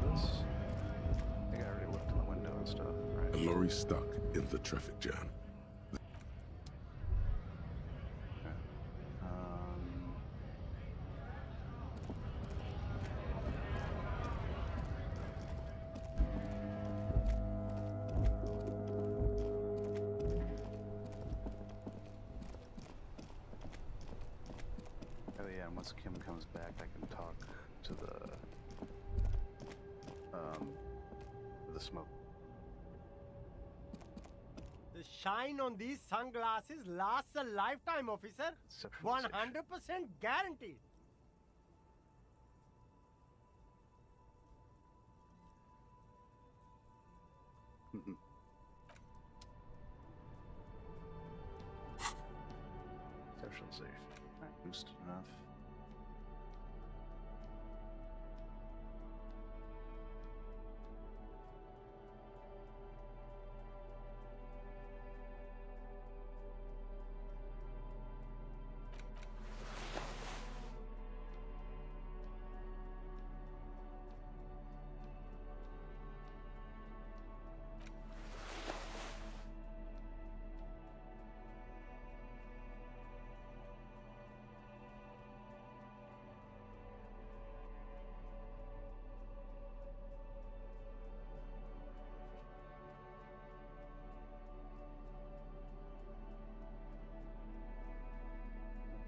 I think I already looked in the window and stuff, right? A lorry stuck in the traffic jam. Oh yeah, and once Kim comes back, I can talk to the smoke. The shine on these sunglasses lasts a lifetime, officer. 100% guaranteed. Socialization. Alright, boosted enough.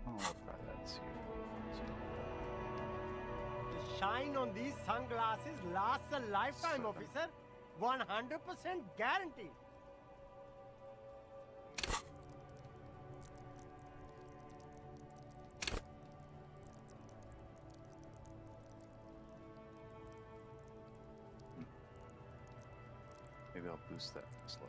Oh, I'll try that and see. The shine on these sunglasses lasts a lifetime, officer. 100% guaranteed. Maybe I'll boost that slow.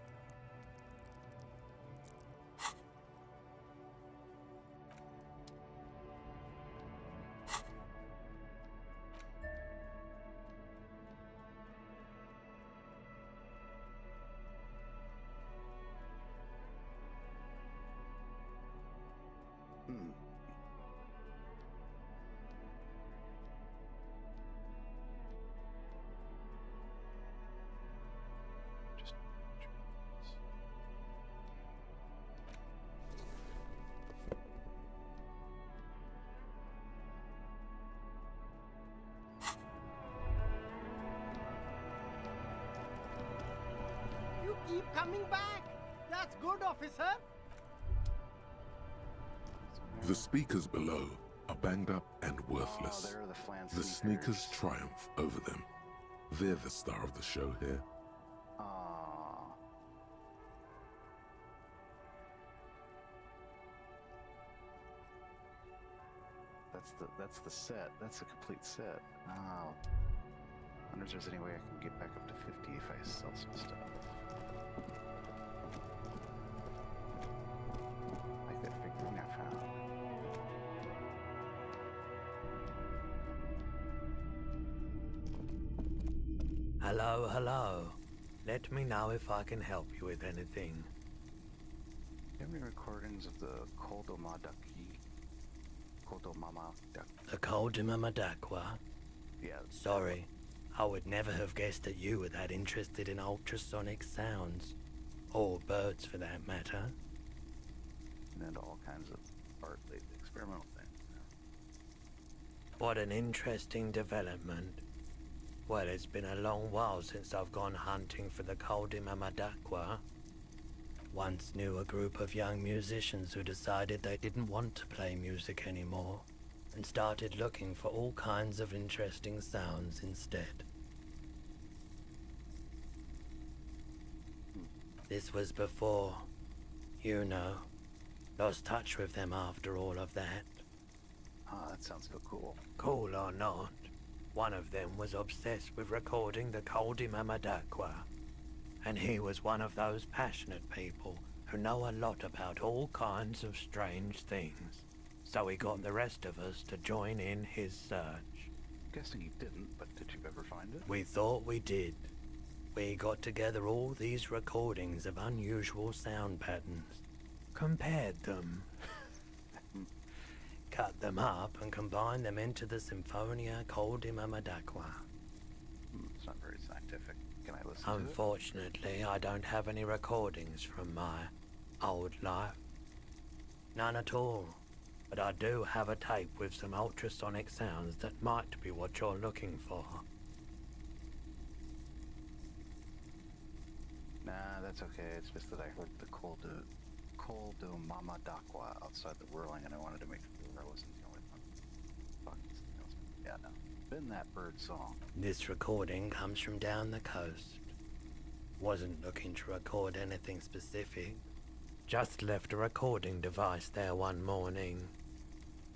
coming back. That's good, officer. The speakers below are banged up and worthless. Oh, they're the flan The sneakers triumph over them. They're the star of the show here. That's the set. That's a complete set. Oh. Wonder if there's any way I can get back up to 50 if I sell some stuff. Like that figurine I found. Hello, hello. Let me know if I can help you with anything. Do you have any recordings of the Koldomadaki? The Koldimamadakwa? Yeah. Sorry, I would never have guessed that you were that interested in ultrasonic sounds. Or birds, for that matter. And into all kinds of art lately, experimental things. What an interesting development. Well, it's been a long while since I've gone hunting for the Koldimamadakwa. Once knew a group of young musicians who decided they didn't want to play music anymore and started looking for all kinds of interesting sounds instead. This was before, you know, lost touch with them after all of that. Ah, that sounds so cool. Cool or not, one of them was obsessed with recording the Koldimamadakwa. And he was one of those passionate people who know a lot about all kinds of strange things. So he got the rest of us to join in his search. Guessing you didn't, but did you ever find it? We thought we did. We got together all these recordings of unusual sound patterns, compared them, cut them up and combined them into the Symphonia Koldimamadakwa. It's not very scientific. Can I listen to it? Unfortunately, I don't have any recordings from my old life. None at all. But I do have a tape with some ultrasonic sounds that might be what you're looking for. Nah, that's okay. It's just that I heard the Koldomamadakwa outside the whirling, and I wanted to make sure I wasn't the only one. Fuck, yeah, no. Been that bird song. This recording comes from down the coast. Wasn't looking to record anything specific. Just left a recording device there one morning.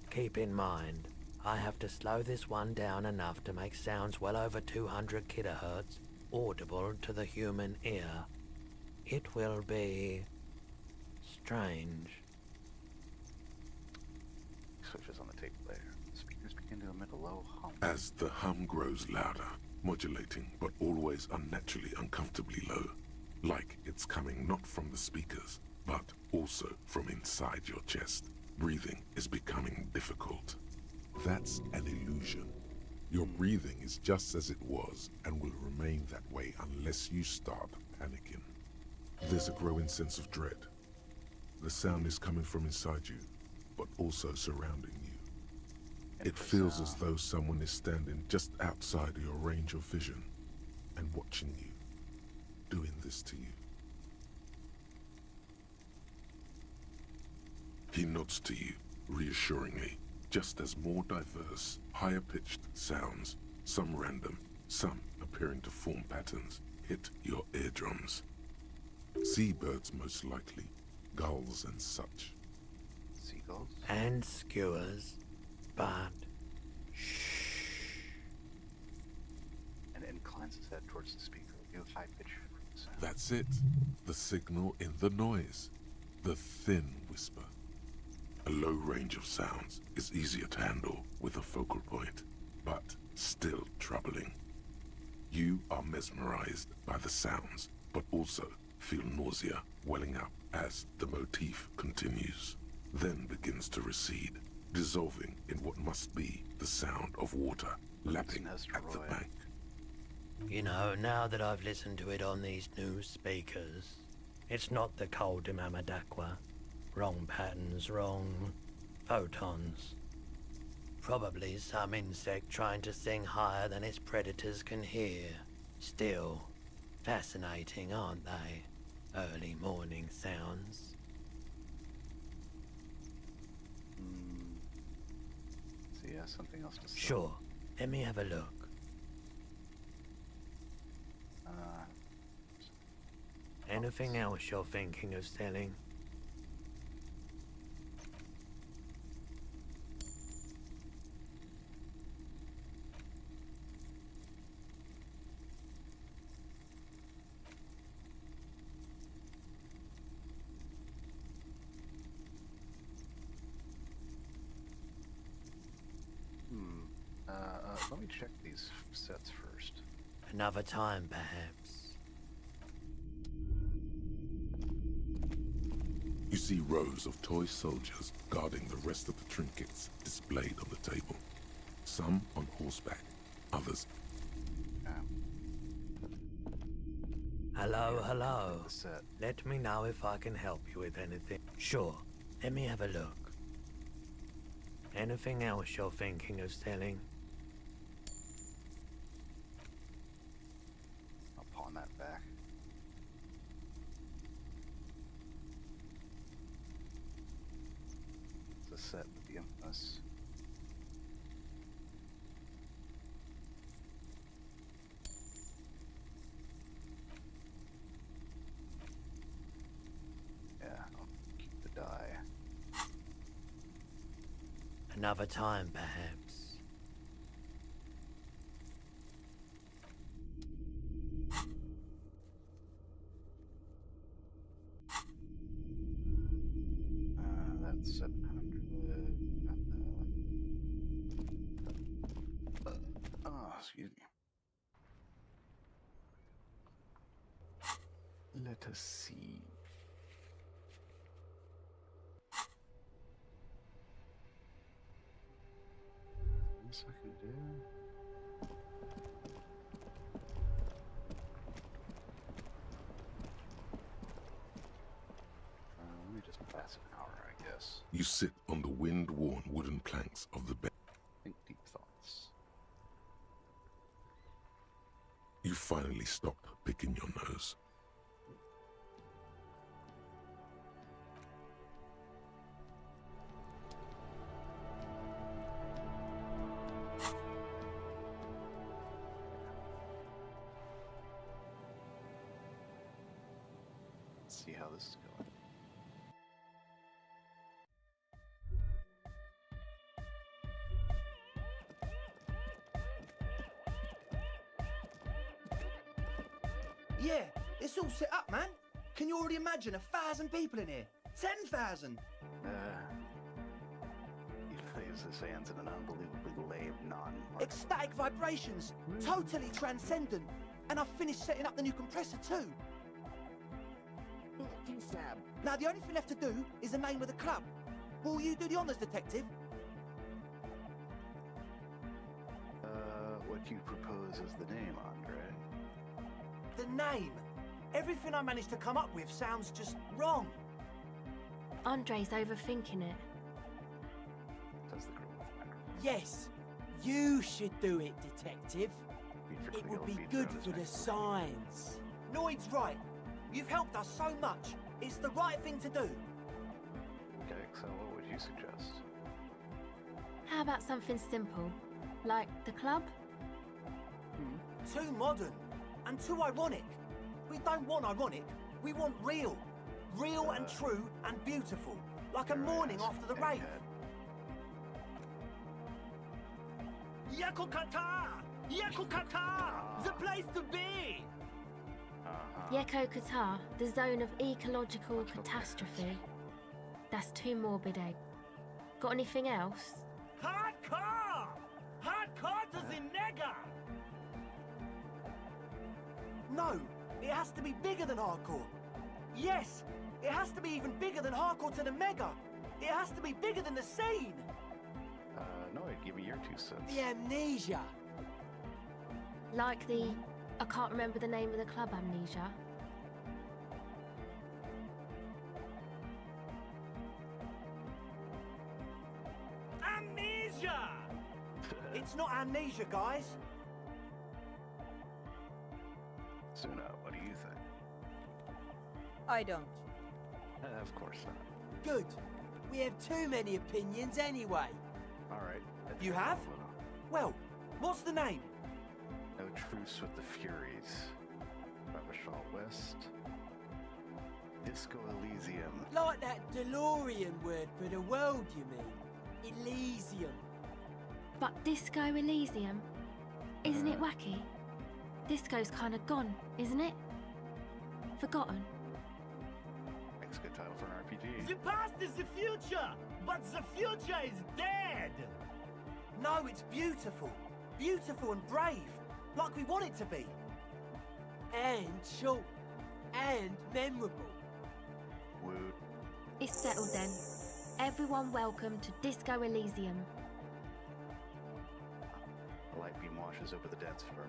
Keep in mind, I have to slow this one down enough to make sounds well over 200 kilohertz audible to the human ear. It will be strange. Switches on the tape player. Speakers begin to emit a low hum. As the hum grows louder, modulating but always unnaturally uncomfortably low, like it's coming not from the speakers, but also from inside your chest. Breathing is becoming difficult. That's an illusion. Your breathing is just as it was and will remain that way unless you start panicking. There's a growing sense of dread. The sound is coming from inside you, but also surrounding you. It feels as though someone is standing just outside of your range of vision and watching you, doing this to you. He nods to you, reassuringly, just as more diverse, higher-pitched sounds, some random, some appearing to form patterns, hit your eardrums. Seabirds most likely, gulls and such. Seagulls? And skewers, but And inclines his head towards the speaker. You high-pitched sound. That's it. The signal in the noise. The thin whisper. A low range of sounds is easier to handle with a focal point, but still troubling. You are mesmerized by the sounds, but also feel nausea welling up as the motif continues, then begins to recede, dissolving in what must be the sound of water lapping at the bank. you know, now that I've listened to it on these new speakers, it's not the Koldimamadakwa. Wrong patterns, wrong photons. Probably some insect trying to sing higher than its predators can hear. Still, fascinating, aren't they? Early morning sounds. So yeah, something else to say. Sure. Let me have a look. Anything else you're thinking of selling? Let me check these sets first. Another time, perhaps. You see rows of toy soldiers guarding the rest of the trinkets displayed on the table. Some on horseback, others. Hello, hello. Let me know if I can help you with anything. Sure. Let me have a look. Anything else you're thinking of selling? I'll pawn that back. It's a set with the infamous. Yeah, I'll keep the die. Another time, perhaps. That's 700. Excuse me. Let us see. This I can do. Let me just pass an hour, I guess. You sit on the wind-worn wooden planks of the bed. Think deep thoughts. You finally stop picking your nose. Let's see how this is going. Yeah, it's all set up, man. Can you already imagine 1,000 people in here? 10,000! This ends in an unbelievably lame Ecstatic vibrations, totally transcendent. And I've finished setting up the new compressor too. Now the only thing left to do is the name of the club. Will you do the honors, detective? What you propose as the name, Andre? The name. Everything I managed to come up with sounds just wrong. Andre's overthinking it. Says the girl with the microphone. Yes, you should do it, detective. It would be good for the signs. Lloyd's right. You've helped us so much. It's the right thing to do. Okay, so what would you suggest? How about something simple? Like the club? Too modern and too ironic. We don't want ironic. We want real. Real and true and beautiful. Like a morning after the rave. Yakukata! Yakukata! The place to be! Yeko Qatar, the zone of ecological catastrophe. That's too morbid, eh? Got anything else? Hardcore! Hardcore to the nega! No, it has to be bigger than hardcore. Yes, it has to be even bigger than hardcore to the mega. It has to be bigger than the scene. No, give me your 2 cents. The amnesia. Like the... I can't remember the name of the club, amnesia. Amnesia! It's not amnesia, guys. Suna, what do you think? I don't. Of course not. Good. We have too many opinions anyway. All right. You have? Well, what's the name? No Truce with the Furies. Ravishal West. Disco Elysium. Like that DeLorean word for the world, you mean? Elysium. But Disco Elysium? Isn't it wacky? Disco's kind of gone, isn't it? Forgotten. Makes a good title for an RPG. The past is the future, but the future is dead. No, it's beautiful. Beautiful and brave. Like we want it to be. And short. And memorable. Woot. It's settled then. Everyone welcome to Disco Elysium. A light beam washes over the dance floor,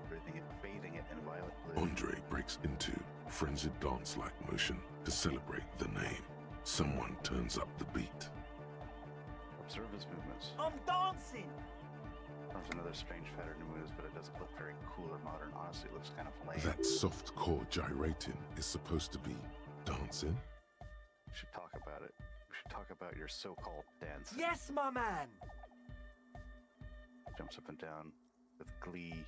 bathing it in violet blue. Andre breaks into frenzied dance-like motion to celebrate the name. Someone turns up the beat. Observe his movements. I'm dancing! There's another strange pattern of moves, but it doesn't look very cool or modern. Honestly, it looks kind of lame. That soft core gyrating is supposed to be dancing? We should talk about it. We should talk about your so-called dance. Yes, my man! Jumps up and down with glee.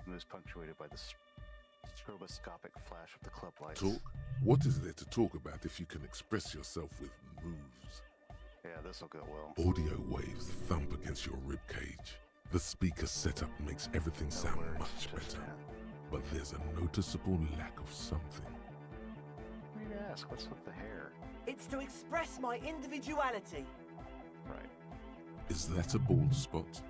Moves punctuated by the stroboscopic flash of the club lights. Talk? What is there to talk about if you can express yourself with moves? Yeah, this'll go well. Audio waves thump against your ribcage. The speaker setup makes everything sound much better. But there's a noticeable lack of something. I need to ask, what's with the hair? It's to express my individuality. Right. Is that a bald spot?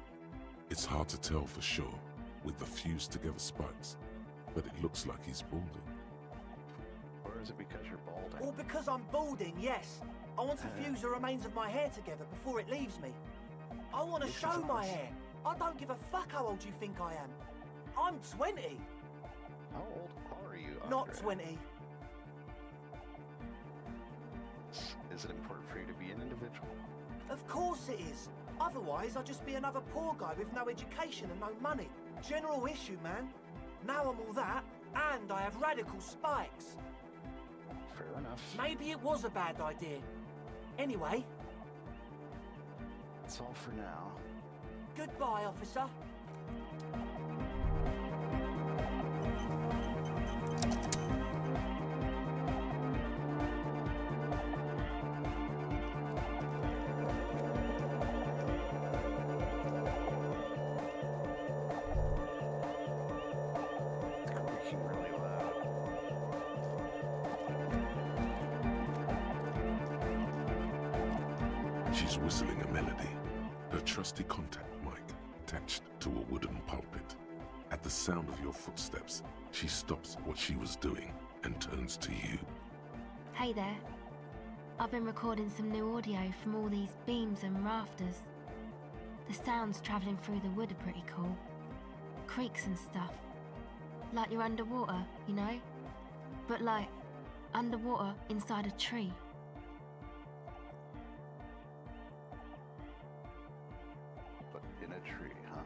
It's hard to tell for sure, with the fused together spikes, but it looks like he's balding. Or is it because you're balding? Or because I'm balding, yes. I want to fuse the remains of my hair together before it leaves me. I want to show my hair. I don't give a fuck how old you think I am. I'm 20. How old are you, Andre? Not 20. Is it important for you to be an individual? Of course it is. Otherwise, I'd just be another poor guy with no education and no money. General issue, man. Now I'm all that, and I have radical spikes. Fair enough. Maybe it was a bad idea. Anyway. That's all for now. Goodbye, officer. She's whistling a melody, her trusty contact mic attached to a wooden pulpit. At the sound of your footsteps, she stops what she was doing and turns to you. Hey there. I've been recording some new audio from all these beams and rafters. The sounds travelling through the wood are pretty cool. Creaks and stuff. Like you're underwater, you know? But like, underwater inside a tree. In a tree, huh?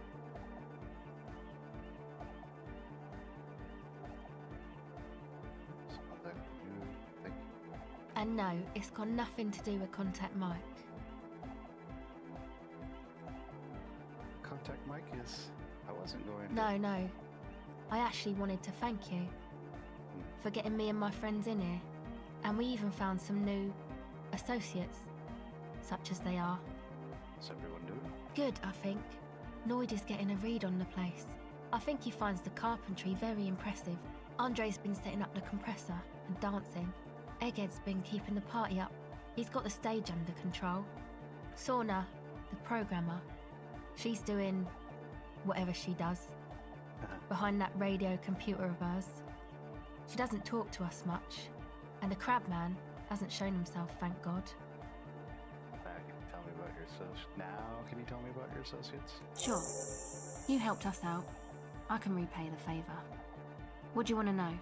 And no, it's got nothing to do with Contact Mike. Contact Mike is... I wasn't going to... No. I actually wanted to thank you for getting me and my friends in here. And we even found some new associates, such as they are. What's everyone doing? Good, I think. Noid is getting a read on the place. I think he finds the carpentry very impressive. Andre's been setting up the compressor and dancing. Egghead's been keeping the party up. He's got the stage under control. Sauna, the programmer, she's doing whatever she does behind that radio computer of hers. She doesn't talk to us much, and the crabman hasn't shown himself, thank God. Can you tell me about your associates? Sure. You helped us out. I can repay the favor. What do you want to know?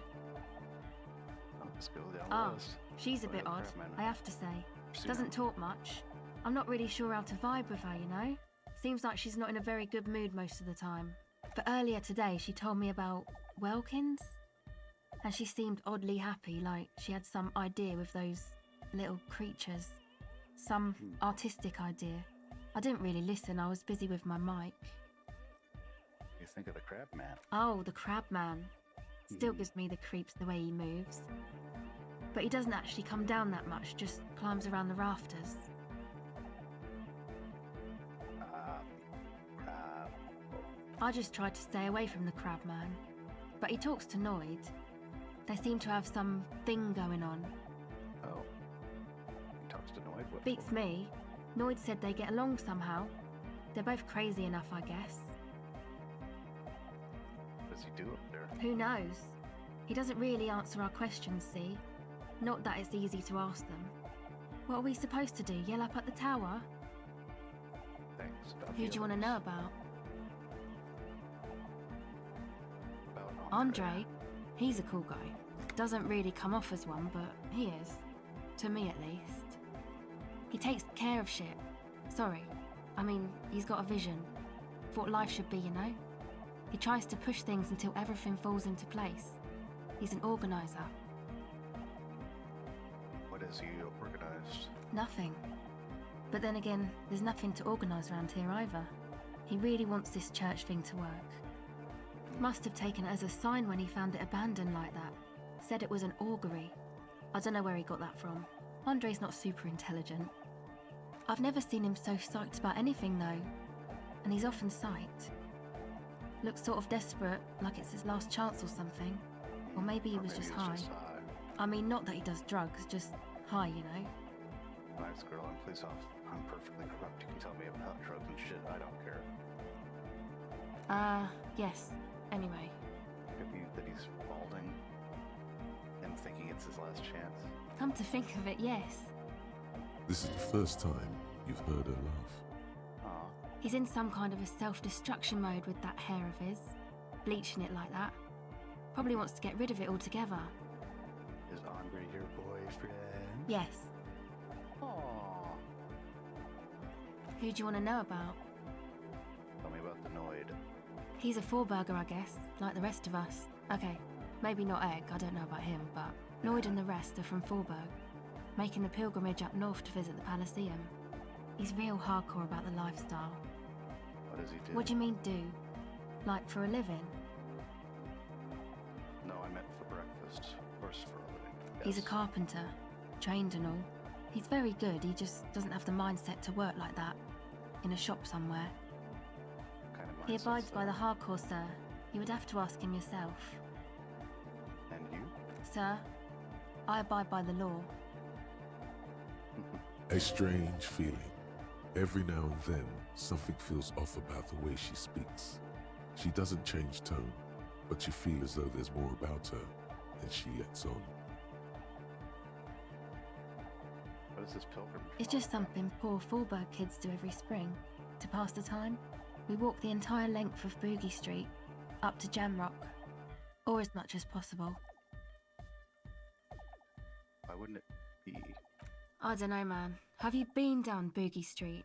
Let's go down the list. She's a bit odd, I have to say. Doesn't talk much. I'm not really sure how to vibe with her, you know? Seems like she's not in a very good mood most of the time. But earlier today, she told me about Welkins? and she seemed oddly happy, like she had some idea with those little creatures. Some artistic idea. I didn't really listen, I was busy with my mic. You think of the crab man? Oh, the crab man. Still gives me the creeps the way he moves. But he doesn't actually come down that much, just climbs around the rafters. I just tried to stay away from the crab man. But he talks to Noid. They seem to have some thing going on. Oh. He talks to Noid? What Beats for? me. Noid said they get along somehow. They're both crazy enough, I guess. What does he do up there? Who knows? He doesn't really answer our questions, see? Not that it's easy to ask them. What are we supposed to do? Yell up at the tower? Thanks. Who do you want to know about? Andre. He's a cool guy. Doesn't really come off as one, but he is. To me, at least. He takes care of shit. Sorry. I mean, he's got a vision. For what life should be, you know? He tries to push things until everything falls into place. He's an organizer. What has he organized? Nothing. But then again, there's nothing to organise around here either. He really wants this church thing to work. Must have taken it as a sign when he found it abandoned like that. Said it was an augury. I don't know where he got that from. Andre's not super intelligent. I've never seen him so psyched about anything though. And he's often psyched. Looks sort of desperate, like it's his last chance or something. Or maybe he was just high. I mean, not that he does drugs, just high, you know? Nice girl, and please off. I'm perfectly corrupt. You can tell me about drugs and shit. I don't care. Yes. Anyway. Could be that he's balding and thinking it's his last chance. Come to think of it, yes. This is the first time you've heard her laugh. He's in some kind of a self-destruction mode with that hair of his. Bleaching it like that. Probably wants to get rid of it altogether. Is Andre your boyfriend? Yes. Aww. Who do you want to know about? Tell me about the Noid. He's a four-burger, I guess, like the rest of us. Okay, maybe not Egg, I don't know about him, but Noid and the rest are from Forberg, making the pilgrimage up north to visit the Elysium. He's real hardcore about the lifestyle. What does he do? What do you mean, do? Like, for a living? No, I meant for breakfast. Of course, for a living. Yes. He's a carpenter, trained and all. He's very good, he just doesn't have the mindset to work like that. In a shop somewhere. Kind of He abides by the hardcore, sir. You would have to ask him yourself. And you? Sir, I abide by the law. A strange feeling. Every now and then, something feels off about the way she speaks. She doesn't change tone, but you feel as though there's more about her than she lets on. What is this pilgrimage? It's just something poor Forberg kids do every spring. To pass the time, we walk the entire length of Boogie Street, up to Jamrock. Or as much as possible. Why wouldn't it be? I don't know, man. Have you been down Boogie Street?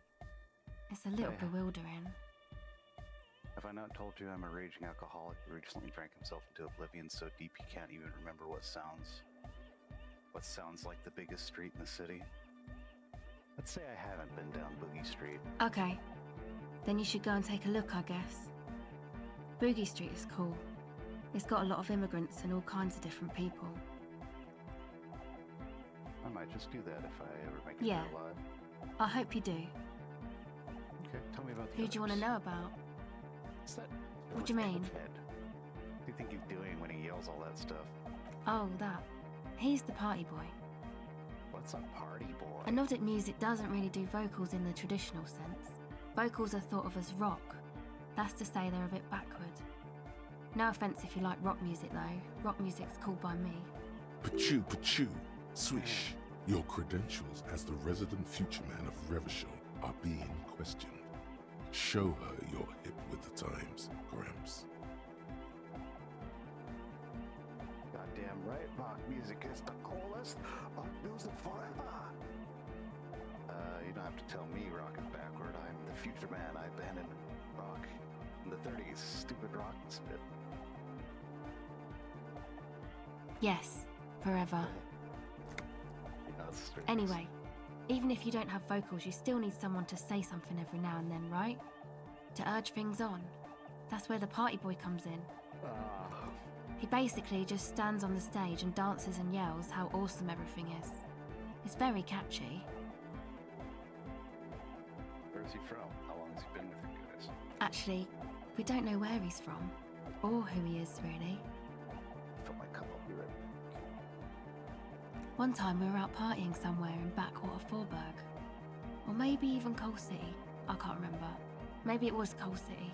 It's a little bewildering. Have I not told you I'm a raging alcoholic who recently drank himself into oblivion so deep he can't even remember what sounds like the biggest street in the city? Let's say I haven't been down Boogie Street. Okay. Then you should go and take a look, I guess. Boogie Street is cool. It's got a lot of immigrants and all kinds of different people. I might just do that if I ever make it Yeah. there alive. I hope you do. Okay, tell me about the Who do you want to others. know about? What's that? What do you mean? What do you think he's doing when he yells all that stuff? Oh, that. He's the party boy. What's a party boy? And Nordic music doesn't really do vocals in the traditional sense. Vocals are thought of as rock. That's to say they're a bit backward. No offence if you like rock music though. Rock music's cool by me. Pachoo, pachoo, swish. Your credentials as the resident future man of Revachol are being questioned. Show her you're hip with the times, Gramps. Goddamn right, rock music is the coolest rock music forever. You don't have to tell me rock is backward. I'm the future man. I abandoned rock in the 30s. Stupid rock and spit. Yes, forever. Anyway, even if you don't have vocals, you still need someone to say something every now and then, right? To urge things on. That's where the party boy comes in. He basically just stands on the stage and dances and yells how awesome everything is. It's very catchy. Where's he from? How long has he been with you guys? Actually, we don't know where he's from, or who he is, really. Fill my cup, I'll be right back. One time we were out partying somewhere in backwater Forburg. Or maybe even Coal City. I can't remember. Maybe it was Coal City.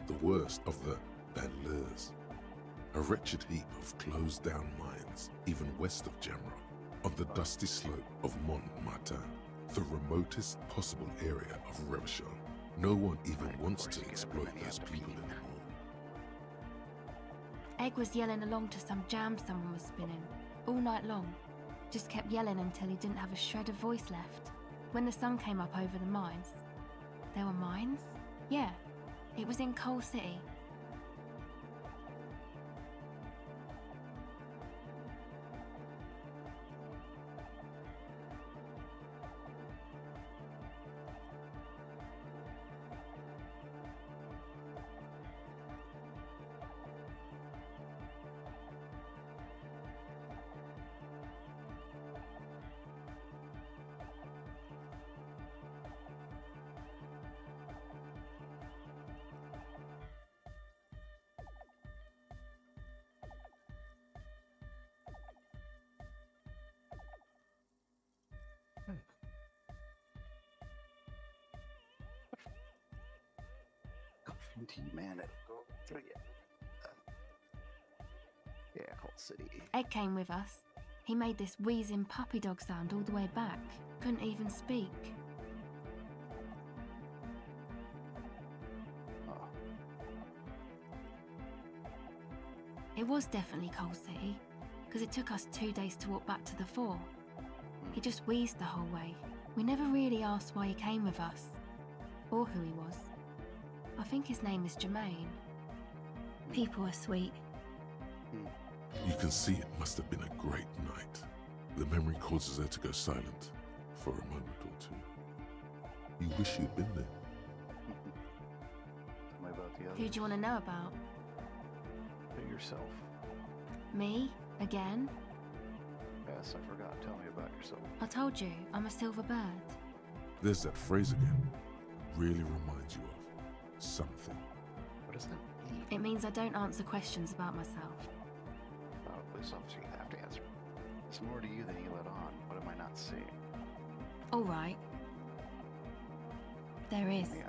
The worst of the banlieues. A wretched heap of closed-down mines, even west of Jamra, on the dusty slope of Montmartin, the remotest possible area of Revachol. No one even wants to exploit those people anymore. Egg was yelling along to some jam someone was spinning, all night long. Just kept yelling until he didn't have a shred of voice left. When the sun came up over the mines. There were mines? Yeah, it was in Coal City. Coffee and tea, man. It'll go through you. Yeah, Coal City. Egg came with us. He made this wheezing puppy dog sound all the way back. Couldn't even speak. Oh. It was definitely Coal City, because it took us 2 days to walk back to the fort. He just wheezed the whole way. We never really asked why he came with us, or who he was. I think his name is Jermaine. People are sweet. You can see it must have been a great night. The memory causes her to go silent for a moment or two. You wish you'd been there. Tell me about the others. Who do you want to know about? Do yourself. Me? Again? Yes, I forgot. Tell me about yourself. I told you, I'm a silver bird. There's that phrase again. Really reminds you of something. What does that mean? It means I don't answer questions about myself. Oh, police officer, you have to answer. There's more to you than you let on. What am I not seeing? All right. There is. Yeah.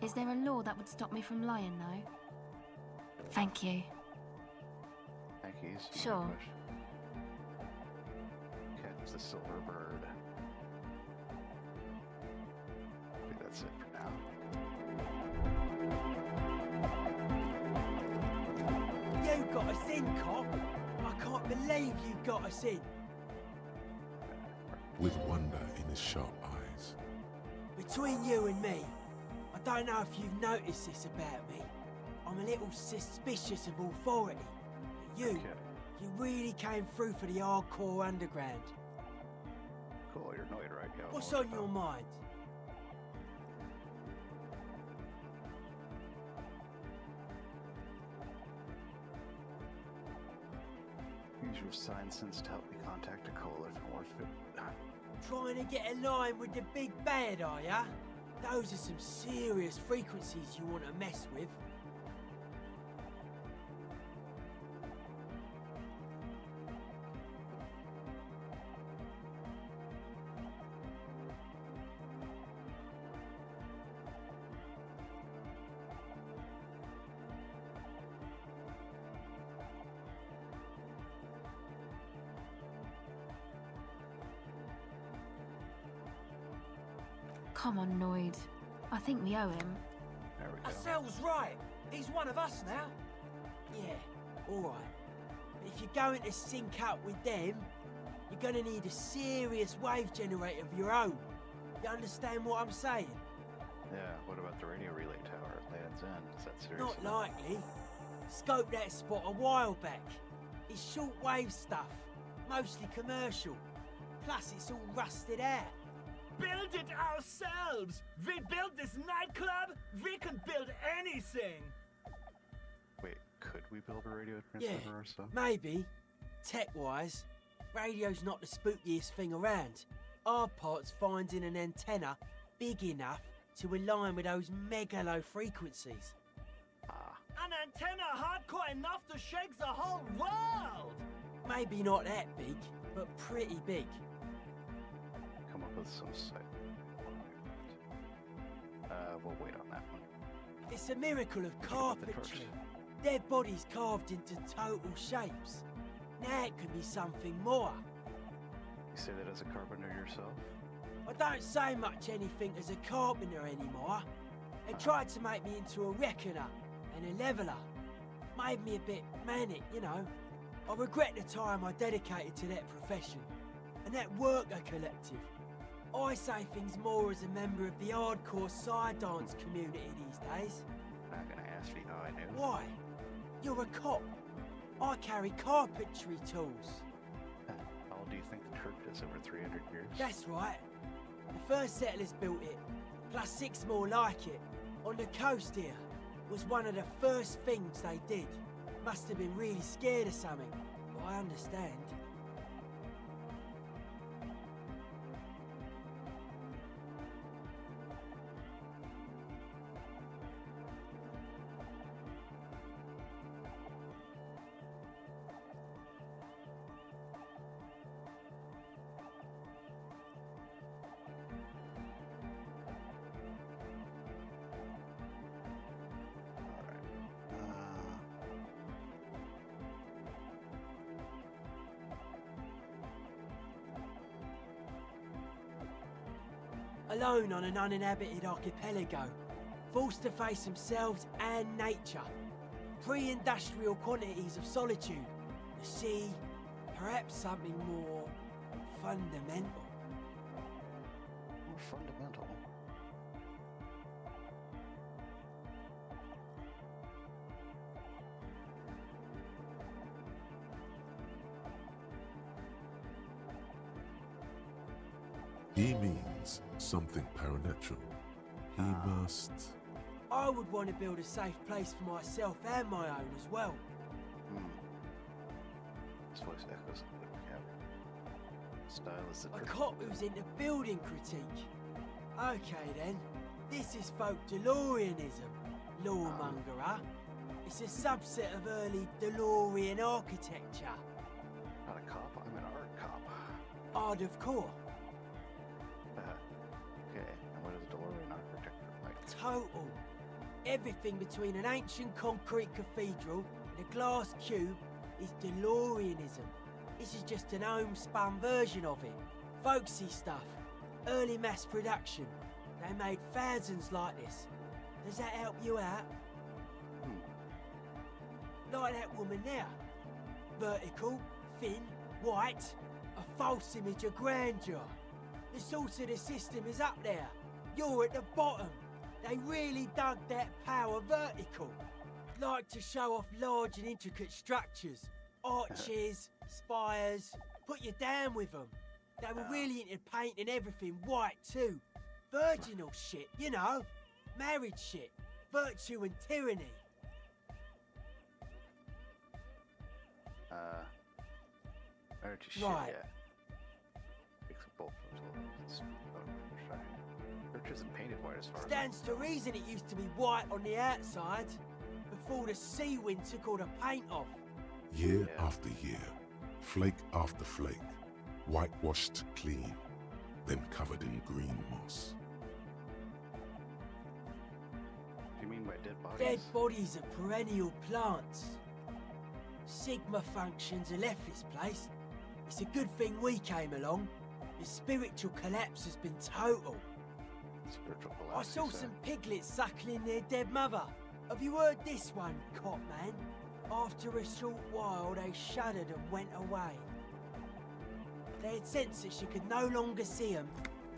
Is there a law that would stop me from lying, though? Thank you. Yankees? Sure. Catch the silver bird. I think that's it for now. You got us in, cop. I can't believe you got us in. With wonder in his sharp eyes. Between you and me, I don't know if you've noticed this about me. I'm a little suspicious of authority. But you really came through for the hardcore underground. Cool, you're annoyed, right? Yeah, What's on your mind? Use your sign sense to help me contact a call if it worth it. Trying to get in line with the big bad, are ya? Those are some serious frequencies you want to mess with. Come on, Noid. I think we owe him. There we go. Asel's right. He's one of us now. Yeah, alright. But if you're going to sync up with them, you're gonna need a serious wave generator of your own. You understand what I'm saying? Yeah, what about the radio relay tower at Land's End? Is that serious? Not likely. Scoped that spot a while back. It's short-wave stuff, mostly commercial. Plus, it's all rusted out. Build it ourselves! We built this nightclub, we can build anything! Wait, could we build a radio transmitter ourselves? Maybe. Tech-wise, radio's not the spookiest thing around. Our part's finding an antenna big enough to align with those mega low frequencies. An antenna hardcore enough to shake the whole world! Maybe not that big, but pretty big. Come up with some site. We'll wait on that one. It's a miracle of carpentry. Dead bodies carved into total shapes. Now it could be something more. You say that as a carpenter yourself? I don't say much anything as a carpenter anymore. They tried to make me into a reckoner and a leveller. Made me a bit manic, you know. I regret the time I dedicated to that profession and that worker collective. I say things more as a member of the hardcore side dance community these days. I'm not gonna ask you how I knew. Why? You're a cop. I carry carpentry tools. How old do you think the church is? Over 300 years? That's right. The first settlers built it, plus 6 more like it, on the coast here. Was one of the first things they did. Must have been really scared of something, but I understand. Alone on an uninhabited archipelago, forced to face themselves and nature. Pre-industrial quantities of solitude, the sea, perhaps something more fundamental. More fundamental? He means something paranatural. He must... I would want to build a safe place for myself and my own as well. His voice echoes a bit Style is the A cop who's into building critique. Okay then, this is folk DeLoreanism, lawmongerer. It's a subset of early DeLorean architecture. Not a cop, I'm an art cop. Art of core. Okay, and what is DeLorean architecture like? Total. Everything between an ancient concrete cathedral and a glass cube is DeLoreanism. This is just an homespun version of it. Folksy stuff. Early mass production. They made thousands like this. Does that help you out? Like that woman there. Vertical, thin, white. A false image of grandeur. The source of the system is up there. You're at the bottom. They really dug that power vertical. Like to show off large and intricate structures. Arches, spires. Put you down with them. They were really into painting everything white too. Virginal shit, you know. Married shit. Virtue and tyranny. Where'd you shit Right. yet? Fix a bolt Church isn't painted white as far Stands to reason it used to be white on the outside before the sea wind took all the paint off. Year after year, flake after flake, whitewashed clean, then covered in green moss. What do you mean by dead bodies? Dead bodies are perennial plants. Sigma functions have left this place. It's a good thing we came along. The spiritual collapse has been total. Spiritual collapse. I saw some piglets suckling their dead mother. Have you heard this one, cop man? After a short while, they shuddered and went away. They had sensed that she could no longer see them,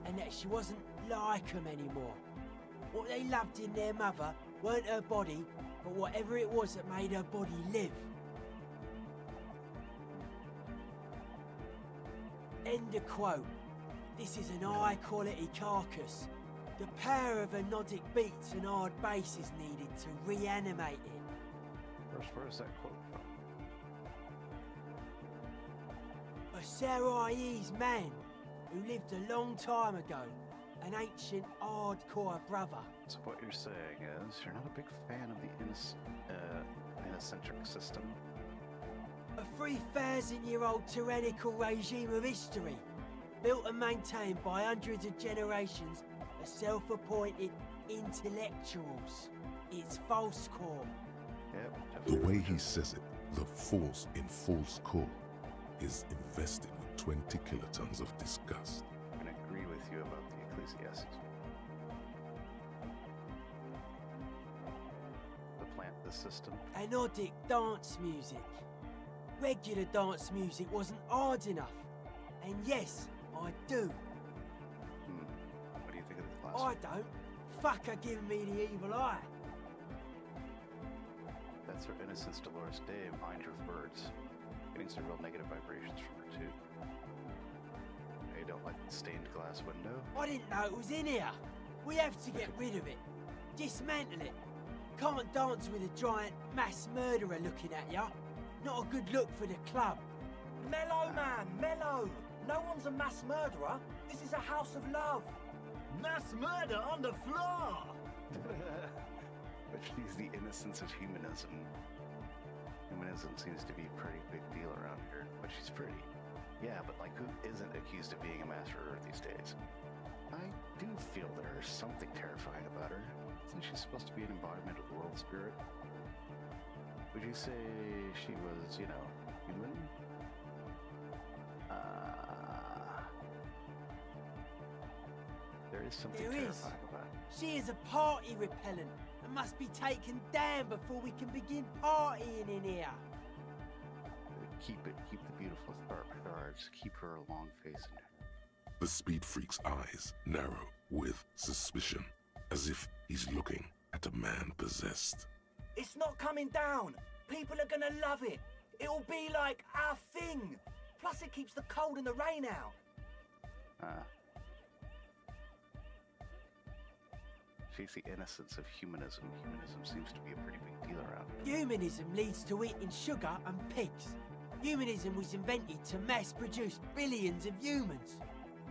and that she wasn't like them anymore. What they loved in their mother weren't her body, but whatever it was that made her body live. End of quote. This is an high-quality carcass. The power of hypnotic beats and hard bass is needed to reanimate it. Where's that quote from? A Sarais man who lived a long time ago, an ancient hardcore brother. So what you're saying is you're not a big fan of the inocentric system? A 3,000-year-old tyrannical regime of history, built and maintained by hundreds of generations of self-appointed intellectuals. It's false core. Yep, the way he says it, the force in false core is invested with 20 kilotons of disgust. I'm going to agree with you about the Ecclesiastes. The plant, the system. Hypnotic dance music. Regular dance music wasn't hard enough. And yes, I do. What do you think of this last I one? don't. Fuck her giving me the evil eye. That's her Innocence Dolores Day, Mind Your Birds. Getting some real negative vibrations from her too. You don't like the stained glass window? I didn't know it was in here. We have to get rid of it. Dismantle it. Can't dance with a giant mass murderer looking at ya. Not a good look for the club. Mellow, man, mellow. No one's a mass murderer. This is a house of love. Mass murder on the floor! But she's the innocence of humanism. Humanism seems to be a pretty big deal around here, but she's pretty. Yeah, but like, who isn't accused of being a mass murderer these days? I do feel there's something terrifying about her. Isn't she supposed to be an embodiment of the world spirit? Would you say she was, you know, human? There is something terrifying about it. She is a party repellent and must be taken down before we can begin partying in here. Keep the beautiful stars, keep her long face in her. The speed freak's eyes narrow with suspicion, as if he's looking at a man possessed. It's not coming down. People are gonna love it. It'll be like our thing. Plus it keeps the cold and the rain out. She's the innocence of humanism. Humanism seems to be a pretty big deal around here. Humanism leads to eating sugar and pigs. Humanism was invented to mass-produce billions of humans.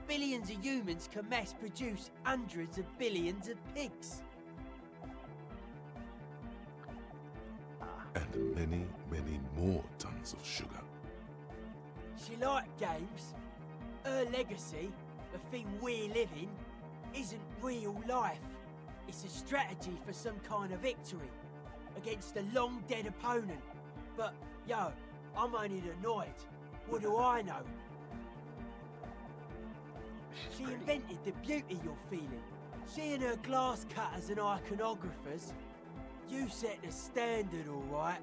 Billions of humans can mass-produce hundreds of billions of pigs. And many, many more tons of sugar. She liked games. Her legacy, the thing we live in, isn't real life. It's a strategy for some kind of victory against a long-dead opponent. But, yo, I'm only annoyed. What do I know? She invented the beauty you're feeling. She and her glass cutters and iconographers. You set the standard, all right.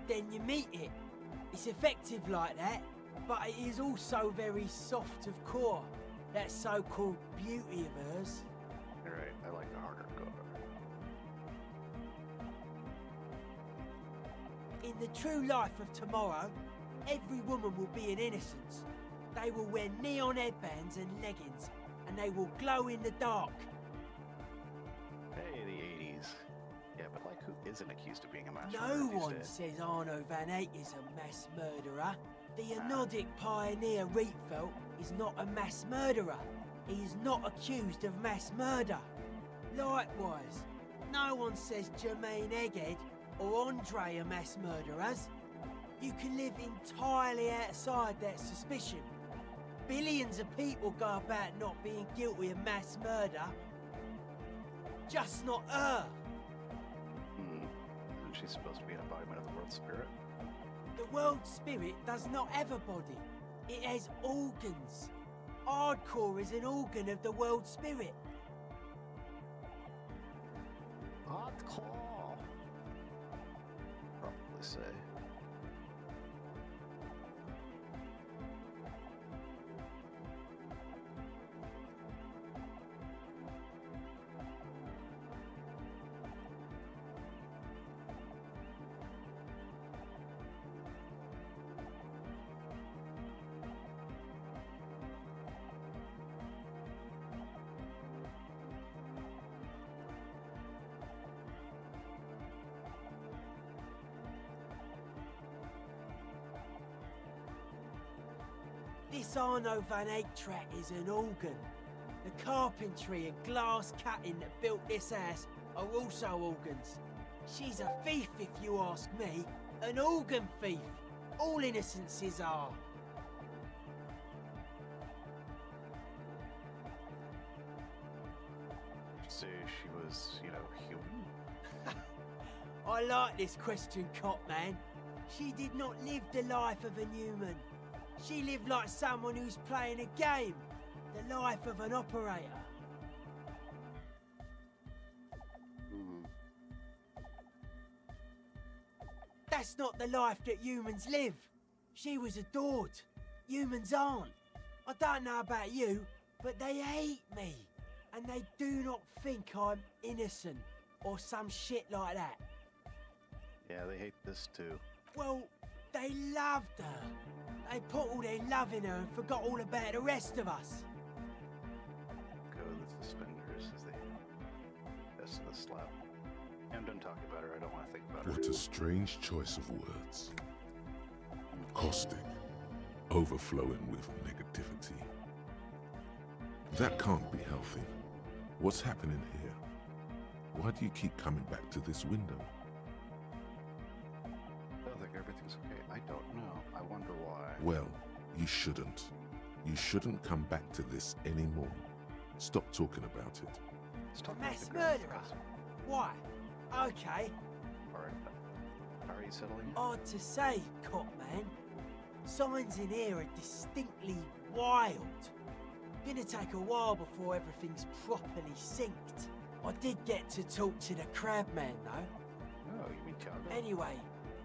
Then you meet it. It's effective like that, but it is also very soft of core. That so-called beauty of hers. You're right, I like the harder core. In the true life of tomorrow, every woman will be an innocence. They will wear neon headbands and leggings, and they will glow in the dark. Hey, the 80s. Yeah, but like, who isn't accused of being a mass No murderer these one days? says Arno van Eyck is a mass murderer. The Anodic pioneer Rietveld is not a mass murderer. He is not accused of mass murder. Likewise, no one says Jermaine Egghead or Andre are mass murderers. You can live entirely outside that suspicion. Billions of people go about not being guilty of mass murder. Just not her. Isn't she supposed to be an embodiment of the world spirit? The world spirit does not have a body. It has organs. Hardcore is an organ of the world spirit. Locked claw. Probably say. This Arno van Eyck track is an organ. The carpentry and glass cutting that built this house are also organs. She's a thief, if you ask me. An organ thief. All innocences are. Say she was, human? I like this question, cop man. She did not live the life of a human. She lived like someone who's playing a game. The life of an operator. That's not the life that humans live. She was adored. Humans aren't. I don't know about you, but they hate me. And they do not think I'm innocent or some shit like that. Yeah, they hate this too. Well, they loved her. They put all their love in her and forgot all about the rest of us. Go the suspenders as the best of the slap. I'm done talking about her. I don't want to think about her. What a strange choice of words. Caustic, overflowing with negativity. That can't be healthy. What's happening here? Why do you keep coming back to this window? I think everything's okay. I don't know. I wonder why. Well, you shouldn't. You shouldn't come back to this anymore. Stop talking about it. Stop Mass murderer? Why? Okay. Alright. How are you settling? Hard to say, cop man. Signs in here are distinctly wild. Gonna take a while before everything's properly synced. I did get to talk to the crab man, though. Oh, you mean Tiago? Anyway,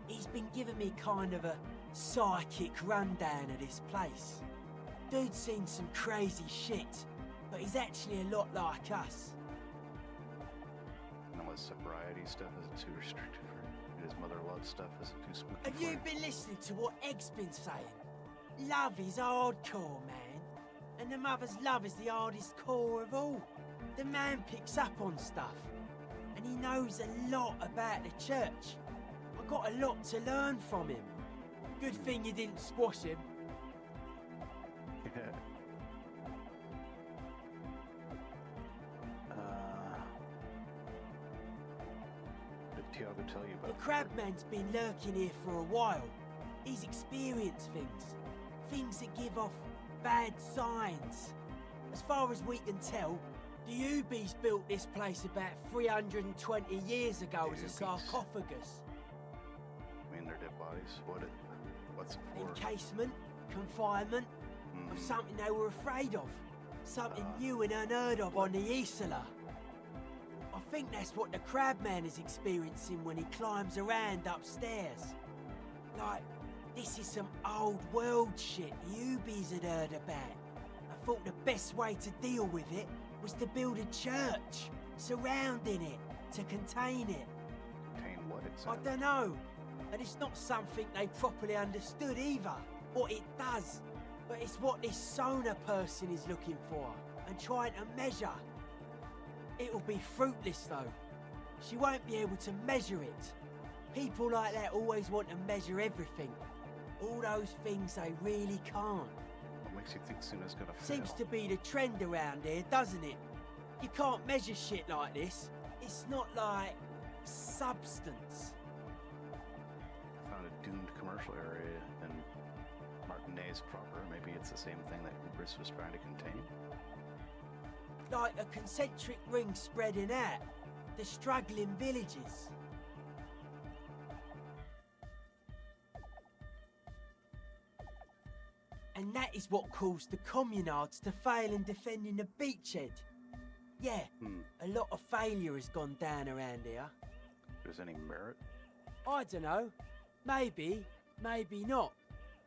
he's been giving me kind of a psychic rundown of this place. Dude's seen some crazy shit, but he's actually a lot like us. And all his sobriety stuff isn't too restricted for him. And his mother love stuff isn't too spooky. Have you been listening to what Egg's been saying? Love is hardcore, man. And the mother's love is the hardest core of all. The man picks up on stuff. And he knows a lot about the church. I got a lot to learn from him. Good thing you didn't squash him. Did Tiago tell you about the crabman's been lurking here for a while. He's experienced things. Things that give off bad signs. As far as we can tell, the Ubies built this place about 320 years ago as a sarcophagus. I mean, their dead bodies? What's it for? Encasement, confinement, of something they were afraid of. Something new and unheard of on the Isola. I think that's what the crabman is experiencing when he climbs around upstairs. Like, this is some old world shit the Ubies had heard about. I thought the best way to deal with it was to build a church, surrounding it, to contain it. Contain what I don't know. And it's not something they properly understood either, what it does. But it's what this Sona person is looking for, and trying to measure. It'll be fruitless though. She won't be able to measure it. People like that always want to measure everything. All those things they really can't. What makes you think Suna's gonna fail? Seems to be the trend around here, doesn't it? You can't measure shit like this. It's not like substance. Found a doomed commercial area in Martinez proper. Maybe it's the same thing that Hubris was trying to contain. Like a concentric ring spreading out. The struggling villages. And that is what caused the communards to fail in defending the beachhead. Yeah, a lot of failure has gone down around here. There's any merit? I don't know. Maybe, maybe not.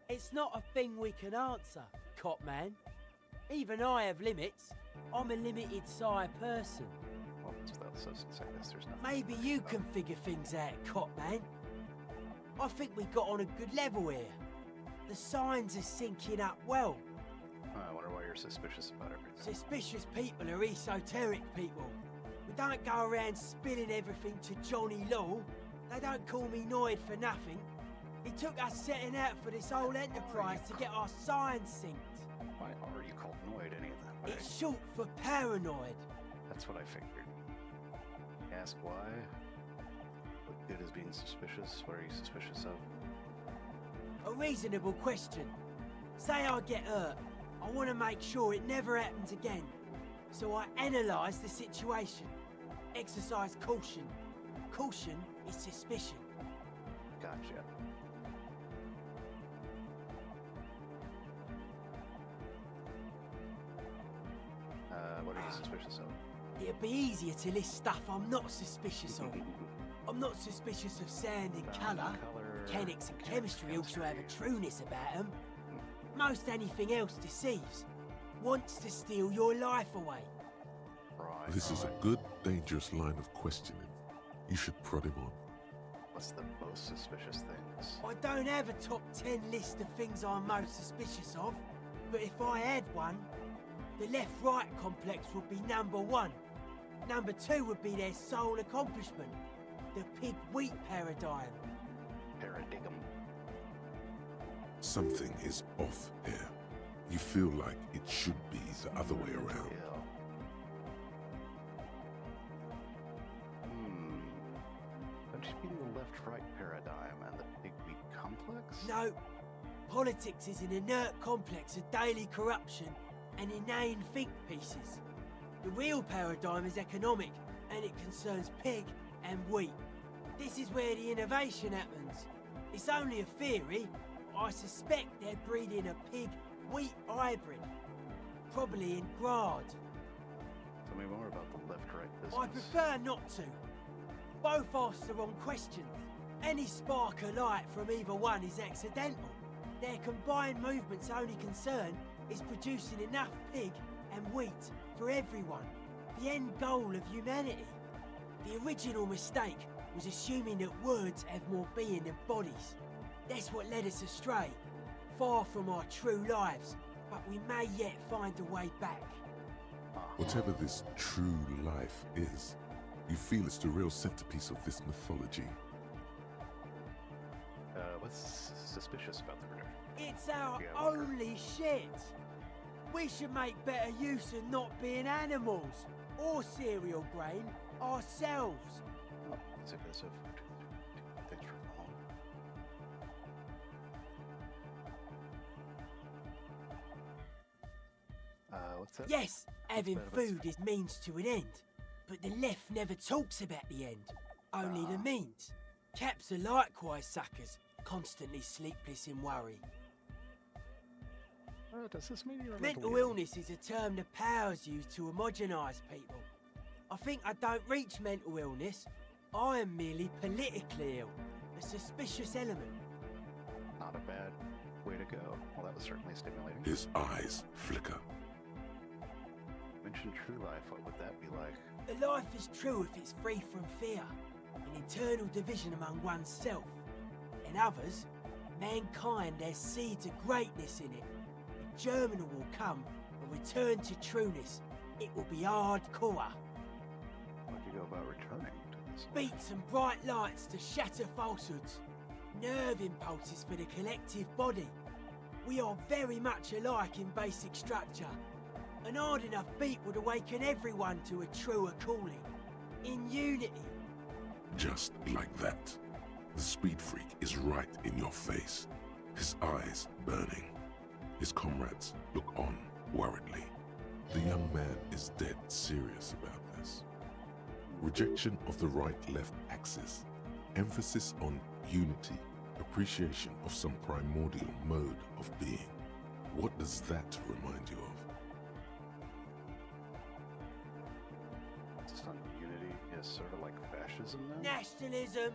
It's not a thing we can answer, cop man. Even I have limits. I'm a limited size person. Well, without substance, I guess there's nothing. Maybe you can figure things out, cop man. I think we got on a good level here. The signs are syncing up well. I wonder why you're suspicious about everything. Suspicious people are esoteric people. We don't go around spilling everything to Johnny Law. They don't call me Noid for nothing. It took us setting out for this whole enterprise to get our signs synced. Why are you called Noid any of them? It's short for paranoid. That's what I figured. Ask why? What good is being suspicious? What are you suspicious of? A reasonable question. Say I get hurt. I want to make sure it never happens again. So I analyse the situation. Exercise caution. Caution is suspicion. Gotcha. What are you suspicious of? It'd be easier to list stuff I'm not suspicious of. I'm not suspicious of sound and colour. Mechanics and chemistry also have a trueness about them. Most anything else deceives. Wants to steal your life away. Right. This is a good, dangerous line of questioning. You should prod him on. What's the most suspicious things? I don't have a top 10 list of things I'm most suspicious of, but if I had one, the left-right complex would be number 1. Number 2 would be their sole accomplishment, the pig-wheat paradigm. Paradigm. Something is off here. You feel like it should be the other way around. Don't you mean the left-right paradigm and the pig-wheat complex? No. Politics is an inert complex of daily corruption and inane think pieces. The real paradigm is economic, and it concerns pig and wheat. This is where the innovation happens. It's only a theory, but I suspect they're breeding a pig-wheat hybrid. Probably in Grad. Tell me more about the left-right business. I prefer not to. Both ask the wrong questions. Any spark of light from either one is accidental. Their combined movement's only concern is producing enough pig and wheat for everyone. The end goal of humanity. The original mistake was assuming that words have more being than bodies. That's what led us astray, far from our true lives, but we may yet find a way back. Whatever this true life is, you feel it's the real centerpiece of this mythology. What's suspicious about the prediction? It's our only shit. We should make better use of not being animals or cereal grain ourselves. Oh, it's a good stuff. Thanks for following. What's that? Yes, having food is means to an end. But the left never talks about the end, only the means. Caps are likewise suckers, constantly sleepless in worry. Does this mean you're Mental illness is a term the powers use to homogenise people. I think I don't reach mental illness. I am merely politically ill, a suspicious element. Not a bad way to go. Well, that was certainly stimulating. His eyes flicker. Mention true life, what would that be like? The life is true if it's free from fear, an internal division among oneself. In others, mankind has seeds of greatness in it. A germinal will come, a return to trueness. It will be hardcore. How'd you go about returning to this? Beats and bright lights to shatter falsehoods. Nerve impulses for the collective body. We are very much alike in basic structure. An hard enough beat would awaken everyone to a truer calling. In unity. Just like that. The speed freak is right in your face. His eyes burning. His comrades look on worriedly. The young man is dead serious about this. Rejection of the right-left axis. Emphasis on unity. Appreciation of some primordial mode of being. What does that remind you of? just sort of like fascism then? Nationalism,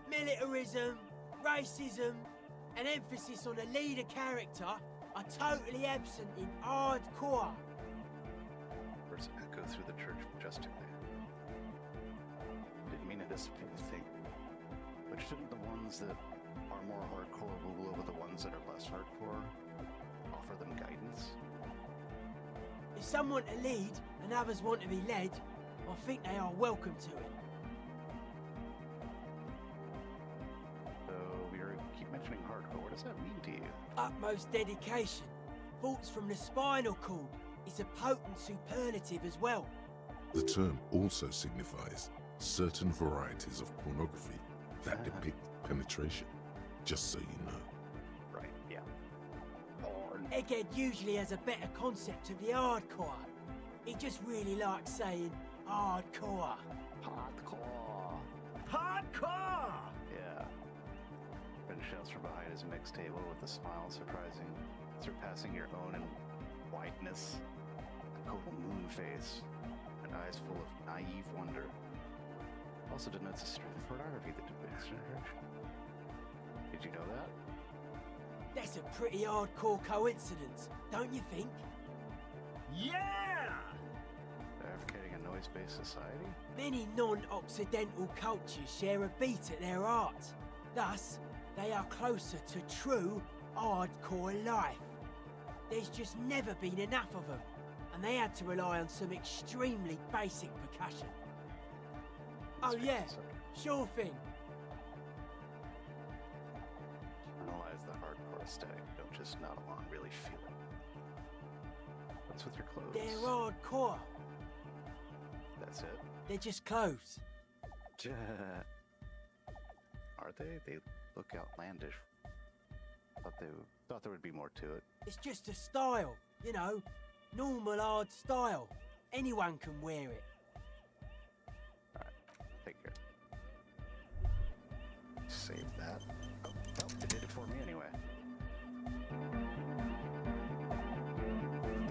militarism, racism, and emphasis on a leader character are totally absent in hardcore. Words echo through the church majestically. Didn't mean to discipline the thing. But shouldn't the ones that are more hardcore rule over the ones that are less hardcore? Offer them guidance? If some want to lead and others want to be led, I think they are welcome to it. So we keep mentioning hardcore. What does that mean to you? Utmost dedication. Thoughts from the spinal cord. It's a potent superlative as well. The term also signifies certain varieties of pornography that depict penetration, just so you know. Right, yeah. Porn. Egghead usually has a better concept of the hardcore. He just really likes saying hardcore. Hardcore. Hardcore! Yeah. Ben shouts from behind his mix table with a smile surpassing your own in whiteness, a total moon face, and eyes full of naive wonder. Also denotes a strength of pornography that depicts penetration. Did you know that? That's a pretty hardcore coincidence, don't you think? Yeah! They're advocating a noise-based society? Many non-Occidental cultures share a beat at their art. Thus, they are closer to true hardcore life. There's just never been enough of them, and they had to rely on some extremely basic percussion. Oh yeah, sure thing. Analyze the hardcore aesthetic. Don't just nod along, really feel it. What's with your clothes? They're hardcore. That's it? They're just clothes. Are they? They look outlandish. Thought there would be more to it. It's just a style, you know, normal hard style. Anyone can wear it. Alright, take care. Save that. Oh, it did it for me anyway.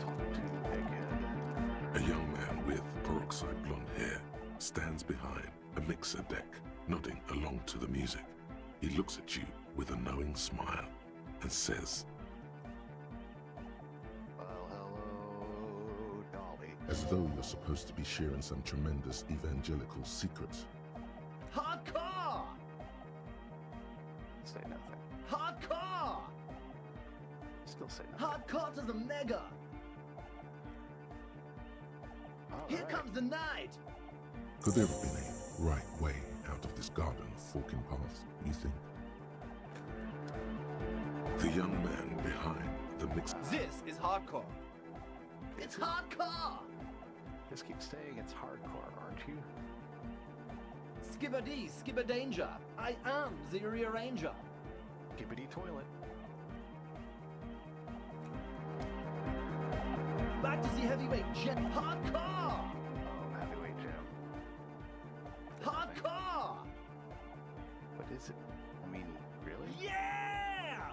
Talk to Egghead. A young man with peroxide blonde hair stands behind a mixer deck, nodding along to the music. He looks at you with a knowing smile and says, Well, hello, Dolly. as though you're supposed to be sharing some tremendous evangelical secret. Hardcore! Say nothing. Hardcore! Still say nothing. Hardcore to the mega! Here comes the night! Could there have been a right way out of this garden of forking paths, you think? The young man behind the mix. This is hardcore. It's hardcore! Just keep saying it's hardcore, aren't you? Skibbity, skibberdanger. I am the rearranger. Skibbity toilet. Back to the heavyweight jet. Hardcore! Oh, heavyweight jam. Hardcore! What is it? I mean, really? Yeah!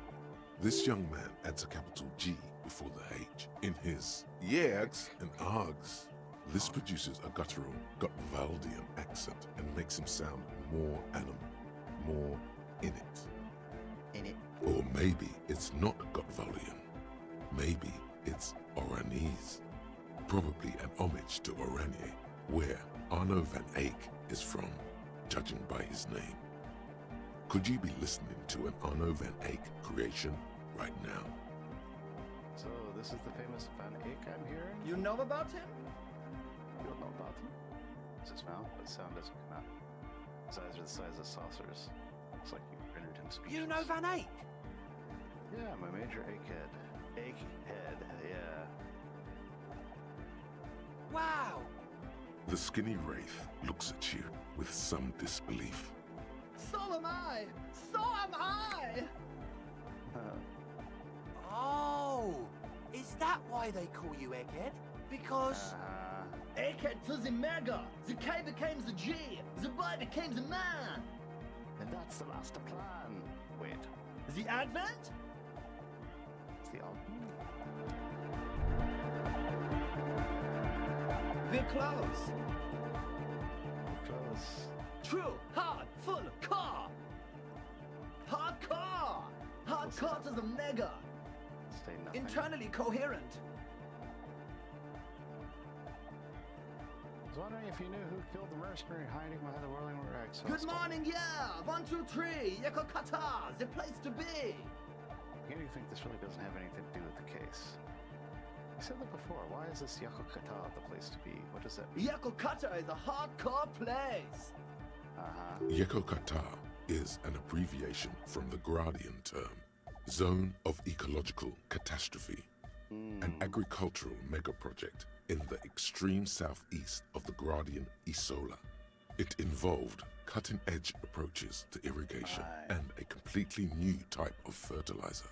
This young man adds a capital G before the H in his yegs and args. This produces a guttural, Gotwaldian accent and makes him sound more animal, more in it. In it. Or maybe it's not Gotwaldian. Maybe it's Oranese. Probably an homage to Oranje, where Arno van Eyck is from, judging by his name. Could you be listening to an Arno van Eyck creation right now? So this is the famous Van Eyck I'm hearing? You know about him? You don't know about him? Is his mouth? But sound doesn't come out. His eyes are the size of saucers. Looks like you rendered him speechless. You know Van Eyck? Yeah, my major Egghead. Egghead, yeah. Wow! The skinny wraith looks at you with some disbelief. So am I! So am I! Oh! Is that why they call you Egghead? Because... Egghead to the mega! The K became the G! The boy became the man! And that's the master plan. Wait. The Advent? It's the We're close. True, hard, full, core. Hardcore! Hardcore to the mega. Say nothing. Internally coherent. I was wondering if you knew who killed the mercenary hiding behind the whirling rags. Good morning, yeah! 1, 2, 3, Yeko Kata, the place to be! You do think this really doesn't have anything to do with the case? I said that before. Why is this Yakokata the place to be? What does that mean? Yakokata is a hardcore place! Yekokata is an abbreviation from the Gradian term, Zone of Ecological Catastrophe, an agricultural megaproject in the extreme southeast of the Gradian Isola. It involved cutting-edge approaches to irrigation and a completely new type of fertilizer.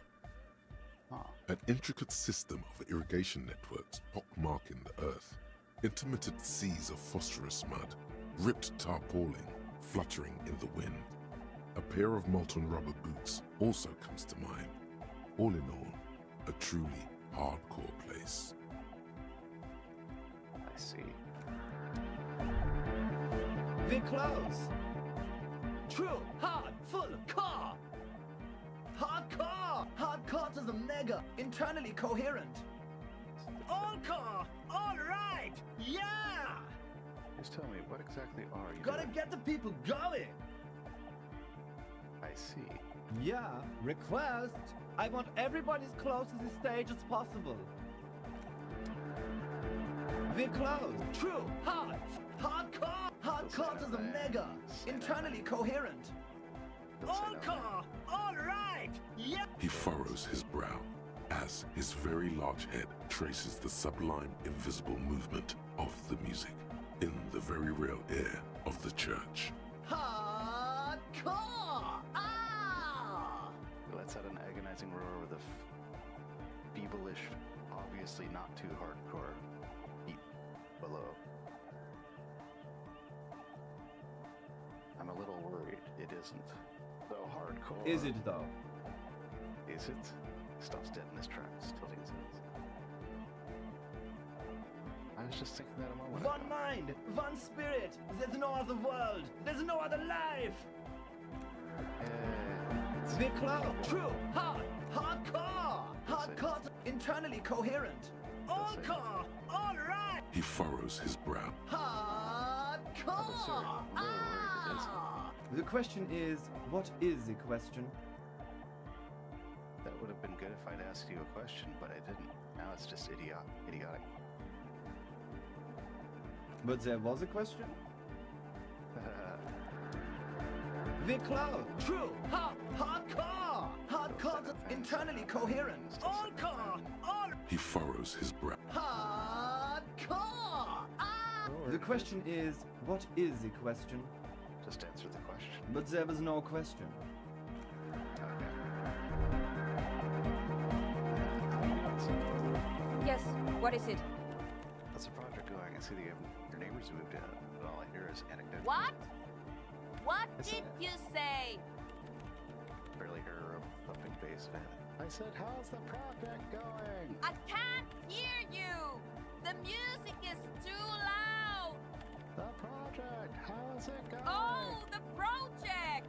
An intricate system of irrigation networks pockmarking the earth, intermittent seas of phosphorus mud, ripped tarpaulin fluttering in the wind. A pair of molten rubber boots also comes to mind. All in all, a truly hardcore place. I see. We're close. True, hard, full, core. Hardcore! Hardcore to the mega. Internally coherent. All core! All right! Yeah! Just tell me, what exactly are you Gotta doing? get the people going. I see. Yeah, request. I want everybody as close to the stage as possible. We're close. True, hard, hardcore, hardcore to the mega. Internally coherent. All core! All right! Yeah! He furrows his brow as his very large head traces the sublime invisible movement of the music in the very real air of the church. Hardcore! Ah! He lets out an agonizing roar with a feeble-ish, obviously not too hardcore beat below. I'm a little worried it isn't. So hardcore. Is it though? Is it? Stops dead in his tracks, tilting his head. I was just thinking that a moment One ago. mind, one spirit. There's no other world. There's no other life. We're close. True, hard, hardcore. Hardcore, internally coherent. All core! All right! He furrows his brow. Hardcore! Ah! The question is, what is the question? That would have been good if I'd asked you a question, but I didn't. Now it's just idiotic. But there was a question? We're close. True. Hardcore. Hardcore. Internally coherent. All core. All. He furrows his brow. Hardcore. Ah! The question is, what is the question? Just answer the question. But there was no question. Yes, what is it? How's the project going? I see your neighbors moved in, but all I hear is anecdotes. What? What I did said- you say? Barely hear her thumping bass. I said, how's the project going? I can't hear you. The music is too loud. The project, how's it going? Oh, the project.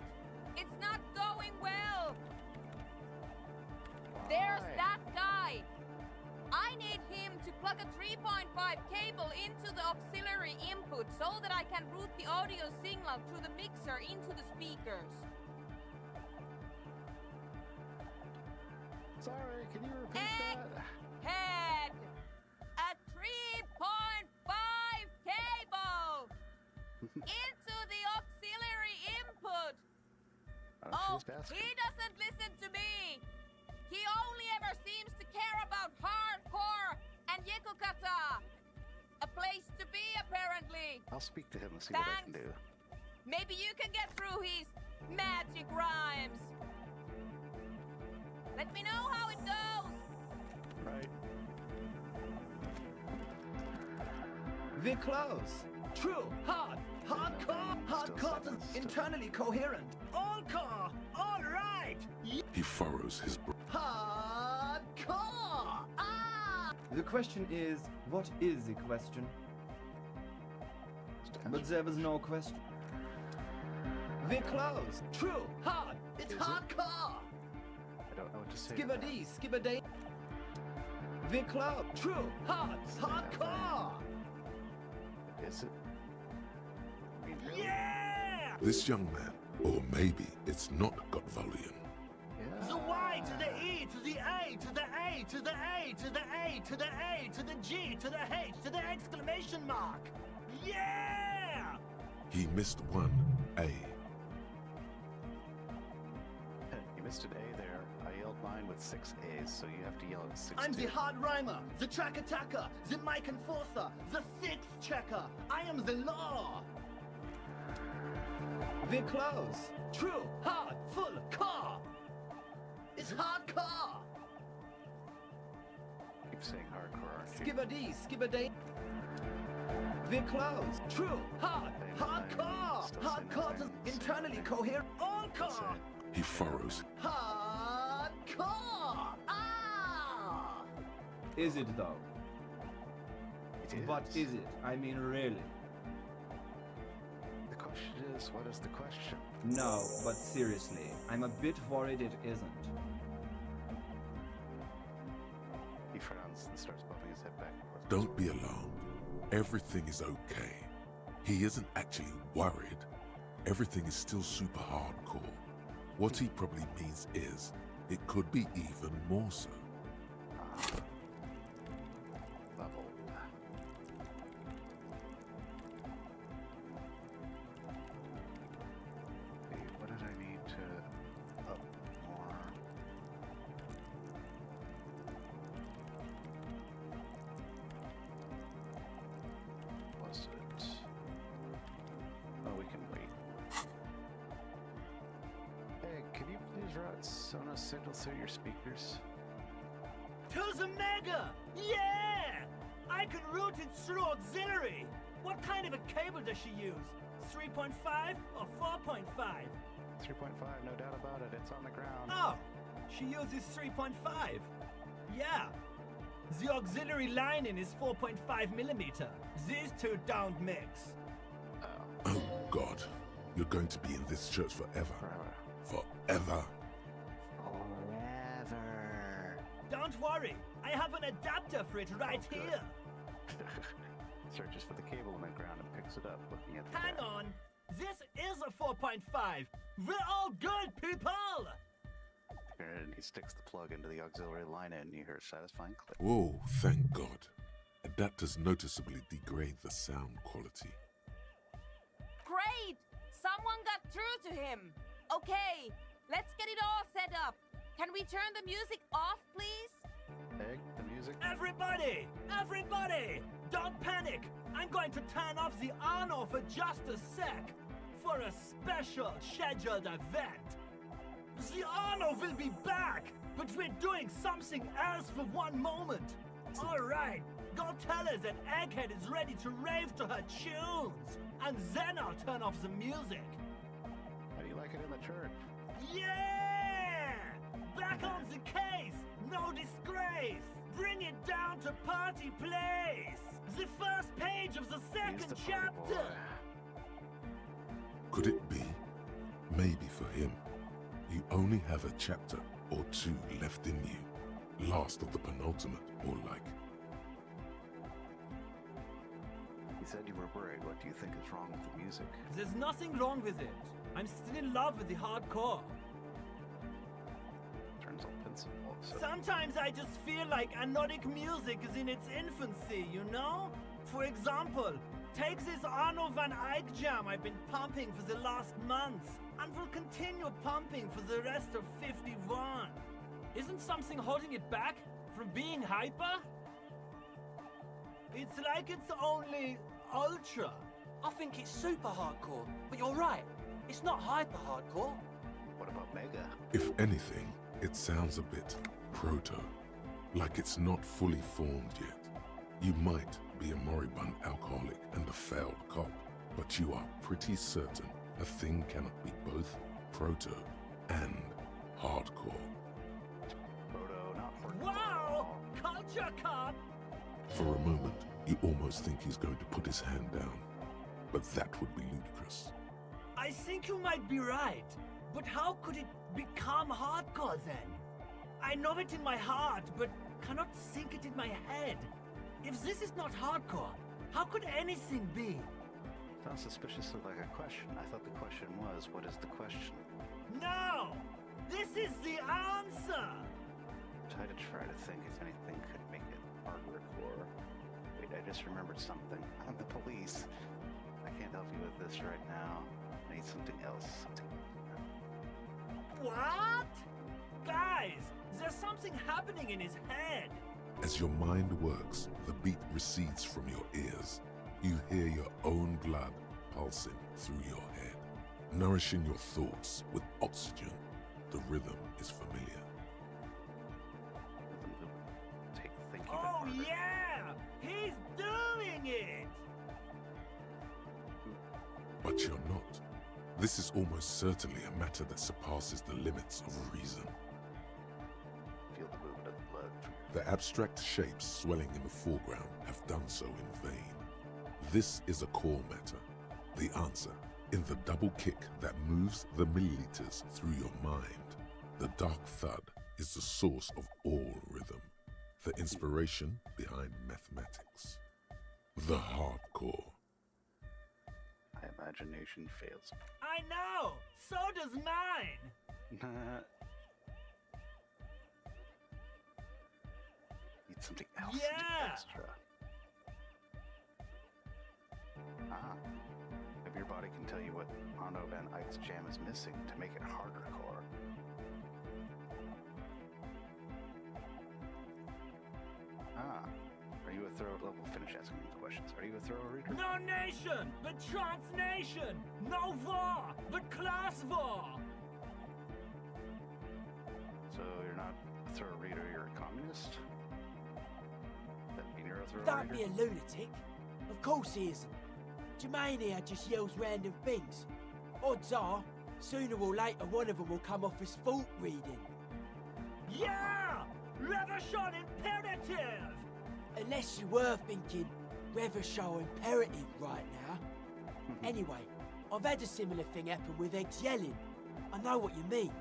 It's not going well. There's that guy. I need him to plug a 3.5 cable into the auxiliary input so that I can route the audio signal through the mixer into the speakers. Sorry, can you repeat that? Head! A 3.5 cable! Into the auxiliary input! Oh, he doesn't listen to me! He only ever seems to care about hardcore and Yekukata! A place to be, apparently! I'll speak to him and see what I can do. Maybe you can get through his magic rhymes! Let me know how it goes! Right. We're close. True. Hardcore. Hardcore. Internally coherent. All core. All right. He furrows his brow. Hardcore. Ah! The question is, what is the question? But there was no question. We're close. True. Hard. It's hardcore. I don't know what to say. Skibbity, skibbiday. We're close. True. Hard. Hardcore. Is it? I mean, really? Yeah! This young man, or maybe it's not got volume. The Y to the E to the A to the A to the A to the A to the A to the G to the H to the exclamation mark. Yeah! He missed one A. You missed an A there. I yelled mine with 6 A's, so you have to yell at 6. I'm the hard rhymer, the track attacker, the mic enforcer, the sixth checker. I am the law. We're close. True, hard, full, car. It's hardcore. Keep saying hardcore, aren't you? Skibbity, skibbiday. We're close. True, hard, hardcore. Hardcore is internally coherent. All core. He furrows. Hardcore. Ah! Is it though? It is. But is it? I mean, really? The question is, what is the question? No, but seriously, I'm a bit worried it isn't. He frowns and starts bumping his head back. Don't be alarmed. Everything is okay. He isn't actually worried. Everything is still super hardcore. What he probably means is, it could be even more so. Level. What did I need to up more? Was it? Oh, we can wait. Hey, can you please route Sonos signal through your speakers? To the Mega! Yeah! I can route it through auxiliary. What kind of a cable does she use? 3.5 or 4.5? 3.5, no doubt about it. It's on the ground. Oh, she uses 3.5. Yeah. The auxiliary lining is 4.5 millimeter. These two don't mix. Oh God, you're going to be in this church forever. Forever. Don't worry, I have an adapter for it right here. Searches for the cable in the ground and picks it up, looking at the Hang back. on, this is a 4.5. We're all good, people! And he sticks the plug into the auxiliary line and you hear a satisfying click. Whoa, thank God. Adapters noticeably degrade the sound quality. Great! Someone got through to him. Okay, let's get it all set up. Can we turn the music off, please? Egg, the music? Everybody! Everybody! Don't panic! I'm going to turn off the Arno for just a sec. For a special scheduled event. The Arno will be back, but we're doing something else for one moment. Alright, go tell her that Egghead is ready to rave to her tunes. And then I'll turn off the music. How do you like it in the church? Yeah! Back on the case! No disgrace! Bring it down to party place! The first page of the second chapter! Could it be? Maybe for him, you only have a chapter or two left in you. Last of the penultimate, more like. You said you were worried. What do you think is wrong with the music? There's nothing wrong with it. I'm still in love with the hardcore. Turns all pencil. Sometimes I just feel like anodic music is in its infancy, you know? For example, take this Arno van Eyck jam I've been pumping for the last month, and will continue pumping for the rest of 51. Isn't something holding it back from being hyper? It's like it's only ultra. I think it's super hardcore, but you're right. It's not hyper hardcore. What about Mega? If anything, it sounds a bit proto, like it's not fully formed yet. You might be a moribund alcoholic and a failed cop, but you are pretty certain a thing cannot be both proto and hardcore. Proto, not hardcore. Wow! Culture cop! For a moment, you almost think he's going to put his hand down, but that would be ludicrous. I think you might be right. But how could it become hardcore then? I know it in my heart, but cannot think it in my head. If this is not hardcore, how could anything be? Sounds suspiciously like a question. I thought the question was, what is the question? No! This is the answer! Try to think if anything could make it hardcore. Wait, I just remembered something. I'm the police. I can't help you with this right now. I need something else. What? Guys, there's something happening in his head. As your mind works, the beat recedes from your ears. You hear your own blood pulsing through your head, nourishing your thoughts with oxygen. The rhythm is familiar. Oh yeah! He's doing it! But you're not. This is almost certainly a matter that surpasses the limits of reason. Feel the movement of the blood. The abstract shapes swelling in the foreground have done so in vain. This is a core matter. The answer, in the double kick that moves the milliliters through your mind. The dark thud is the source of all rhythm, the inspiration behind mathematics. The hardcore. My imagination fails. I know! So does mine! Need something else. Yeah! Extra. Maybe your body can tell you what Arno van Eyck's jam is missing to make it harder core. Are you a thorough level? Finish asking me the questions. Are you a thorough reader? No nation, but transnation! No war, but class war! So you're not a thorough reader, you're a communist? That mean you're a thorough Don't reader? be a lunatic. Of course he isn't. Jermaine here just yells random things. Odds are, sooner or later one of them will come off as fault reading. Yeah! Revolution imperative! Unless you were thinking Revolution imperative right now. Anyway, I've had a similar thing happen with Eggs yelling. I know what you mean.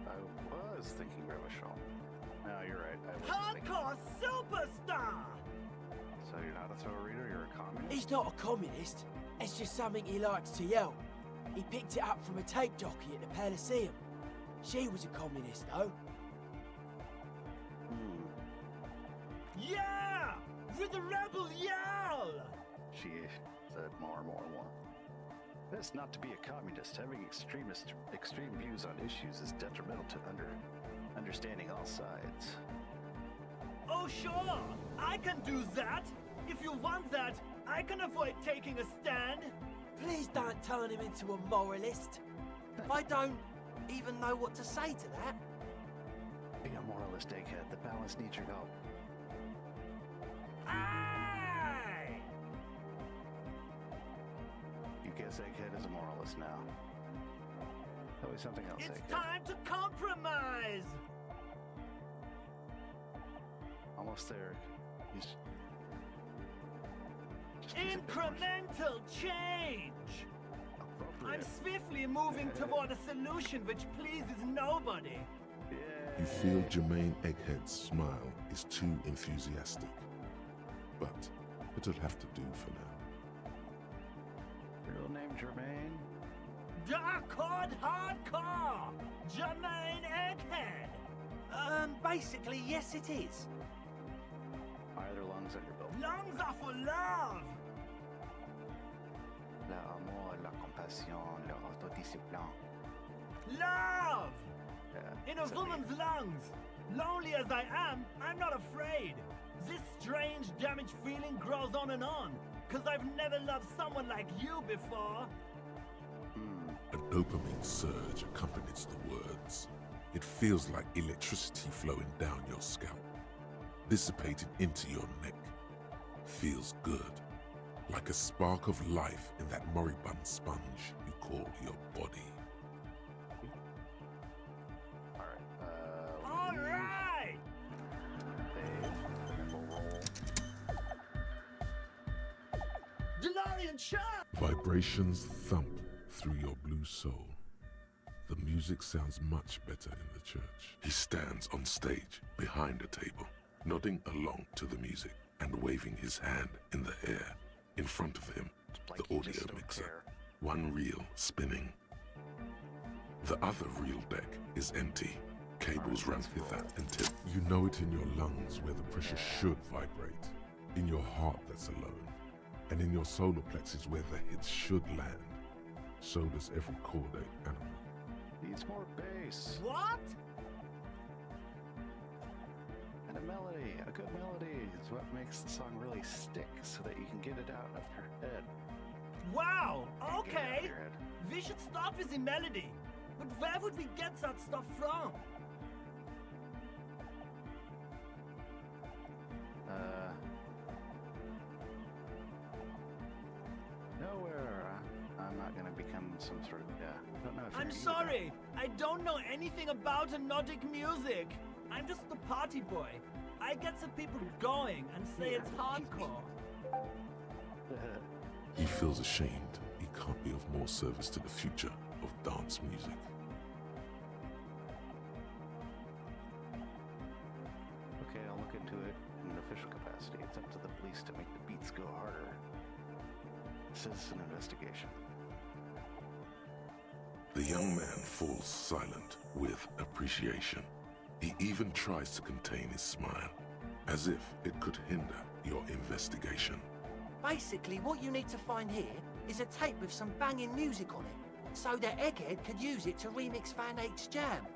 I was thinking Revolution. No, you're right. I wasn't Hardcore superstar! So you're not a thorough reader, you're a communist? He's not a communist. It's just something he likes to yell. He picked it up from a tape jockey at the Elysium. She was a communist, though. Yeah! With the rebel yell! She said more. Best not to be a communist. Having extreme views on issues is detrimental to understanding all sides. Oh sure! I can do that! If you want that, I can avoid taking a stand! Please don't turn him into a moralist. I don't even know what to say to that. Be a moralist, egghead. The balance needs your help. Aye! You guess egghead is a moralist now. Tell me something else, It's egghead. time to compromise! Almost there. Just Incremental change! I'm swiftly moving toward a solution which pleases nobody. You feel Jermaine Egghead's smile is too enthusiastic. But it'll have to do for now. Real name Jermaine? Dark hardcore! Jermaine Egghead! Basically, yes it is. Are there lungs on your belt? Lungs are for love! L'amour, la compassion, l'autodiscipline. Love! Yeah, In a woman's lungs. Lonely as I am, I'm not afraid. This strange, damaged feeling grows on and on. 'Cause I've never loved someone like you before. A dopamine surge accompanies the words. It feels like electricity flowing down your scalp, dissipating into your neck. Feels good, like a spark of life in that moribund sponge you call your body. All right! in church! Vibrations thump through your blue soul. The music sounds much better in the church. He stands on stage behind a table, nodding along to the music and waving his hand in the air. In front of him, the audio mixer, one reel spinning. The other reel deck is empty. Cables run hither and thither. You know it in your lungs where the pressure should vibrate, in your heart that's alone, and in your solar plexus where the hits should land. So does every chordate animal. Needs more bass. What? And a melody. A good melody is what makes the song really stick so that you can get it out of your head. Wow, Can't get it out of okay. your head. We should start with the melody. But where would we get that stuff from? Nowhere. I'm not gonna become some sort of, I don't know if I'm you're sorry. I don't know anything about Nordic music. I'm just the party boy. I get the people going and say it's hardcore. He feels ashamed he can't be of more service to the future of dance music. Okay, I'll look into it in an official capacity. It's up to the police to make the beats go harder. Citizen investigation. The young man falls silent with appreciation. He even tries to contain his smile, as if it could hinder your investigation. Basically, what you need to find here is a tape with some banging music on it, so that Egghead could use it to remix Fan 8's jam.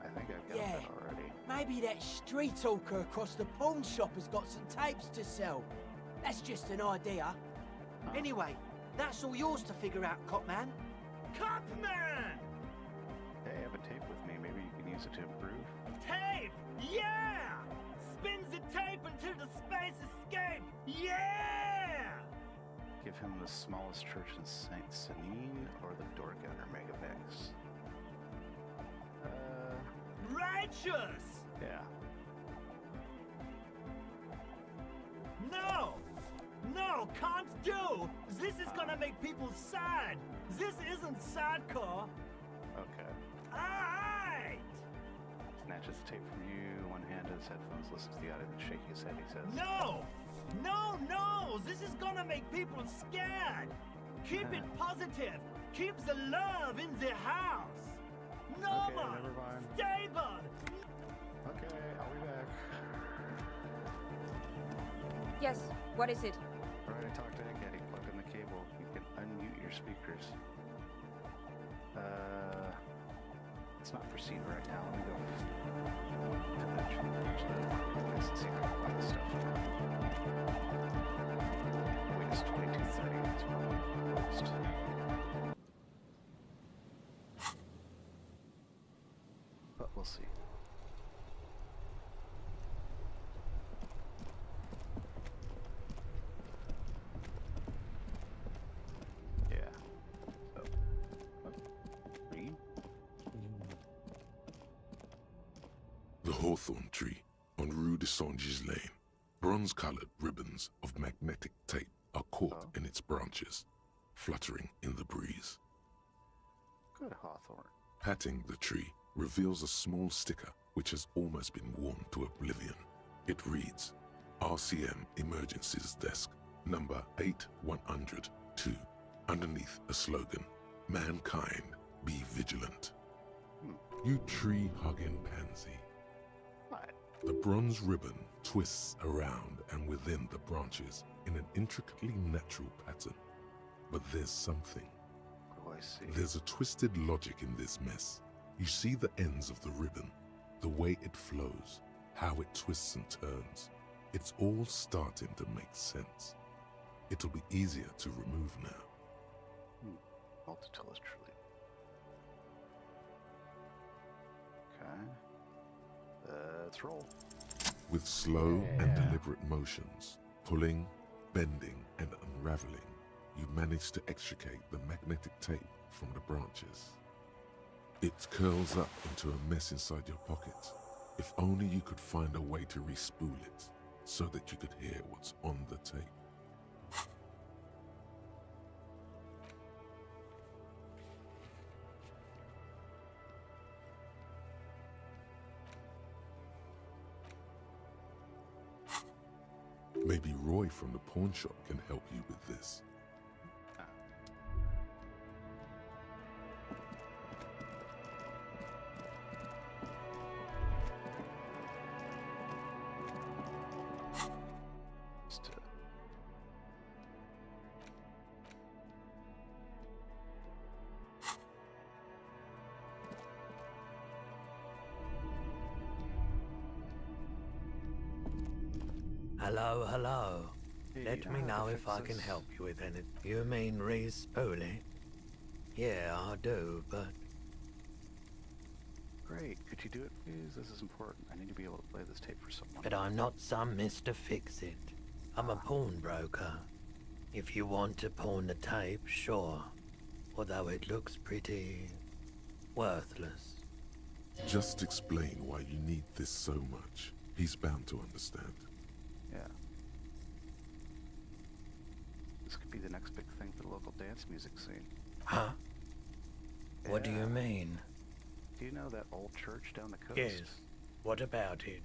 I think I've got Yeah. that already. Maybe that street hawker across the pawn shop has got some tapes to sell. That's just an idea. Anyway, that's all yours to figure out, Copman. Copman! Hey, I have a tape with me. Maybe you can use it to improve. Tape! Yeah! Spins the tape until the space escape! Yeah! Give him the smallest church in Saint Senine or the dork under Megavex. Righteous! Yeah. No! No, can't do! This is gonna make people sad! This isn't sadcore! Okay. Alright! Snatches the tape from you, one hand in his headphones, listens to the audio, and shaking his head, he says, No! No, no! This is gonna make people scared! Keep it positive! Keep the love in the house! Normal! never mind. Stable! Okay, I'll be back. Yes, what is it? Alright, I talked to Egghead. He plugged in the cable. You can unmute your speakers. It's not proceed right now. Let me go to the see if I can find the stuff. Wait, it's 22:30. It's probably closed. But we'll see. Yeah. Read? The hawthorn tree on Rue de Saint-Gilles Lane. Bronze-colored ribbons of magnetic tape are caught in its branches, fluttering in the breeze. Good hawthorn. Patting the tree reveals a small sticker which has almost been worn to oblivion. It reads, RCM Emergencies Desk, number 8102. Underneath a slogan, Mankind, be vigilant. You tree-hugging pansy. What? The bronze ribbon twists around and within the branches in an intricately natural pattern. But there's something. Oh, I see. There's a twisted logic in this mess. You see the ends of the ribbon, the way it flows, how it twists and turns. It's all starting to make sense. It'll be easier to remove now. Multitool is truly. Okay. Let's roll. With slow and deliberate motions, pulling, bending, and unraveling, you manage to extricate the magnetic tape from the branches. It curls up into a mess inside your pocket. If only you could find a way to re-spool it, so that you could hear what's on the tape. Maybe Roy from the pawn shop can help you with this. Hello, hello. Hey, Let me know if I can help you with anything. You mean re-spooling? Yeah, I do, but... Great. Could you do it, please? This is important. I need to be able to play this tape for someone. But I'm not some Mr. Fix-It. I'm a pawnbroker. If you want to pawn the tape, sure. Although it looks pretty... worthless. Just explain why you need this so much. He's bound to understand. Yeah. This could be the next big thing for the local dance music scene. Huh? What do you mean? Do you know that old church down the coast? Yes. What about it?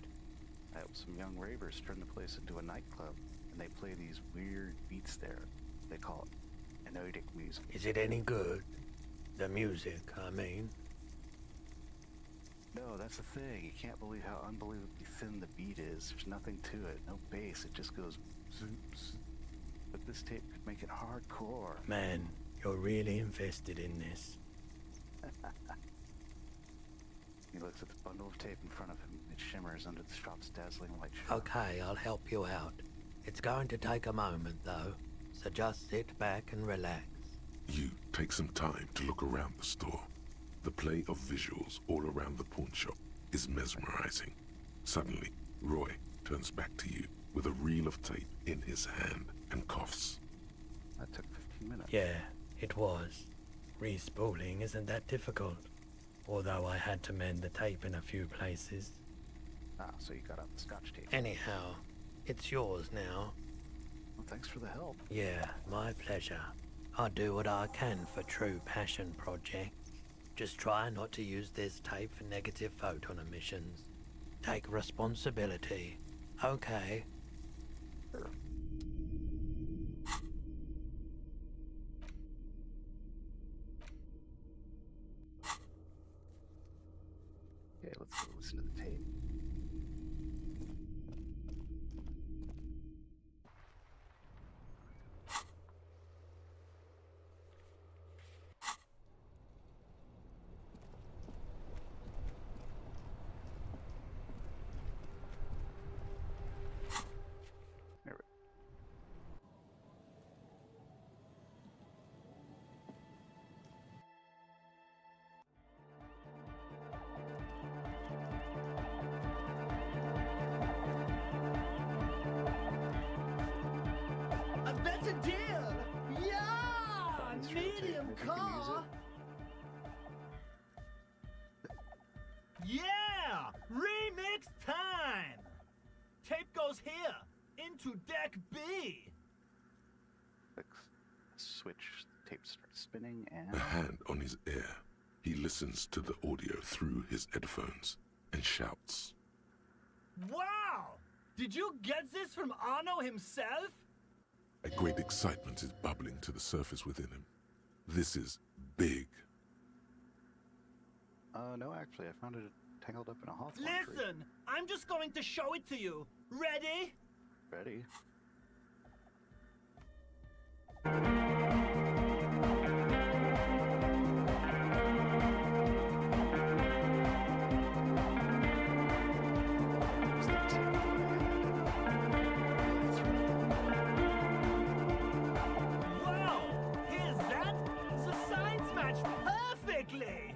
Some young ravers turned the place into a nightclub, and they play these weird beats there. They call it anodic music. Is it any good? The music, I mean. No, that's the thing. You can't believe how unbelievably thin the beat is. There's nothing to it. No bass. It just goes zoops. But this tape could make it hardcore. Man, you're really invested in this. He looks at the bundle of tape in front of him. It shimmers under the shop's dazzling light show. Okay, I'll help you out. It's going to take a moment, though, so just sit back and relax. You take some time to look around the store. The play of visuals all around the pawn shop is mesmerizing. Suddenly, Roy turns back to you with a reel of tape in his hand and coughs. That took 15 minutes. Yeah, it was. Respooling isn't that difficult. Although I had to mend the tape in a few places. Ah, so you got out the scotch tape. Anyhow, it's yours now. Well, thanks for the help. Yeah, my pleasure. I do what I can for true passion projects. Just try not to use this tape for negative photon emissions. Take responsibility. Okay. Okay, let's go listen to the tape. A better deal! Yeah! Medium car! Yeah! Remix time! Tape goes here, into deck B! Switch, tape starts spinning, and... A hand on his ear. He listens to the audio through his headphones and shouts. Wow! Did you get this from Arno himself? A great excitement is bubbling to the surface within him. This is big. No, actually, I found it tangled up in a hawthorn tree. Listen! I'm just going to show it to you. Ready? Ready? Wow! Here's that? The signs match perfectly!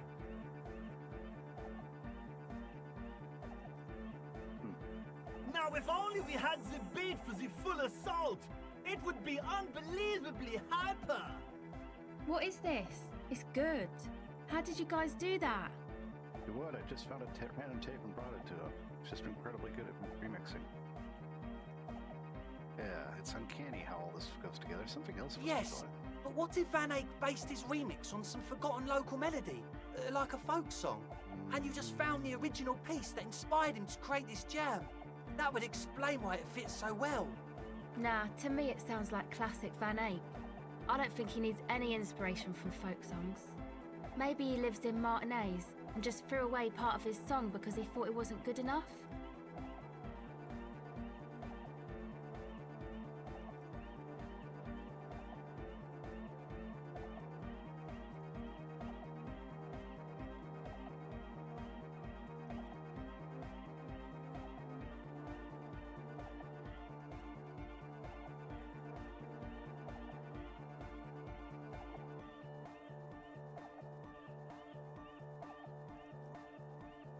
Now, if only we had the beat for the full assault, it would be unbelievably hyper! What is this? It's good. How did you guys do that? Do what? I just found a random tape and brought it to him. He's just incredibly good at remixing. Yeah, it's uncanny how all this goes together. Something else was Yes, going. but what if Van Eyck based his remix on some forgotten local melody, like a folk song, and you just found the original piece that inspired him to create this jam? That would explain why it fits so well. Nah, to me it sounds like classic Van Eyck. I don't think he needs any inspiration from folk songs. Maybe he lives in Martinez and just threw away part of his song because he thought it wasn't good enough?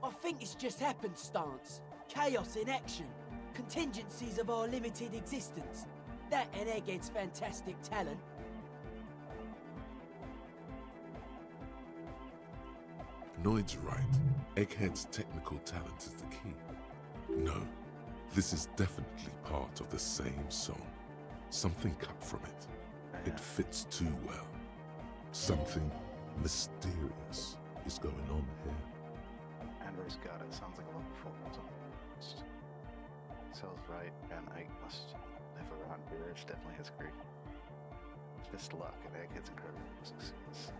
I think it's just happenstance. Chaos in action. Contingencies of our limited existence. That and Egghead's fantastic talent. Noid's right. Egghead's technical talent is the key. No, this is definitely part of the same song. Something cut from it. It fits too well. Something mysterious is going on here. Andrew's got it. Sounds like a local folk song. Sounds right, and Ike must live around here. It's definitely his creek. Just luck, and Egghead's incredible success.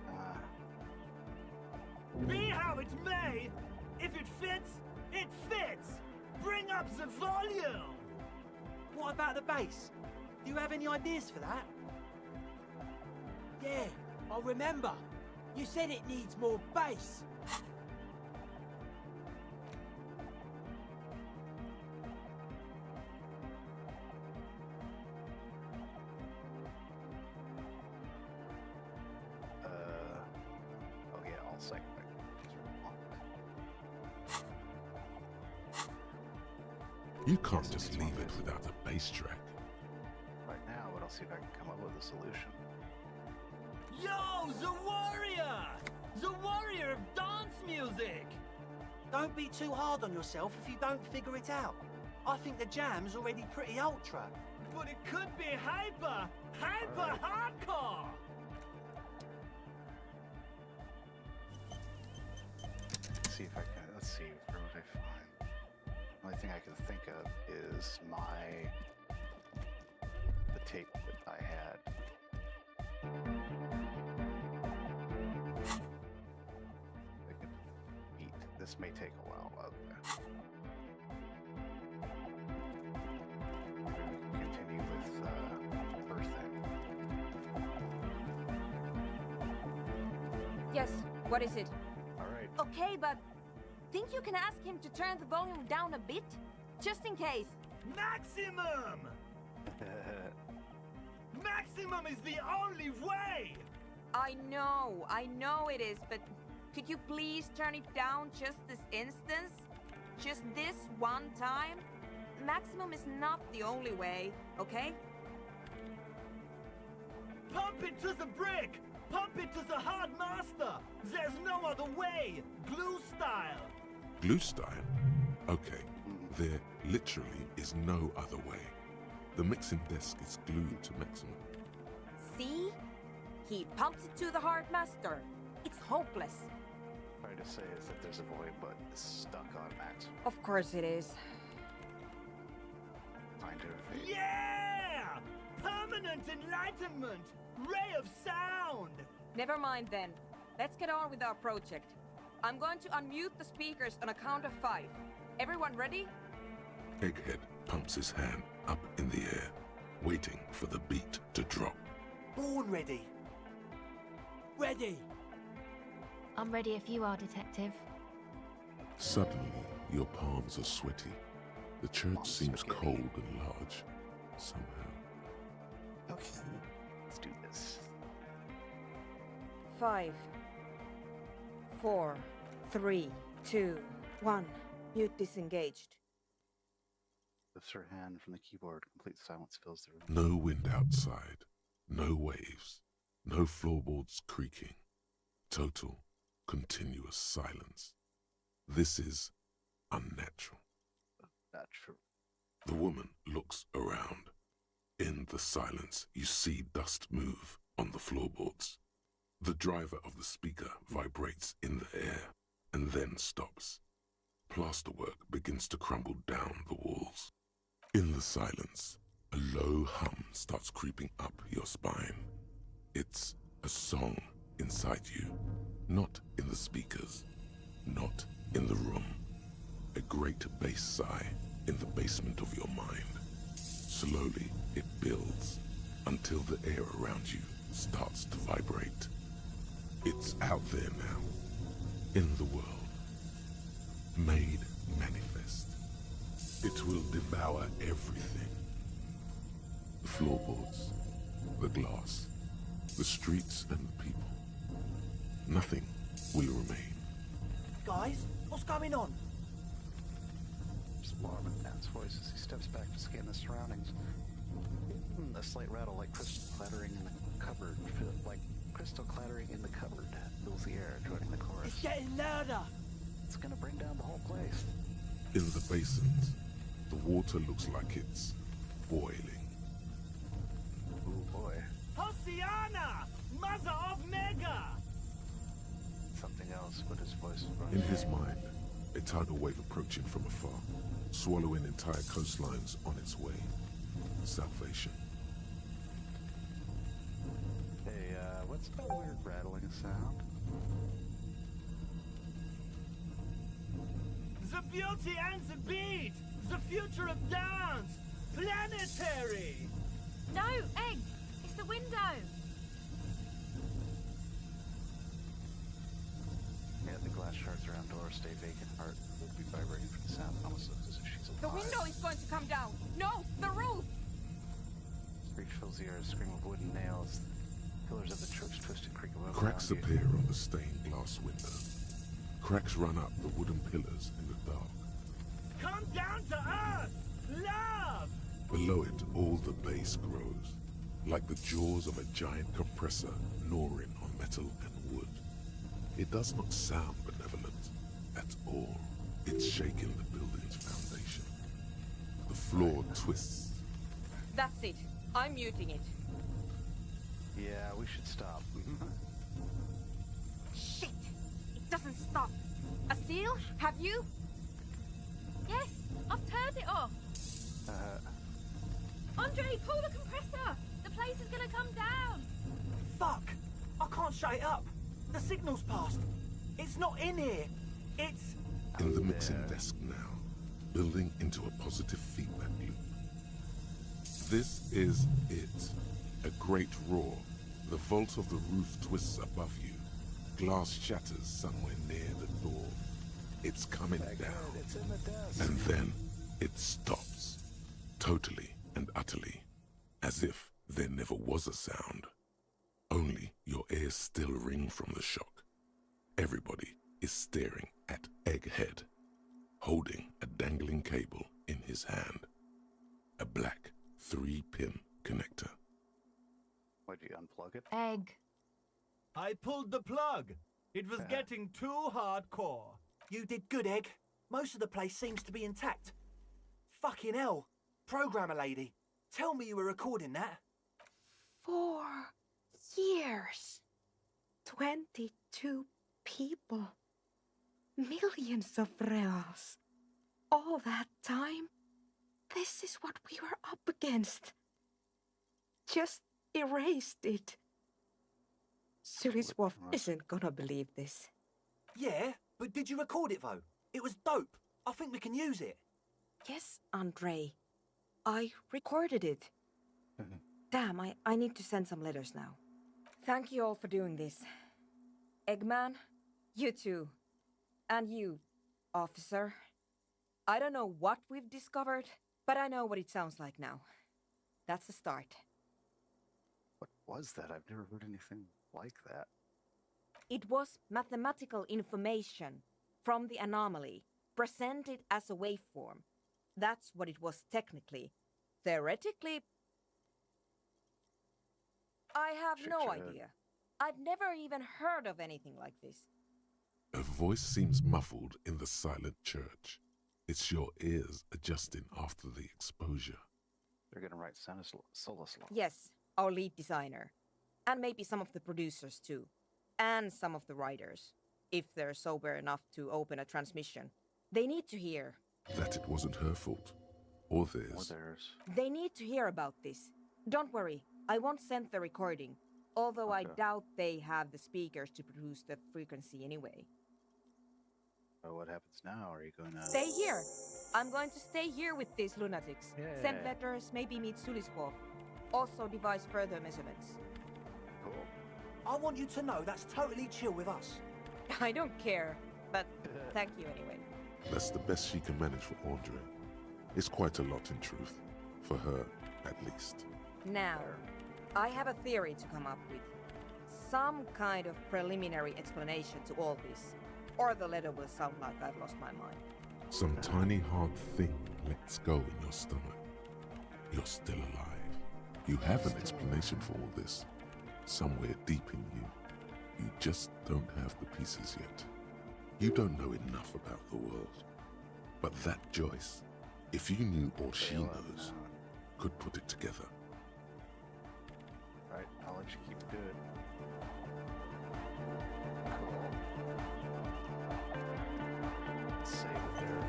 Be how it may, if it fits, it fits! Bring up the volume! What about the bass? Do you have any ideas for that? Yeah, I remember. You said it needs more bass. Oh yeah, I'll second it. You can't just leave it without a bass track. Right now, but I'll see if I can come up with a solution. Yo, the warrior! The warrior of dance music! Don't be too hard on yourself if you don't figure it out. I think the jam's already pretty ultra. But it could be hyper hardcore! Let's see if I can. Let's see. Where would I find? The only thing I can think of is the tape that I had. I can beat. This may take a while. Okay. Continue with first thing. Yes, what is it? All right. Okay, but think you can ask him to turn the volume down a bit? Just in case. Maximum! Maximum is the only way! I know it is, but could you please turn it down just this instance? Just this one time? Maximum is not the only way, okay? Pump it to the brick! Pump it to the hard master! There's no other way! Glue style! Glue style? Okay, there literally is no other way. The mixing desk is glued to maximum. See? He pumps it to the hard master. It's hopeless. Trying to say is that there's a void, but it's stuck on max. Of course it is. Scientific. Yeah! Permanent enlightenment! Ray of sound! Never mind then. Let's get on with our project. I'm going to unmute the speakers on a count of 5. Everyone ready? Egghead pumps his hand up in the air, waiting for the beat to drop. Born ready. Ready. I'm ready if you are, Detective. Suddenly, your palms are sweaty. The church seems cold and large, somehow. Okay, let's do this. 5, 4, 3, 2, 1. Mute disengaged. Lifts her hand from the keyboard. Complete silence fills the room. No wind outside, no waves, no floorboards creaking. Total, continuous silence. This is unnatural. Natural. The woman looks around. In the silence, you see dust move on the floorboards. The driver of the speaker vibrates in the air and then stops. Plasterwork begins to crumble down the walls. In the silence, A low hum starts creeping up your spine. It's a song inside you, not in the speakers, not in the room. A great bass sigh in the basement of your mind. Slowly, it builds until the air around you starts to vibrate. It's out there now, in the world, made manifest. It will devour everything. The floorboards, the glass, the streets and the people. Nothing will remain. Guys, what's going on? There's a lot of man's voice as he steps back to scan the surroundings. A slight rattle like crystal clattering in the cupboard, like crystal clattering in the cupboard, fills the air, joining the chorus. It's getting louder! It's gonna bring down the whole place. In the basins, the water looks like it's boiling. Oh boy. Hosiana! Mother of Mega! Something else, but his voice is running. In his mind, a tidal wave approaching from afar, swallowing entire coastlines on its way. Salvation. Hey, what's that weird rattling sound? The beauty and the beat! The future of dance! Planetary! No, Egg! It's the window! Yeah, the glass shards around doors stay vacant. Heart will be vibrating from the sound. Almost looks as if she's alive. The window is going to come down! No, the roof! Screech fills the air, a scream of wooden nails. Pillars of the church twist and creak above. Cracks appear on the stained glass window. Cracks run up the wooden pillars in the dark. Come down to us! Love! Below it, all the bass grows, like the jaws of a giant compressor gnawing on metal and wood. It does not sound benevolent at all. It's shaking the building's foundation. The floor twists. That's it. I'm muting it. Yeah, we should stop. Shit! It doesn't stop. A seal? Have you? Yes, I've turned it off. Andre, pull the compressor! The place is gonna come down! Fuck! I can't shut it up! The signal's passed! It's not in here! It's... In the mixing desk now, building into a positive feedback loop. This is it. A great roar. The vault of the roof twists above you. Glass shatters somewhere near the door. It's coming down. It's in the desk. And then it stops. Totally and utterly. As if there never was a sound. Only your ears still ring from the shock. Everybody is staring at Egghead, holding a dangling cable in his hand. A black 3-pin connector. Why'd you unplug it? Egg. I pulled the plug. It was getting too hardcore. You did good, Egg. Most of the place seems to be intact. Fucking hell. Programmer lady, tell me you were recording that. 4 years. 22 people. Millions of reals. All that time? This is what we were up against. Just erased it. Suliswolf isn't gonna believe this. Yeah, but did you record it though? It was dope. I think we can use it. Yes, Andre. I recorded it. Damn, I need to send some letters now. Thank you all for doing this. Eggman, you too. And you, officer. I don't know what we've discovered, but I know what it sounds like now. That's a start. What was that? I've never heard anything like that. It was mathematical information from the anomaly, presented as a waveform. That's what it was technically. Theoretically, I have no idea. I've never even heard of anything like this. A voice seems muffled in the silent church. It's your ears adjusting after the exposure. They're gonna write Solus Law. Yes, our lead designer. And maybe some of the producers too. And some of the writers. If they're sober enough to open a transmission. They need to hear That it wasn't her fault. Or theirs. They need to hear about this. Don't worry, I won't send the recording, although I doubt they have the speakers to produce the frequency anyway. So what happens now? Are you going to... Stay here! I'm going to stay here with these lunatics. Send letters, maybe meet Sulispov. Also devise further measurements. Cool. I want you to know that's totally chill with us. I don't care, but thank you anyway. That's the best she can manage for Andre. It's quite a lot in truth. For her, at least. Now, I have a theory to come up with. Some kind of preliminary explanation to all this. Or the letter will sound like I've lost my mind. Some tiny hard thing lets go in your stomach. You're still alive. You have an explanation for all this. Somewhere deep in you. You just don't have the pieces yet. You don't know enough about the world. But that Joyce, if you knew all she knows, could put it together. Right, I'll let you keep good. Let's save it there.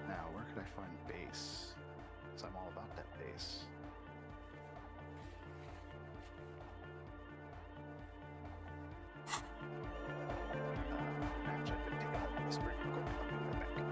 Now, where could I find base? Because I'm all about that base. Actually, I could take out this pretty quick. I'll be right back.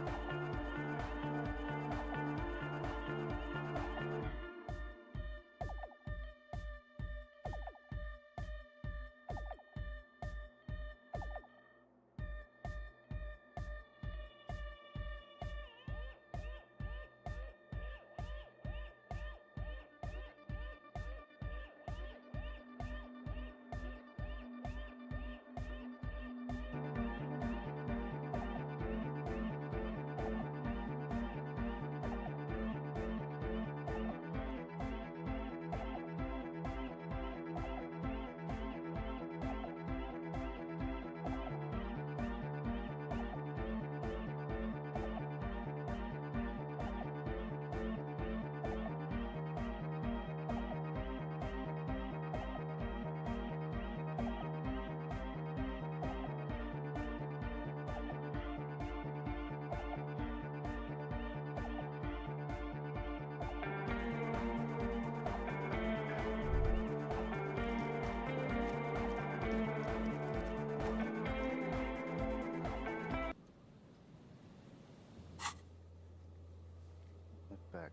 Back.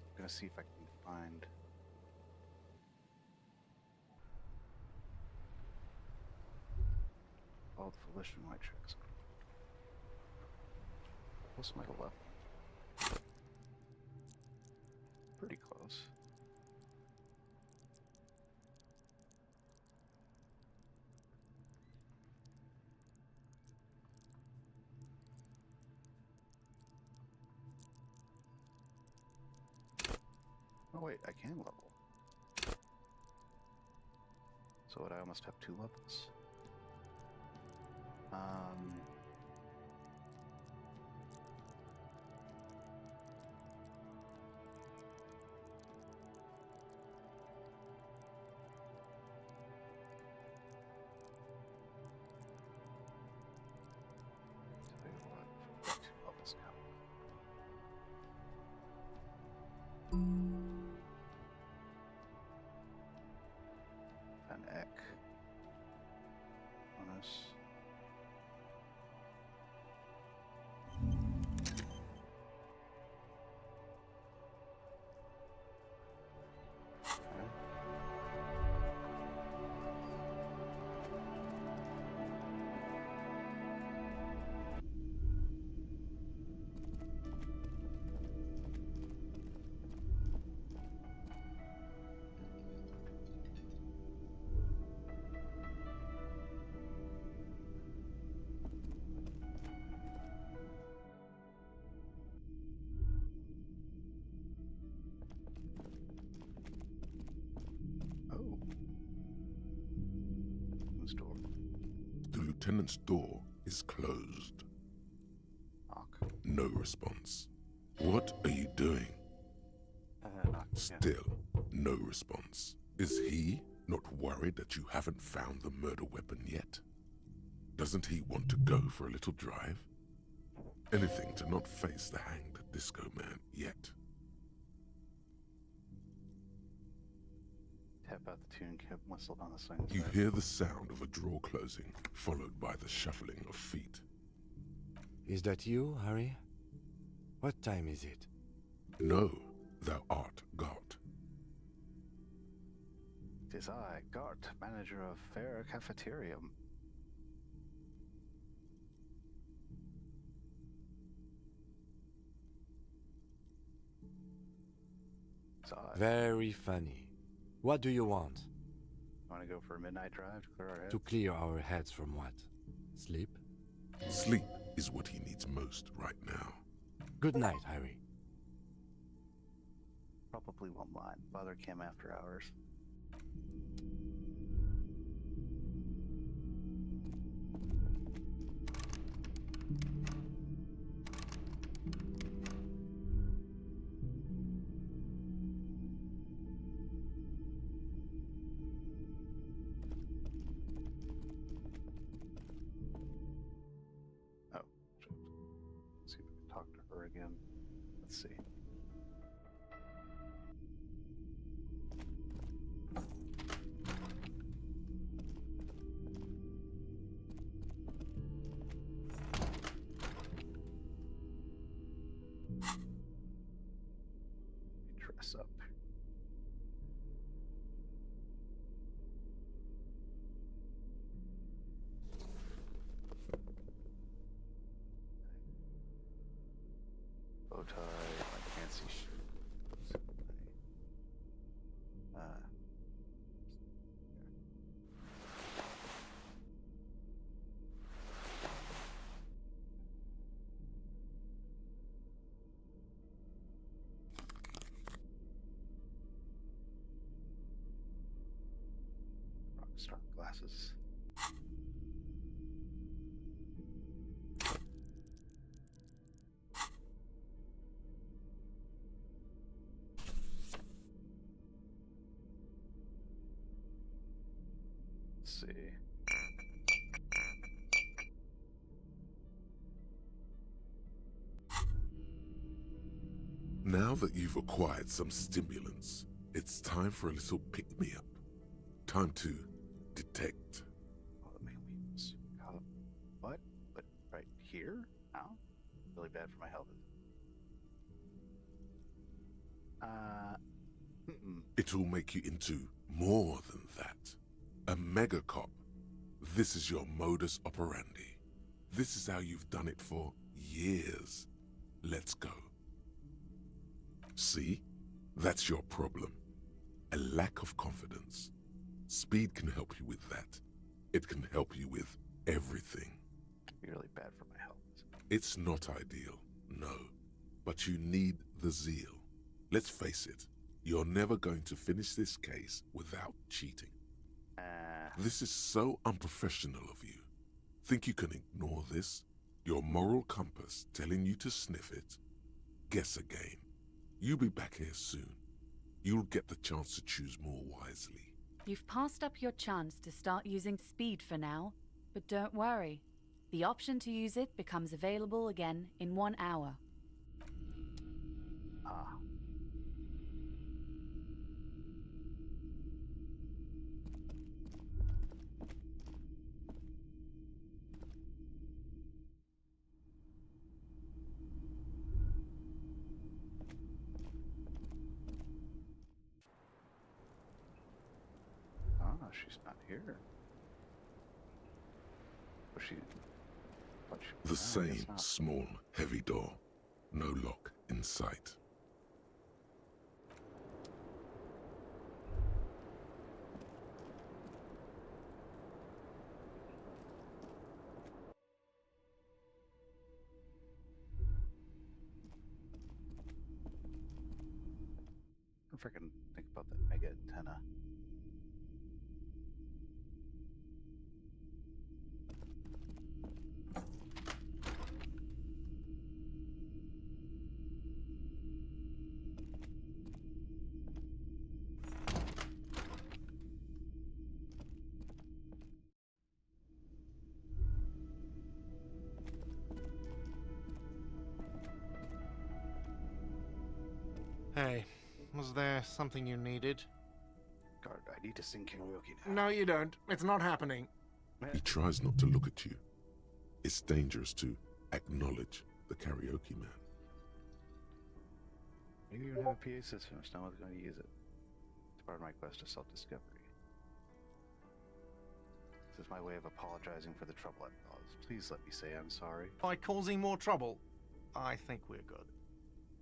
I'm gonna see if I can find. All the volition white tricks. What's my left? Pretty close. Oh wait, I can level. So what, I almost have 2 levels? Tell you what, I've got 2 levels now. An Ek on us. Door. The lieutenant's door is closed. Knock. No response. What are you doing? Still, no response. Is he not worried that you haven't found the murder weapon yet? Doesn't he want to go for a little drive? Anything to not face the hanged disco man yet. Tap out the tune cap, whistle on the swings. You hear the sound of a drawer closing, followed by the shuffling of feet. Is that you, Harry? What time is it? No, thou art Gart. 'Tis I, Gart, manager of Fair Cafeterium. Very funny. What do you want? Want to go for a midnight drive to clear our heads? To clear our heads from what? Sleep? Sleep is what he needs most right now. Good night, Harry. Probably won't mind. Bother Kim after hours. Oh, let's see if we can talk to her again. Let's see. Dress up. Bow tie, my fancy shoes. Rockstar glasses. Let's see. Now that you've acquired some stimulants, it's time for a little pick-me-up. Time to detect. Oh, that made me super cold. What? But right here? Now? Really bad for my health. It'll make you into more than that. A mega cop. This is your modus operandi. This is how you've done it for years. Let's go. See? That's your problem. A lack of confidence. Speed can help you with that. It can help you with everything. It'd be really bad for my health. It's not ideal, no. But you need the zeal. Let's face it, you're never going to finish this case without cheating. This is so unprofessional of you. Think you can ignore this? Your moral compass telling you to sniff it? Guess again. You'll be back here soon. You'll get the chance to choose more wisely. You've passed up your chance to start using speed for now, but don't worry. The option to use it becomes available again in 1 hour. Ah. She's not here. Was she? The same small, heavy door. No lock in sight. I freaking think about that mega antenna. Hey, was there something you needed? Guard, I need to sing karaoke now. No, you don't. It's not happening. He tries not to look at you. It's dangerous to acknowledge the karaoke man. You even have a PA system if no one's going to use it. It's part of my quest of self-discovery. This is my way of apologizing for the trouble I've caused. Please let me say I'm sorry. By causing more trouble, I think we're good.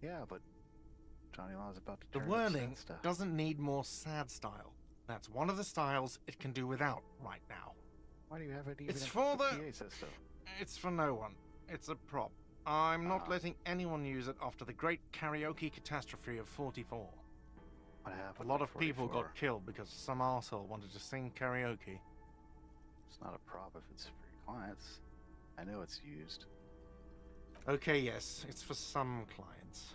Yeah, but Johnny Law's about to The turn whirling sad stuff. doesn't need more sad style. That's one of the styles it can do without right now. Why do you have it even It's in for the PA system? It's for no one. It's a prop. I'm not letting anyone use it after the great karaoke catastrophe of 44. What happened? A lot of at people 44? got killed because some arsehole wanted to sing karaoke. It's not a prop if it's for your clients. I know it's used. Okay, yes, it's for some clients.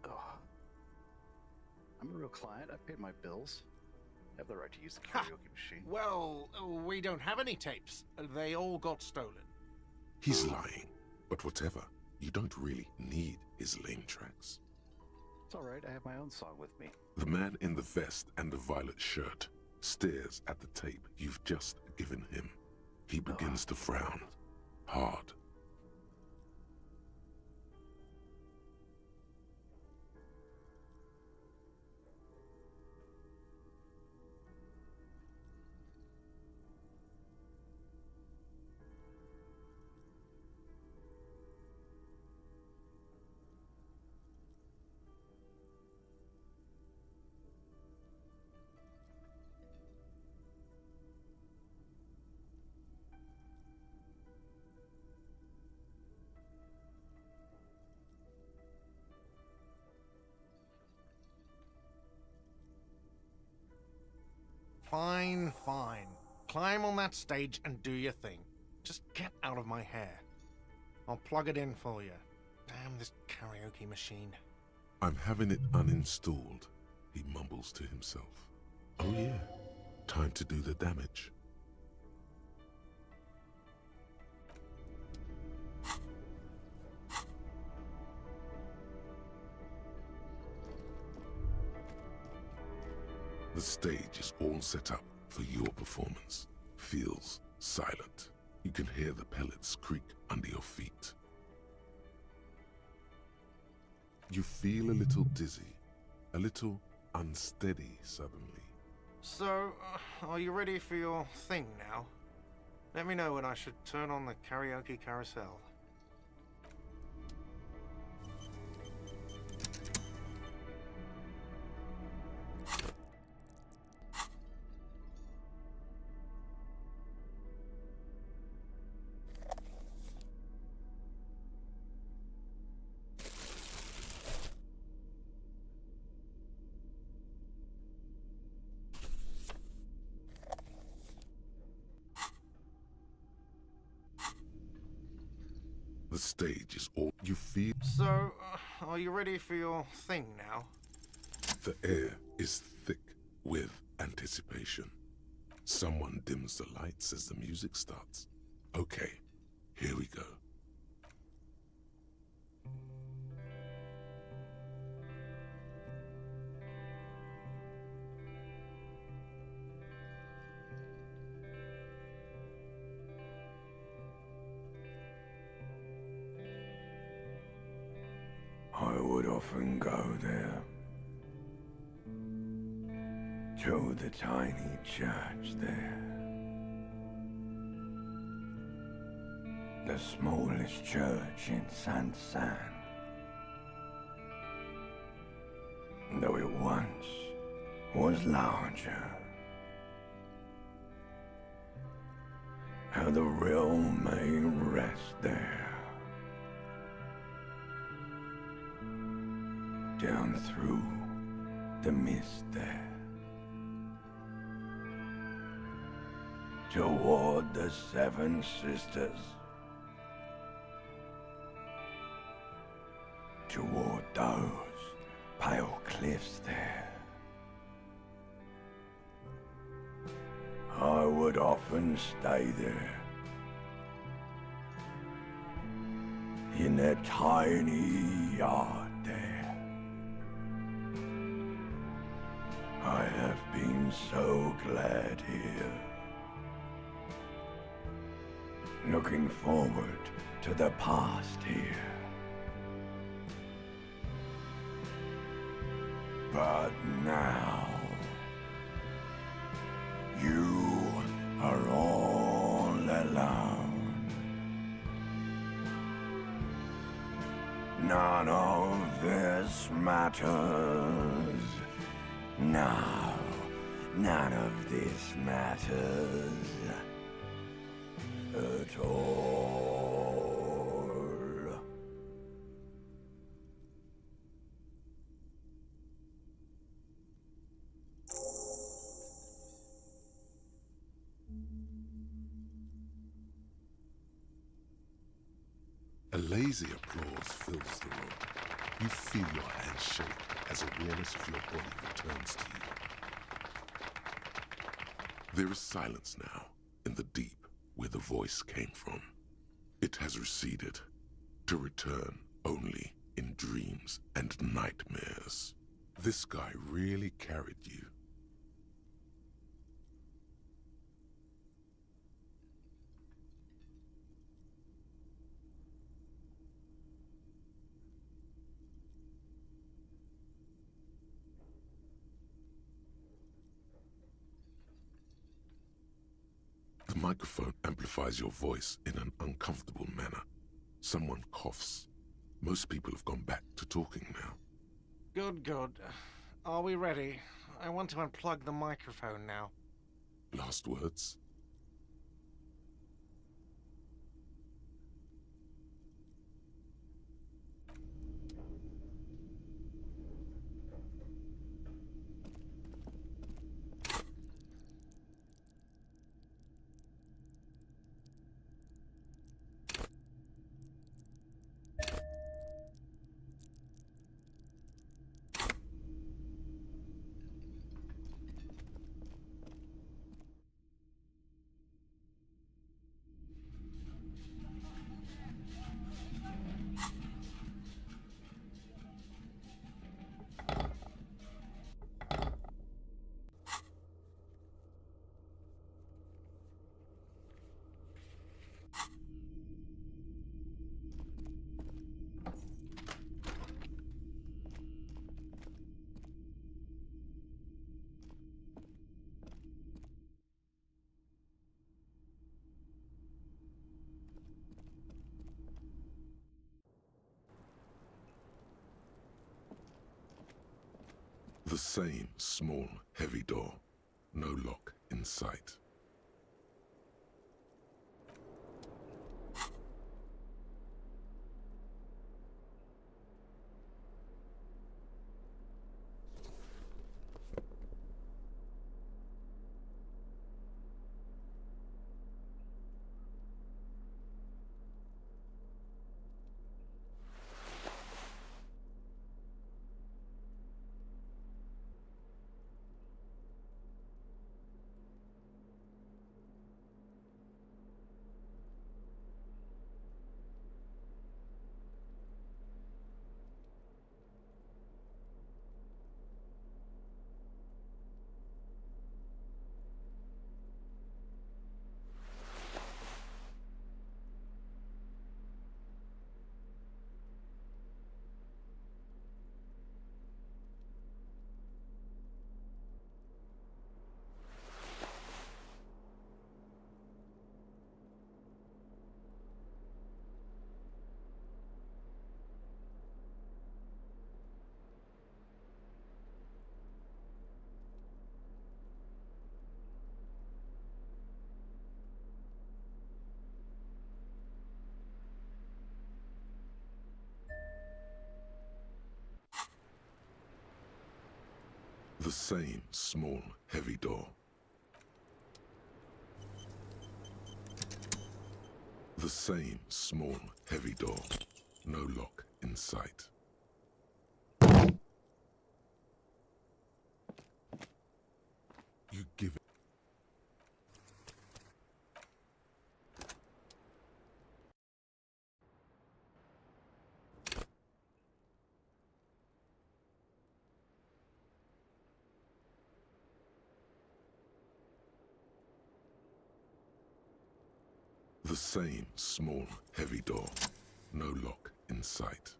Ugh. I'm a real client. I paid my bills. I have the right to use the karaoke machine. Well, we don't have any tapes. They all got stolen. He's lying, but whatever. You don't really need his lame tracks. It's alright, I have my own song with me. The man in the vest and the violet shirt stares at the tape you've just given him. He begins to frown. Hard. Fine, fine. Climb on that stage and do your thing. Just get out of my hair. I'll plug it in for you. Damn this karaoke machine. I'm having it uninstalled, he mumbles to himself. Oh yeah, time to do the damage. The stage is all set up for your performance. Feels silent. You can hear the pellets creak under your feet. You feel a little dizzy, a little unsteady suddenly. So, are you ready for your thing now? Let me know when I should turn on the karaoke carousel. The stage is all you feel. So, are you ready for your thing now? The air is thick with anticipation. Someone dims the lights as the music starts. Okay, here we go. I would often go there, to the tiny church there, the smallest church in Saint-San, though it once was larger. How the realm may rest there. Down through the mist there, toward the Seven Sisters, toward those pale cliffs there. I would often stay there, in that tiny yard there. I have been so glad here. Looking forward to the past here. But now, you are all alone. None of this matters. No, none of this matters at all. A lazy applause fills the room. You feel your hands shake as awareness of your body returns to you. There is silence now in the deep where the voice came from. It has receded, to return only in dreams and nightmares. This guy really carried you. The microphone amplifies your voice in an uncomfortable manner. Someone coughs. Most people have gone back to talking now. Good, good. Are we ready? I want to unplug the microphone now. Last words? The same small, heavy door. No lock in sight. The same small, heavy door. The same small, heavy door. No lock in sight. You give it. The same small, heavy door. No lock in sight.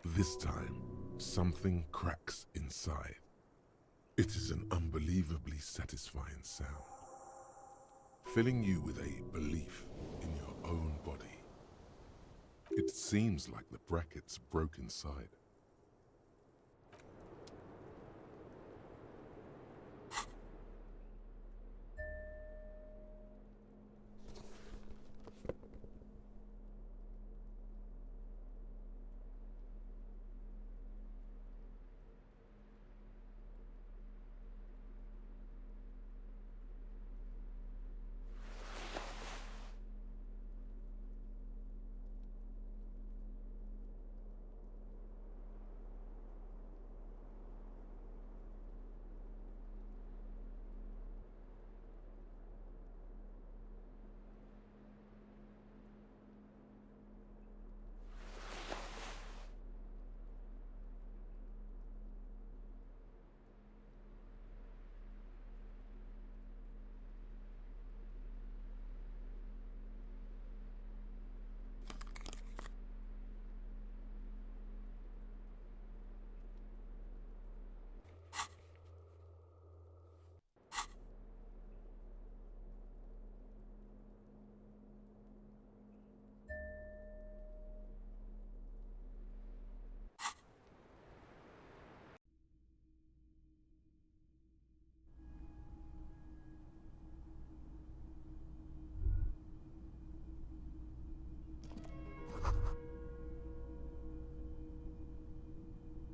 This time, something cracks inside. It is an unbelievably satisfying sound, filling you with a belief in your own body. It seems like the brackets broke inside.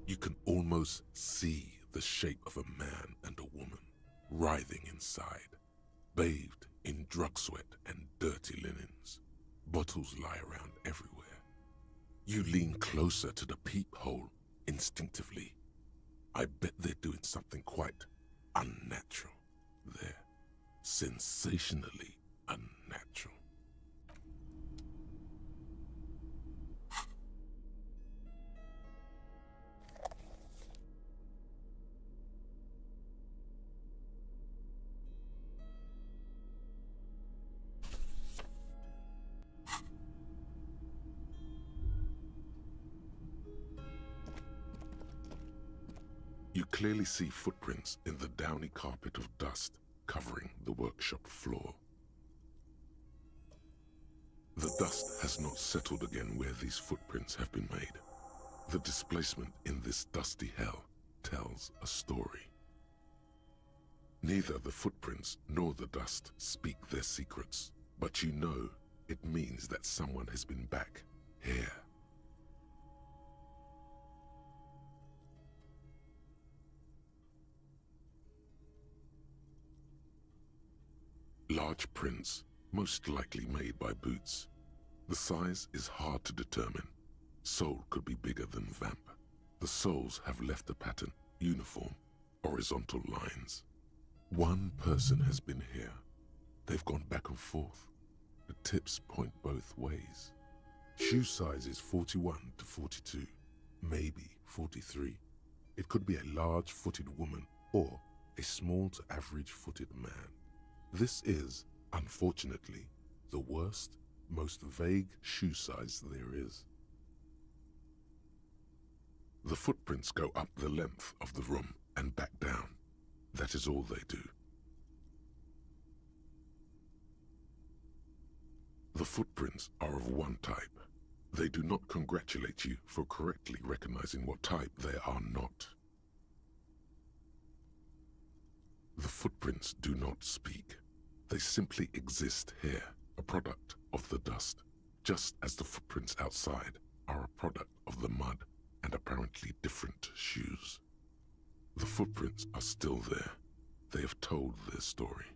You can almost see the shape of a man and a woman writhing inside, bathed in drug sweat and dirty linens. Bottles lie around everywhere. You lean closer to the peephole instinctively. I bet they're doing something quite unnatural there. Sensationally unnatural. You clearly see footprints in the downy carpet of dust covering the workshop floor. The dust has not settled again where these footprints have been made. The displacement in this dusty hell tells a story. Neither the footprints nor the dust speak their secrets, but you know it means that someone has been back here. Large prints, most likely made by boots. The size is hard to determine. Sole could be bigger than vamp. The soles have left a pattern, uniform, horizontal lines. One person has been here. They've gone back and forth. The tips point both ways. Shoe size is 41 to 42, maybe 43. It could be a large-footed woman or a small to average-footed man. This is, unfortunately, the worst, most vague shoe size there is. The footprints go up the length of the room and back down. That is all they do. The footprints are of one type. They do not congratulate you for correctly recognizing what type they are not. The footprints do not speak. They simply exist here, a product of the dust, just as the footprints outside are a product of the mud and apparently different shoes. The footprints are still there. They have told their story.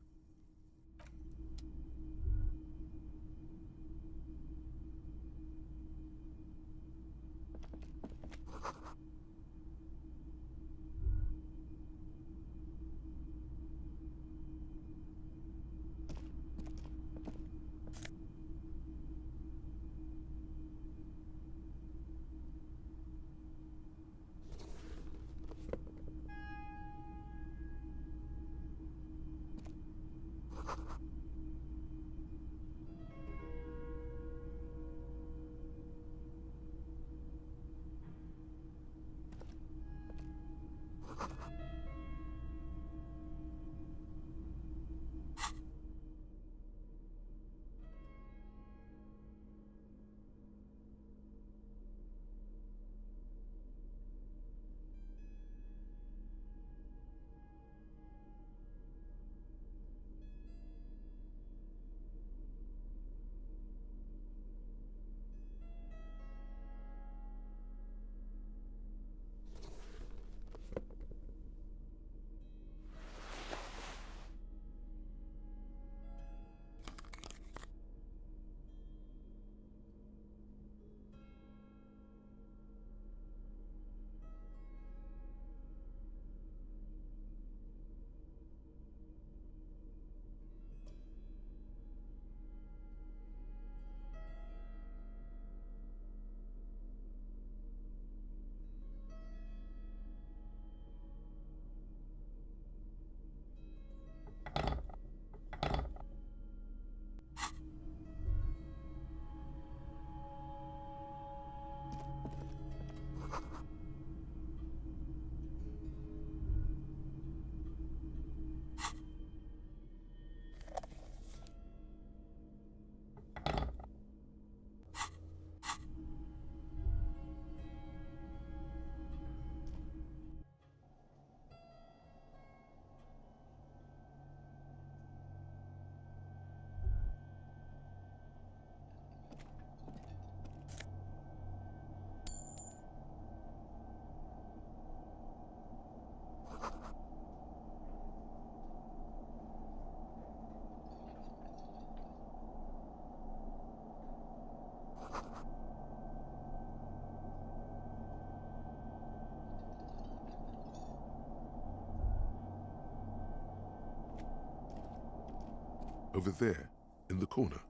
over there, in the corner.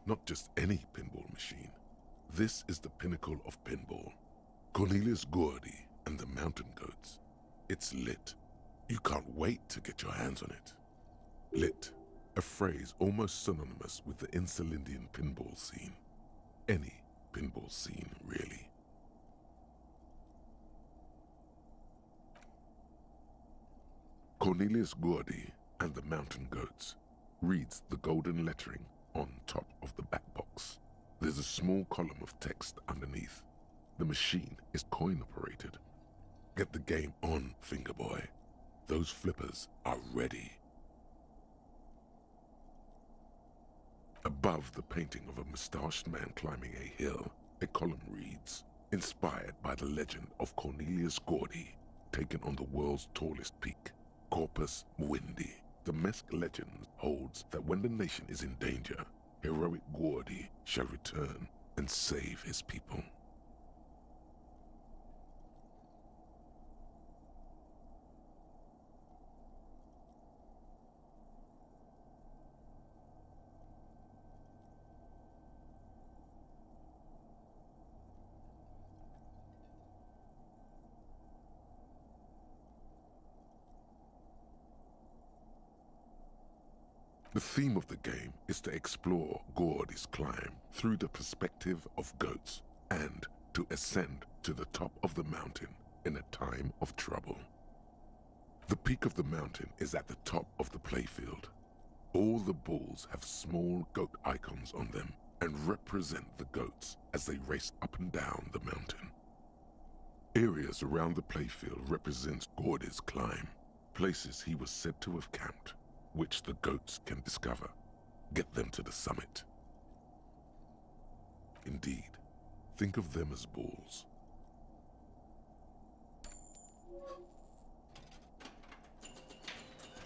Not just any pinball machine. This is the pinnacle of pinball. Cornelius Gordy and the Mountain Goats. It's lit. You can't wait to get your hands on it. Lit, a phrase almost synonymous with the Insulindian pinball scene. Any pinball scene, really. Cornelius Gordy and the Mountain Goats reads the golden lettering on top of the back box. There's a small column of text underneath. The machine is coin-operated. Get the game on, Fingerboy. Those flippers are ready. Above the painting of a mustached man climbing a hill, a column reads, inspired by the legend of Cornelius Gordy, taken on the world's tallest peak, Corpus Muindi. The Mesk legend holds that when the nation is in danger, heroic Gordy shall return and save his people. The theme of the game is to explore Gordy's climb through the perspective of goats and to ascend to the top of the mountain in a time of trouble. The peak of the mountain is at the top of the playfield. All the balls have small goat icons on them and represent the goats as they race up and down the mountain. Areas around the playfield represent Gordy's climb, places he was said to have camped, which the goats can discover. Get them to the summit. Indeed, think of them as balls.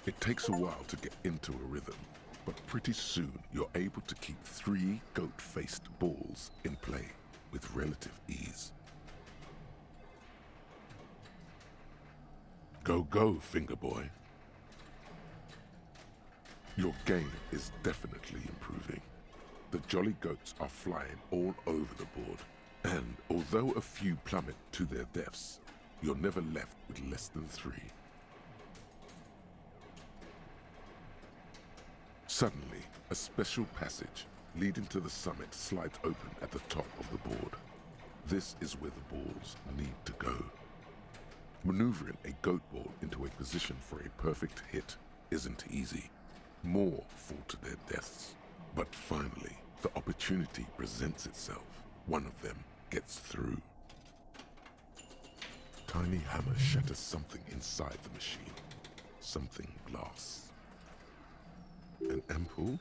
It takes a while to get into a rhythm, but pretty soon you're able to keep 3 goat-faced balls in play with relative ease. Go, go, Fingerboy. Your game is definitely improving. The jolly goats are flying all over the board, and although a few plummet to their deaths, you're never left with less than 3. Suddenly, a special passage leading to the summit slides open at the top of the board. This is where the balls need to go. Maneuvering a goat ball into a position for a perfect hit isn't easy. More fall to their deaths. But finally, the opportunity presents itself. One of them gets through. Tiny hammer shatters something inside the machine. Something glass. An ampoule?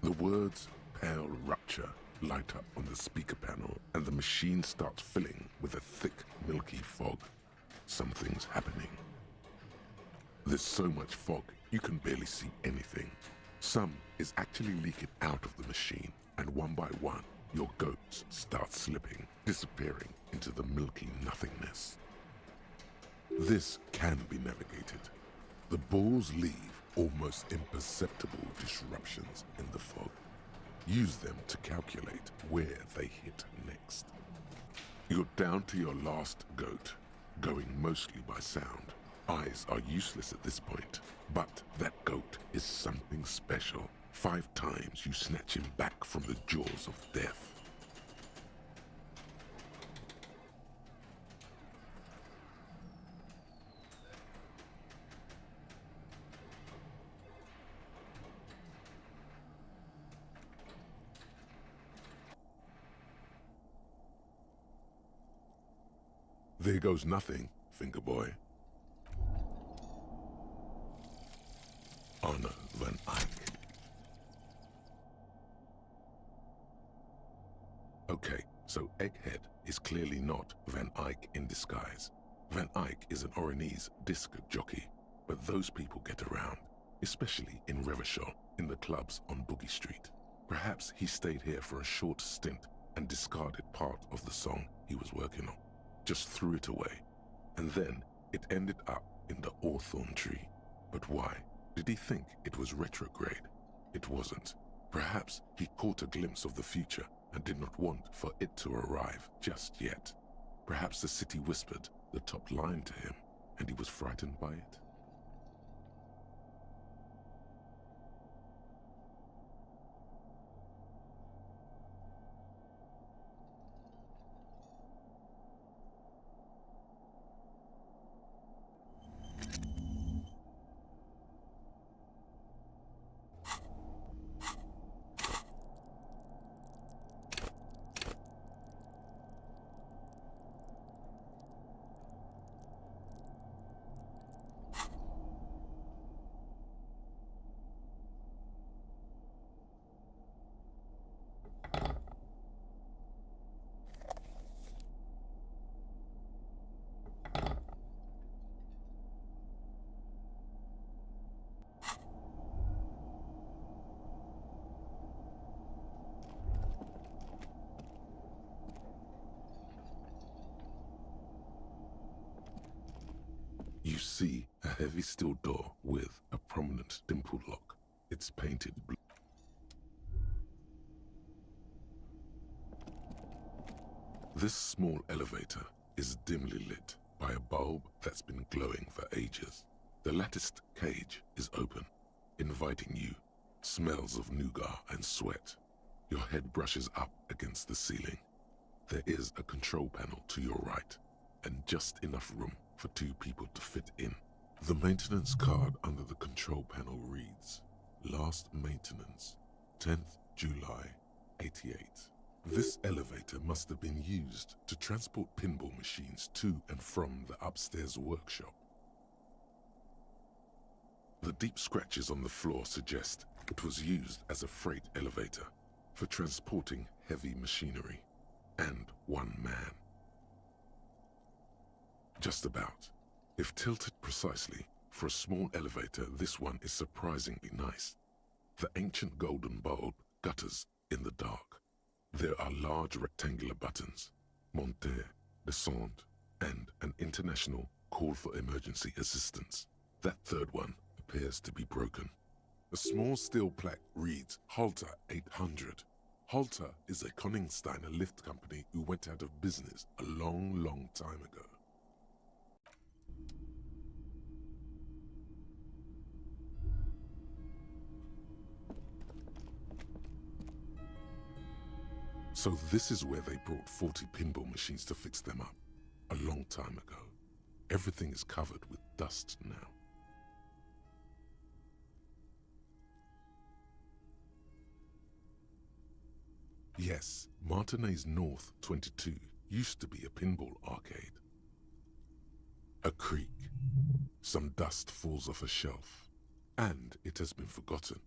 The words "pale rupture" light up on the speaker panel, and the machine starts filling with a thick, milky fog. Something's happening. There's so much fog, you can barely see anything. Some is actually leaking out of the machine, and one by one, your goats start slipping, disappearing into the milky nothingness. This can be navigated. The balls leave almost imperceptible disruptions in the fog. Use them to calculate where they hit next. You're down to your last goat, going mostly by sound. Eyes are useless at this point, but that goat is something special. 5 times you snatch him back from the jaws of death. There goes nothing, Fingerboy. Arno van Eyck. Okay, so Egghead is clearly not Van Eyck in disguise. Van Eyck is an Oranese disc jockey, but those people get around, especially in Revachol, in the clubs on Boogie Street. Perhaps he stayed here for a short stint and discarded part of the song he was working on. Just threw it away, and then it ended up in the Hawthorn tree. But why? Did he think it was retrograde? It wasn't. Perhaps he caught a glimpse of the future and did not want for it to arrive just yet. Perhaps the city whispered the top line to him, and he was frightened by it. You see a heavy steel door with a prominent dimple lock. It's painted blue. This small elevator is dimly lit by a bulb that's been glowing for ages. The latticed cage is open, inviting you. Smells of nougat and sweat. Your head brushes up against the ceiling. There is a control panel to your right, and just enough room for 2 people to fit in. The maintenance card under the control panel reads, Last maintenance, 10th July, 88. This elevator must have been used to transport pinball machines to and from the upstairs workshop. The deep scratches on the floor suggest it was used as a freight elevator for transporting heavy machinery and 1 man. Just about. If tilted precisely, for a small elevator, this one is surprisingly nice. The ancient golden bulb gutters in the dark. There are large rectangular buttons, monter, descend, and an international call for emergency assistance. That third one appears to be broken. A small steel plaque reads Halter 800. Halter is a Koningsteiner lift company who went out of business a long time ago. So this is where they brought 40 pinball machines to fix them up, a long time ago. Everything is covered with dust now. Yes, Martinez North 22 used to be a pinball arcade. A creak. Some dust falls off a shelf, and it has been forgotten.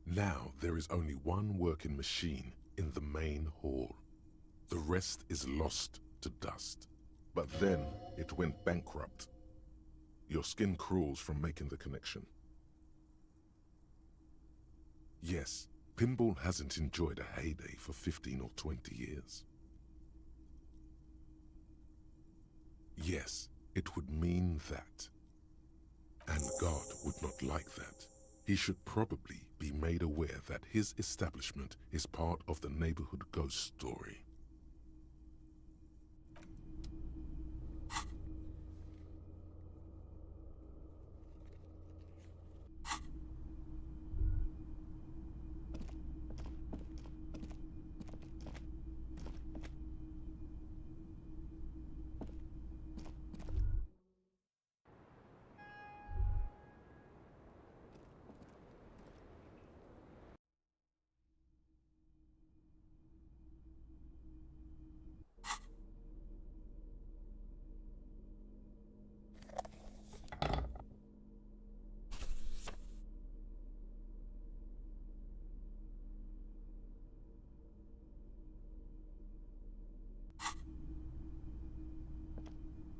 Now there is only one working machine in the main hall. The rest is lost to dust. But then it went bankrupt. Your skin crawls from making the connection. Yes, pinball hasn't enjoyed a heyday for 15 or 20 years. Yes, it would mean that. And God would not like that. He should probably be made aware that his establishment is part of the neighborhood ghost story.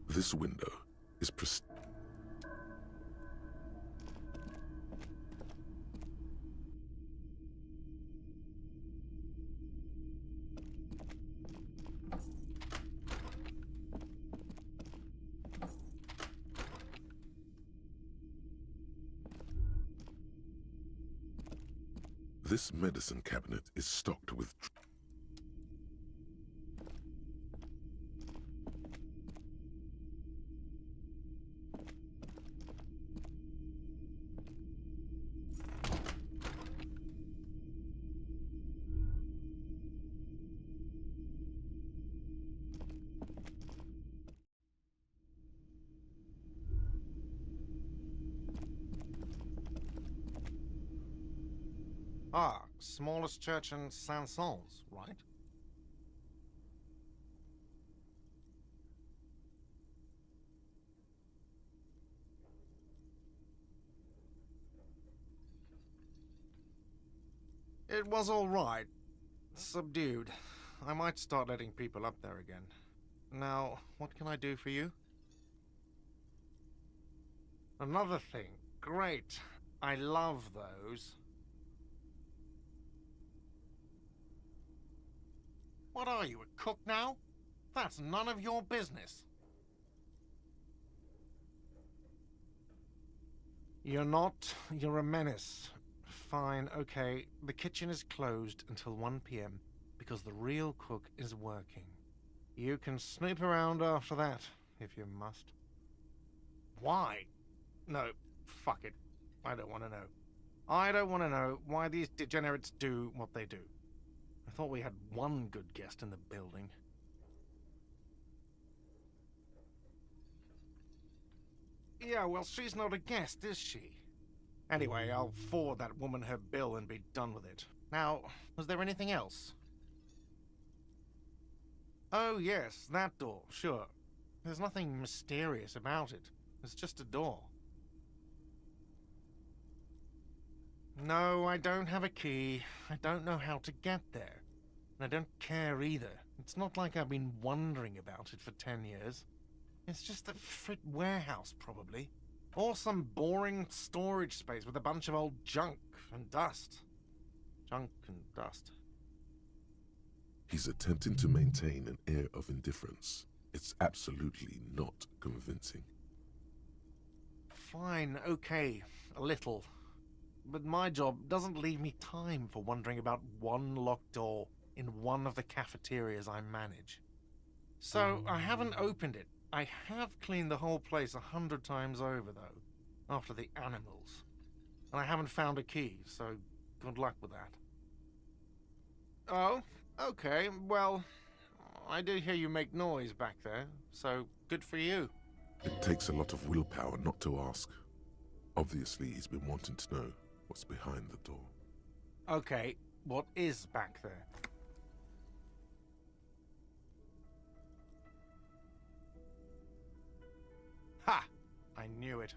This window is This medicine cabinet is stocked with... Ah, smallest church in Saint-Saëns, right? It was all right. Subdued. I might start letting people up there again. Now, what can I do for you? Another thing. Great. I love those. What are you, a cook now? That's none of your business. You're not. You're a menace. Fine, okay. The kitchen is closed until 1 p.m. because the real cook is working. You can snoop around after that, if you must. Why? No, fuck it. I don't want to know. I don't want to know why these degenerates do what they do. I thought we had one good guest in the building. Yeah, well, she's not a guest, is she? Anyway, I'll forward that woman her bill and be done with it. Now, was there anything else? Oh, yes, that door, sure. There's nothing mysterious about it. It's just a door. No, I don't have a key. I don't know how to get there. And I don't care either. It's not like I've been wondering about it for 10 years. It's just a frit warehouse, probably. Or some boring storage space with a bunch of old junk and dust. Junk and dust. He's attempting to maintain an air of indifference. It's absolutely not convincing. Fine, okay, a little. But my job doesn't leave me time for wondering about one locked door in one of the cafeterias I manage. So I haven't opened it. I have cleaned the whole place 100 times over, though, after the animals. And I haven't found a key, so good luck with that. Oh, okay, well, I did hear you make noise back there, so good for you. It takes a lot of willpower not to ask. Obviously, he's been wanting to know what's behind the door. Okay, what is back there? Ha! I knew it.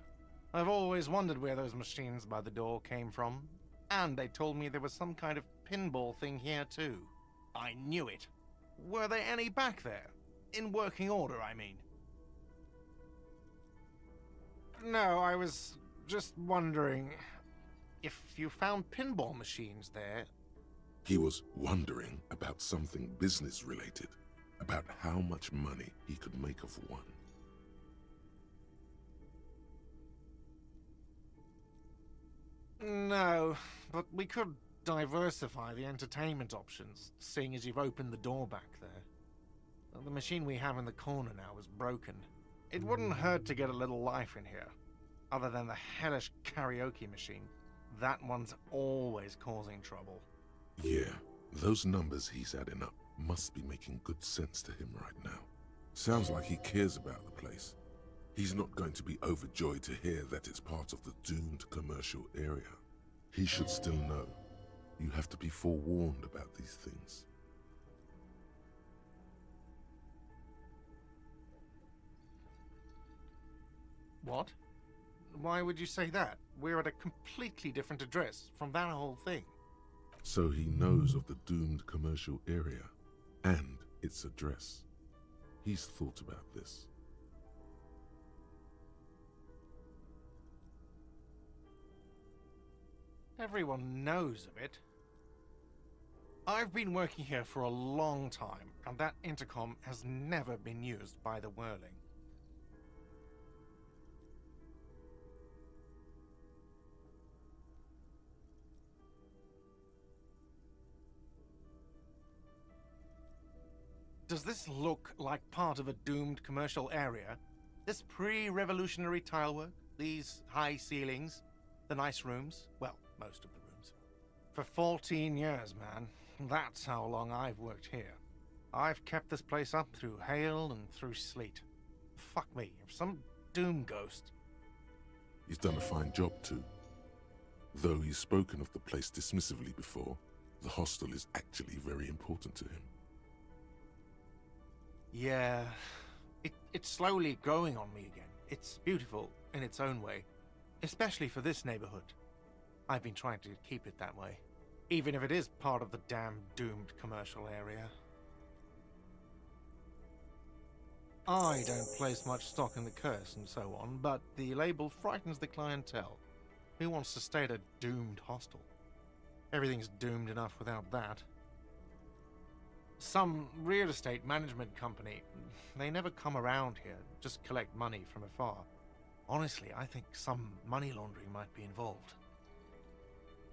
I've always wondered where those machines by the door came from. And they told me there was some kind of pinball thing here too. I knew it. Were there any back there? In working order, I mean. No, I was just wondering if you found pinball machines there. He was wondering about something business-related, about how much money he could make of one. No, but we could diversify the entertainment options, seeing as you've opened the door back there. The machine we have in the corner now is broken. It wouldn't hurt to get a little life in here, other than the hellish karaoke machine. That one's always causing trouble. Yeah, those numbers he's adding up must be making good sense to him right now. Sounds like he cares about the place. He's not going to be overjoyed to hear that it's part of the doomed commercial area. He should still know. You have to be forewarned about these things. What? Why would you say that? We're at a completely different address from that whole thing. So he knows of the doomed commercial area and its address. He's thought about this. Everyone knows of it. I've been working here for a long time, and that intercom has never been used by the Whirling. Does this look like part of a doomed commercial area? This pre-revolutionary tilework? These high ceilings? The nice rooms? Well, most of the rooms. For 14 years, man. That's how long I've worked here. I've kept this place up through hail and through sleet. Fuck me, if some doom ghost... He's done a fine job too. Though he's spoken of the place dismissively before, the hostel is actually very important to him. Yeah, it's slowly growing on me again. It's beautiful in its own way, especially for this neighborhood. I've been trying to keep it that way, even if it is part of the damn doomed commercial area. I don't place much stock in the curse and so on, but the label frightens the clientele. Who wants to stay at a doomed hostel? Everything's doomed enough without that. Some real estate management company, they never come around here, just collect money from afar. Honestly, I think some money laundering might be involved.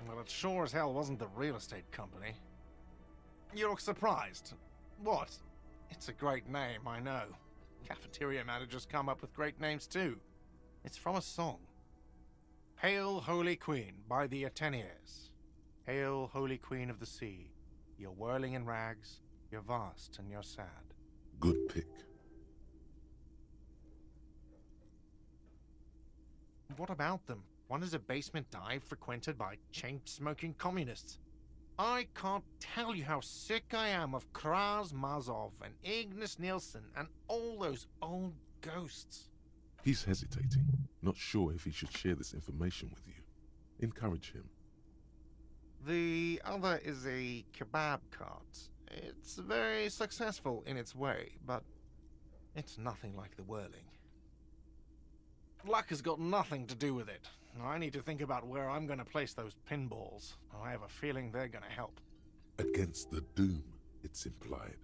Well, it sure as hell wasn't the real estate company. You look surprised. What? It's a great name, I know. Cafeteria managers come up with great names too. It's from a song. Hail, Holy Queen, by the Ateniers. Hail, Holy Queen of the Sea. You're whirling in rags, you're vast and you're sad. Good pick. What about them? One is a basement dive frequented by chain-smoking communists. I can't tell you how sick I am of Kraz Mazov and Ignis Nielsen and all those old ghosts. He's hesitating, not sure if he should share this information with you. Encourage him. The other is a kebab cart. It's very successful in its way, but it's nothing like the whirling. Luck has got nothing to do with it. I need to think about where I'm going to place those pinballs. I have a feeling they're going to help. Against the doom, it's implied.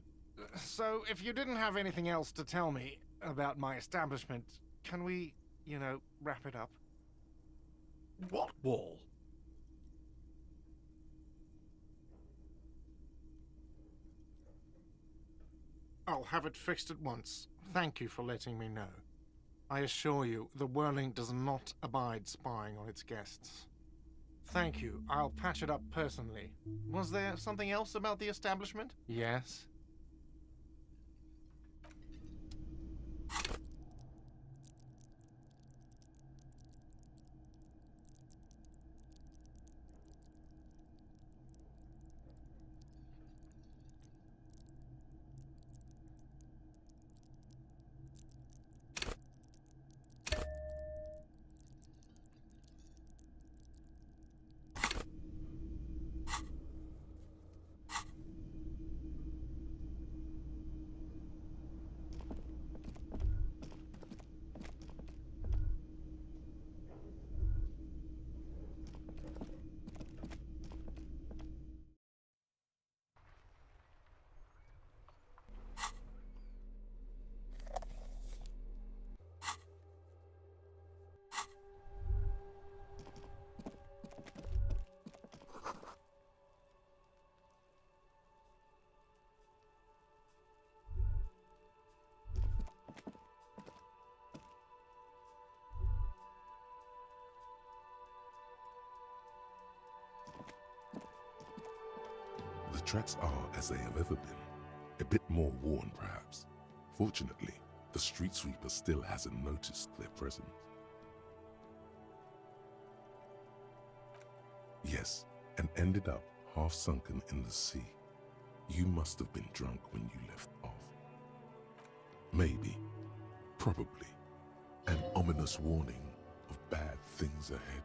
So, if you didn't have anything else to tell me about my establishment, can we, wrap it up? What wall? I'll have it fixed at once. Thank you for letting me know. I assure you, the whirling does not abide spying on its guests. Thank you. I'll patch it up personally. Was there something else about the establishment? Yes. The tracks are as they have ever been. A bit more worn, perhaps. Fortunately, the street sweeper still hasn't noticed their presence. Yes, and ended up half sunken in the sea. You must have been drunk when you left off. Maybe, probably, an ominous warning of bad things ahead.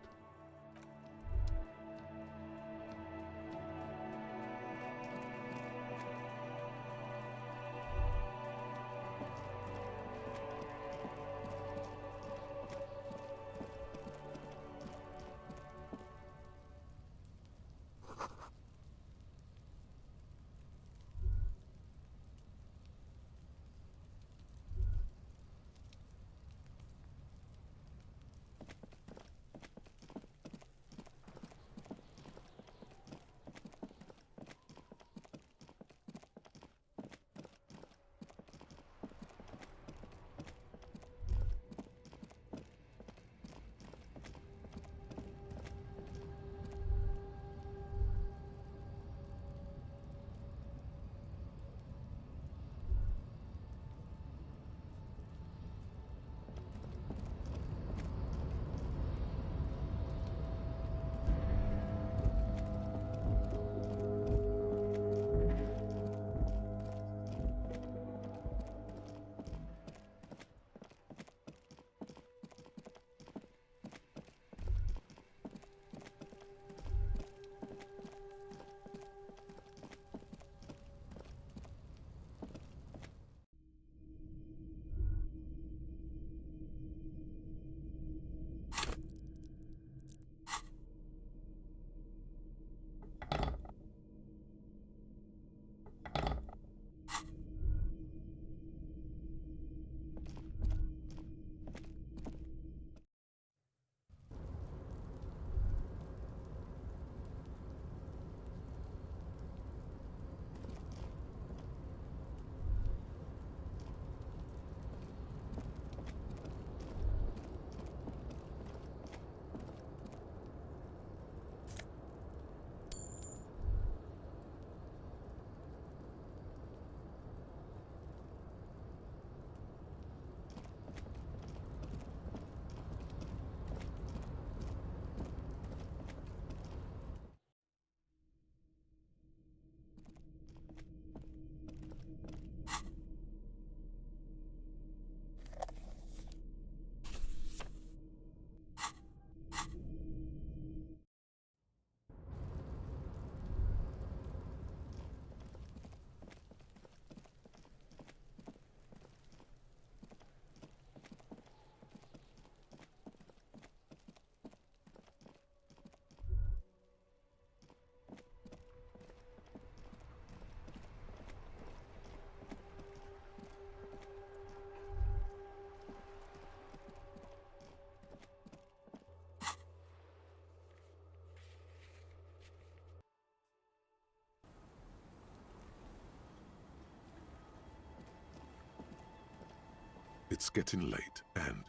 It's getting late and...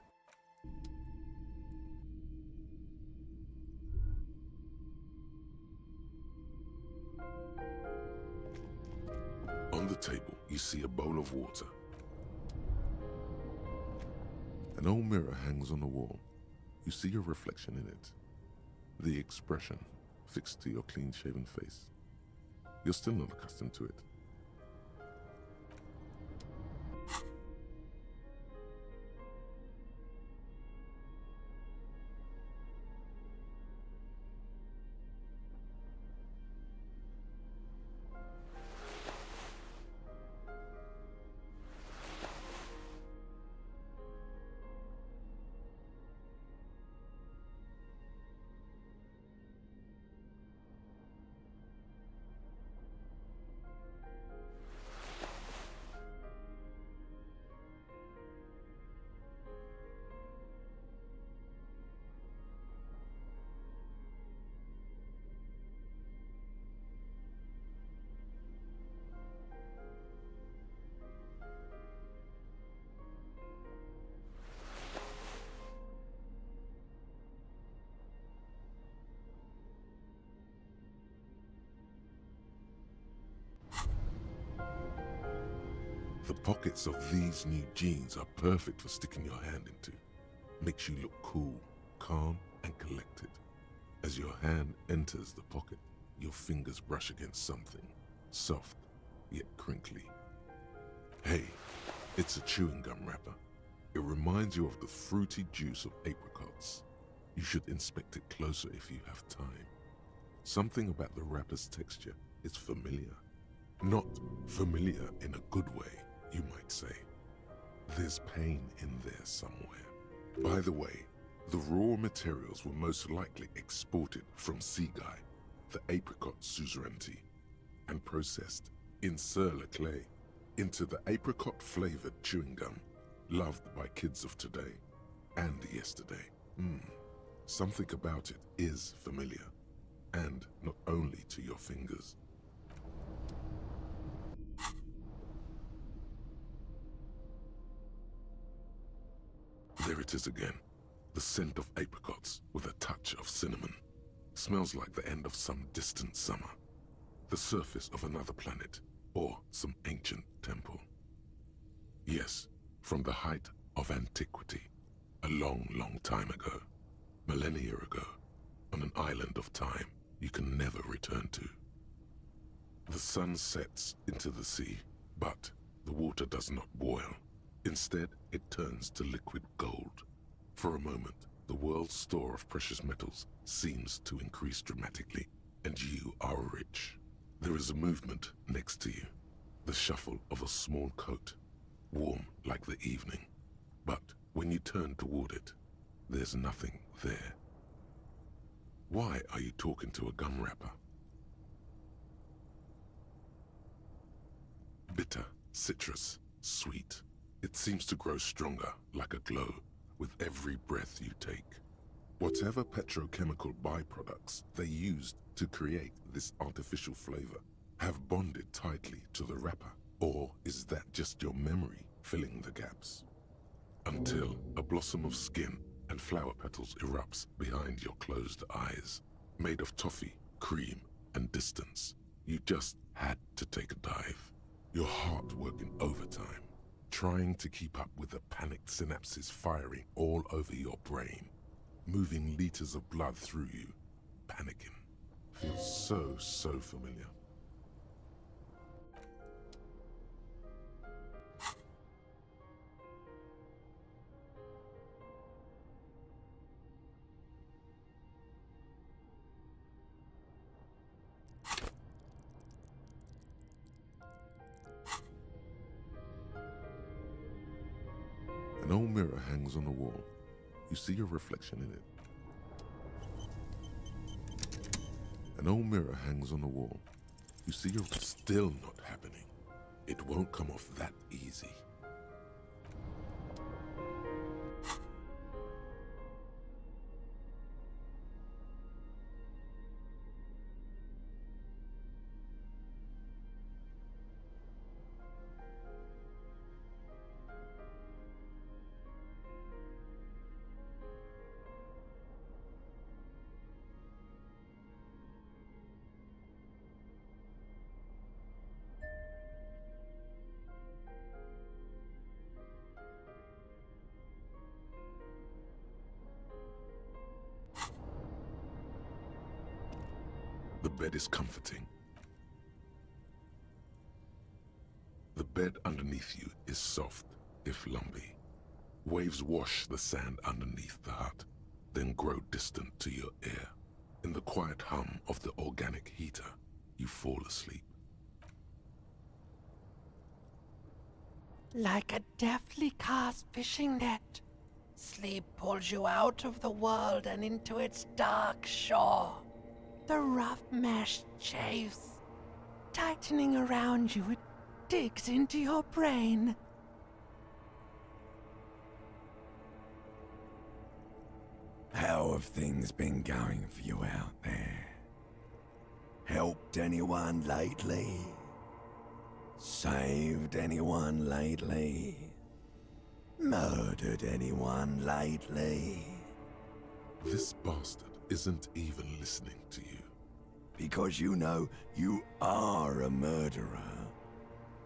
On the table, you see a bowl of water. An old mirror hangs on the wall. You see your reflection in it. The expression fixed to your clean-shaven face. You're still not accustomed to it. The pockets of these new jeans are perfect for sticking your hand into. Makes you look cool, calm, and collected. As your hand enters the pocket, your fingers brush against something, soft yet crinkly. Hey, it's a chewing gum wrapper. It reminds you of the fruity juice of apricots. You should inspect it closer if you have time. Something about the wrapper's texture is familiar. Not familiar in a good way, you might say. There's pain in there somewhere. By the way, the raw materials were most likely exported from Seaguy, the apricot suzerainty, and processed in Sur-le-Clay into the apricot-flavored chewing gum loved by kids of today and yesterday. Something about it is familiar, and not only to your fingers. There it is again, the scent of apricots with a touch of cinnamon. Smells like the end of some distant summer, the surface of another planet, or some ancient temple. Yes, from the height of antiquity, a long, long time ago, millennia ago, on an island of time you can never return to. The sun sets into the sea, but the water does not boil. Instead, it turns to liquid gold. For a moment, the world's store of precious metals seems to increase dramatically, and you are rich. There is a movement next to you, the shuffle of a small coat, warm like the evening. But when you turn toward it, there's nothing there. Why are you talking to a gum wrapper? Bitter, citrus, sweet. It seems to grow stronger, like a glow, with every breath you take. Whatever petrochemical byproducts they used to create this artificial flavor have bonded tightly to the wrapper, or is that just your memory filling the gaps? Until a blossom of skin and flower petals erupts behind your closed eyes, made of toffee, cream, and distance. You just had to take a dive. Your heart working overtime, trying to keep up with the panicked synapses firing all over your brain, moving liters of blood through you, panicking. Feels so familiar. An old mirror hangs on the wall. You see your reflection in it. An old mirror hangs on the wall. You see your... Still not happening. It won't come off that easy. bed is comforting. The bed underneath you is soft, if lumpy. Waves wash the sand underneath the hut, then grow distant to your ear. In the quiet hum of the organic heater, you fall asleep. Like a deftly cast fishing net, sleep pulls you out of the world and into its dark shore. The rough mesh chafes, tightening around you, it digs into your brain. How have things been going for you out there? Helped anyone lately? Saved anyone lately? Murdered anyone lately? This bastard isn't even listening to you. Because you know you are a murderer.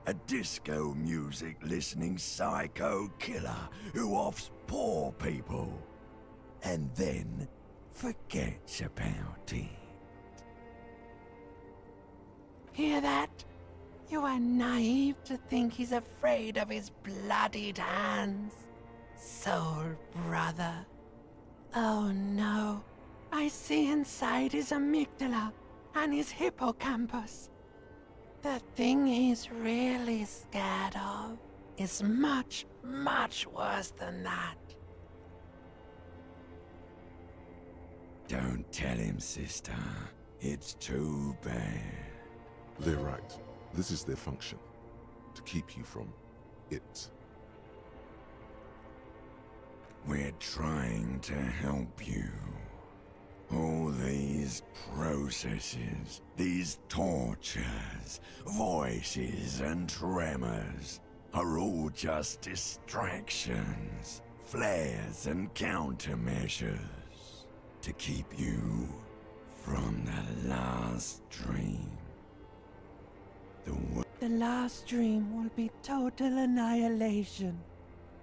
A disco music listening psycho killer who offs poor people and then forgets about it. Hear that? You are naive to think he's afraid of his bloodied hands, soul brother. Oh no, I see inside his amygdala and his hippocampus. The thing he's really scared of is much, much worse than that. Don't tell him, sister. It's too bad. They're right. This is their function. To keep you from it. We're trying to help you. All these processes, these tortures, voices and tremors are all just distractions, flares and countermeasures to keep you from the last dream. The last dream will be total annihilation.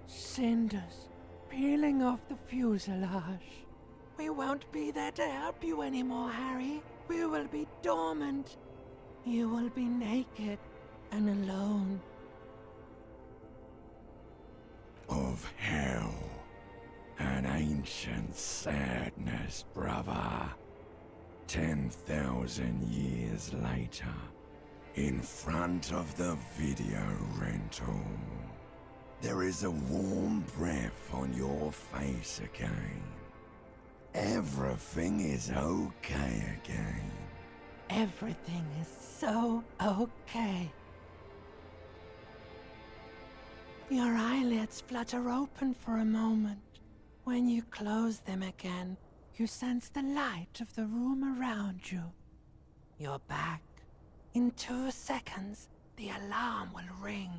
Cinders peeling off the fuselage. We won't be there to help you anymore, Harry. We will be dormant. You will be naked and alone. Of hell. An ancient sadness, brother. 10,000 years later, in front of the video rental, there is a warm breath on your face again. Everything is okay again. Everything is so okay. Your eyelids flutter open for a moment. When you close them again, you sense the light of the room around you. You're back. In 2 seconds, the alarm will ring.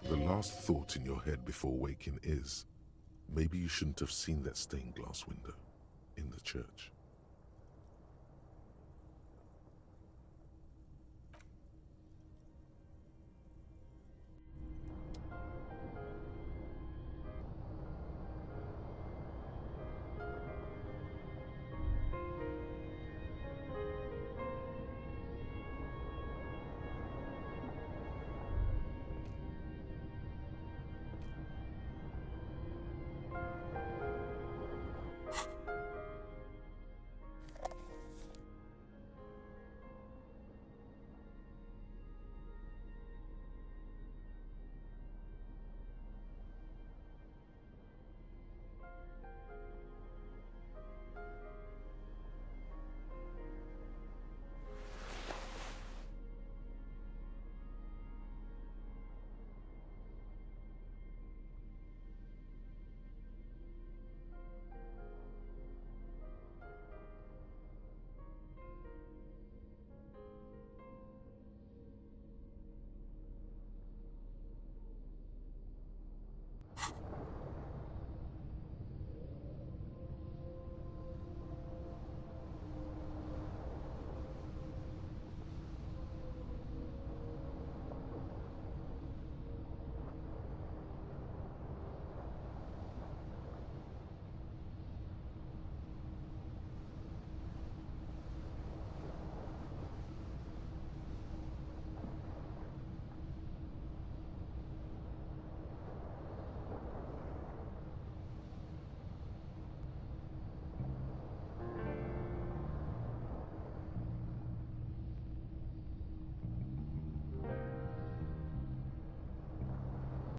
The last thought in your head before waking is, maybe you shouldn't have seen that stained glass window in the church.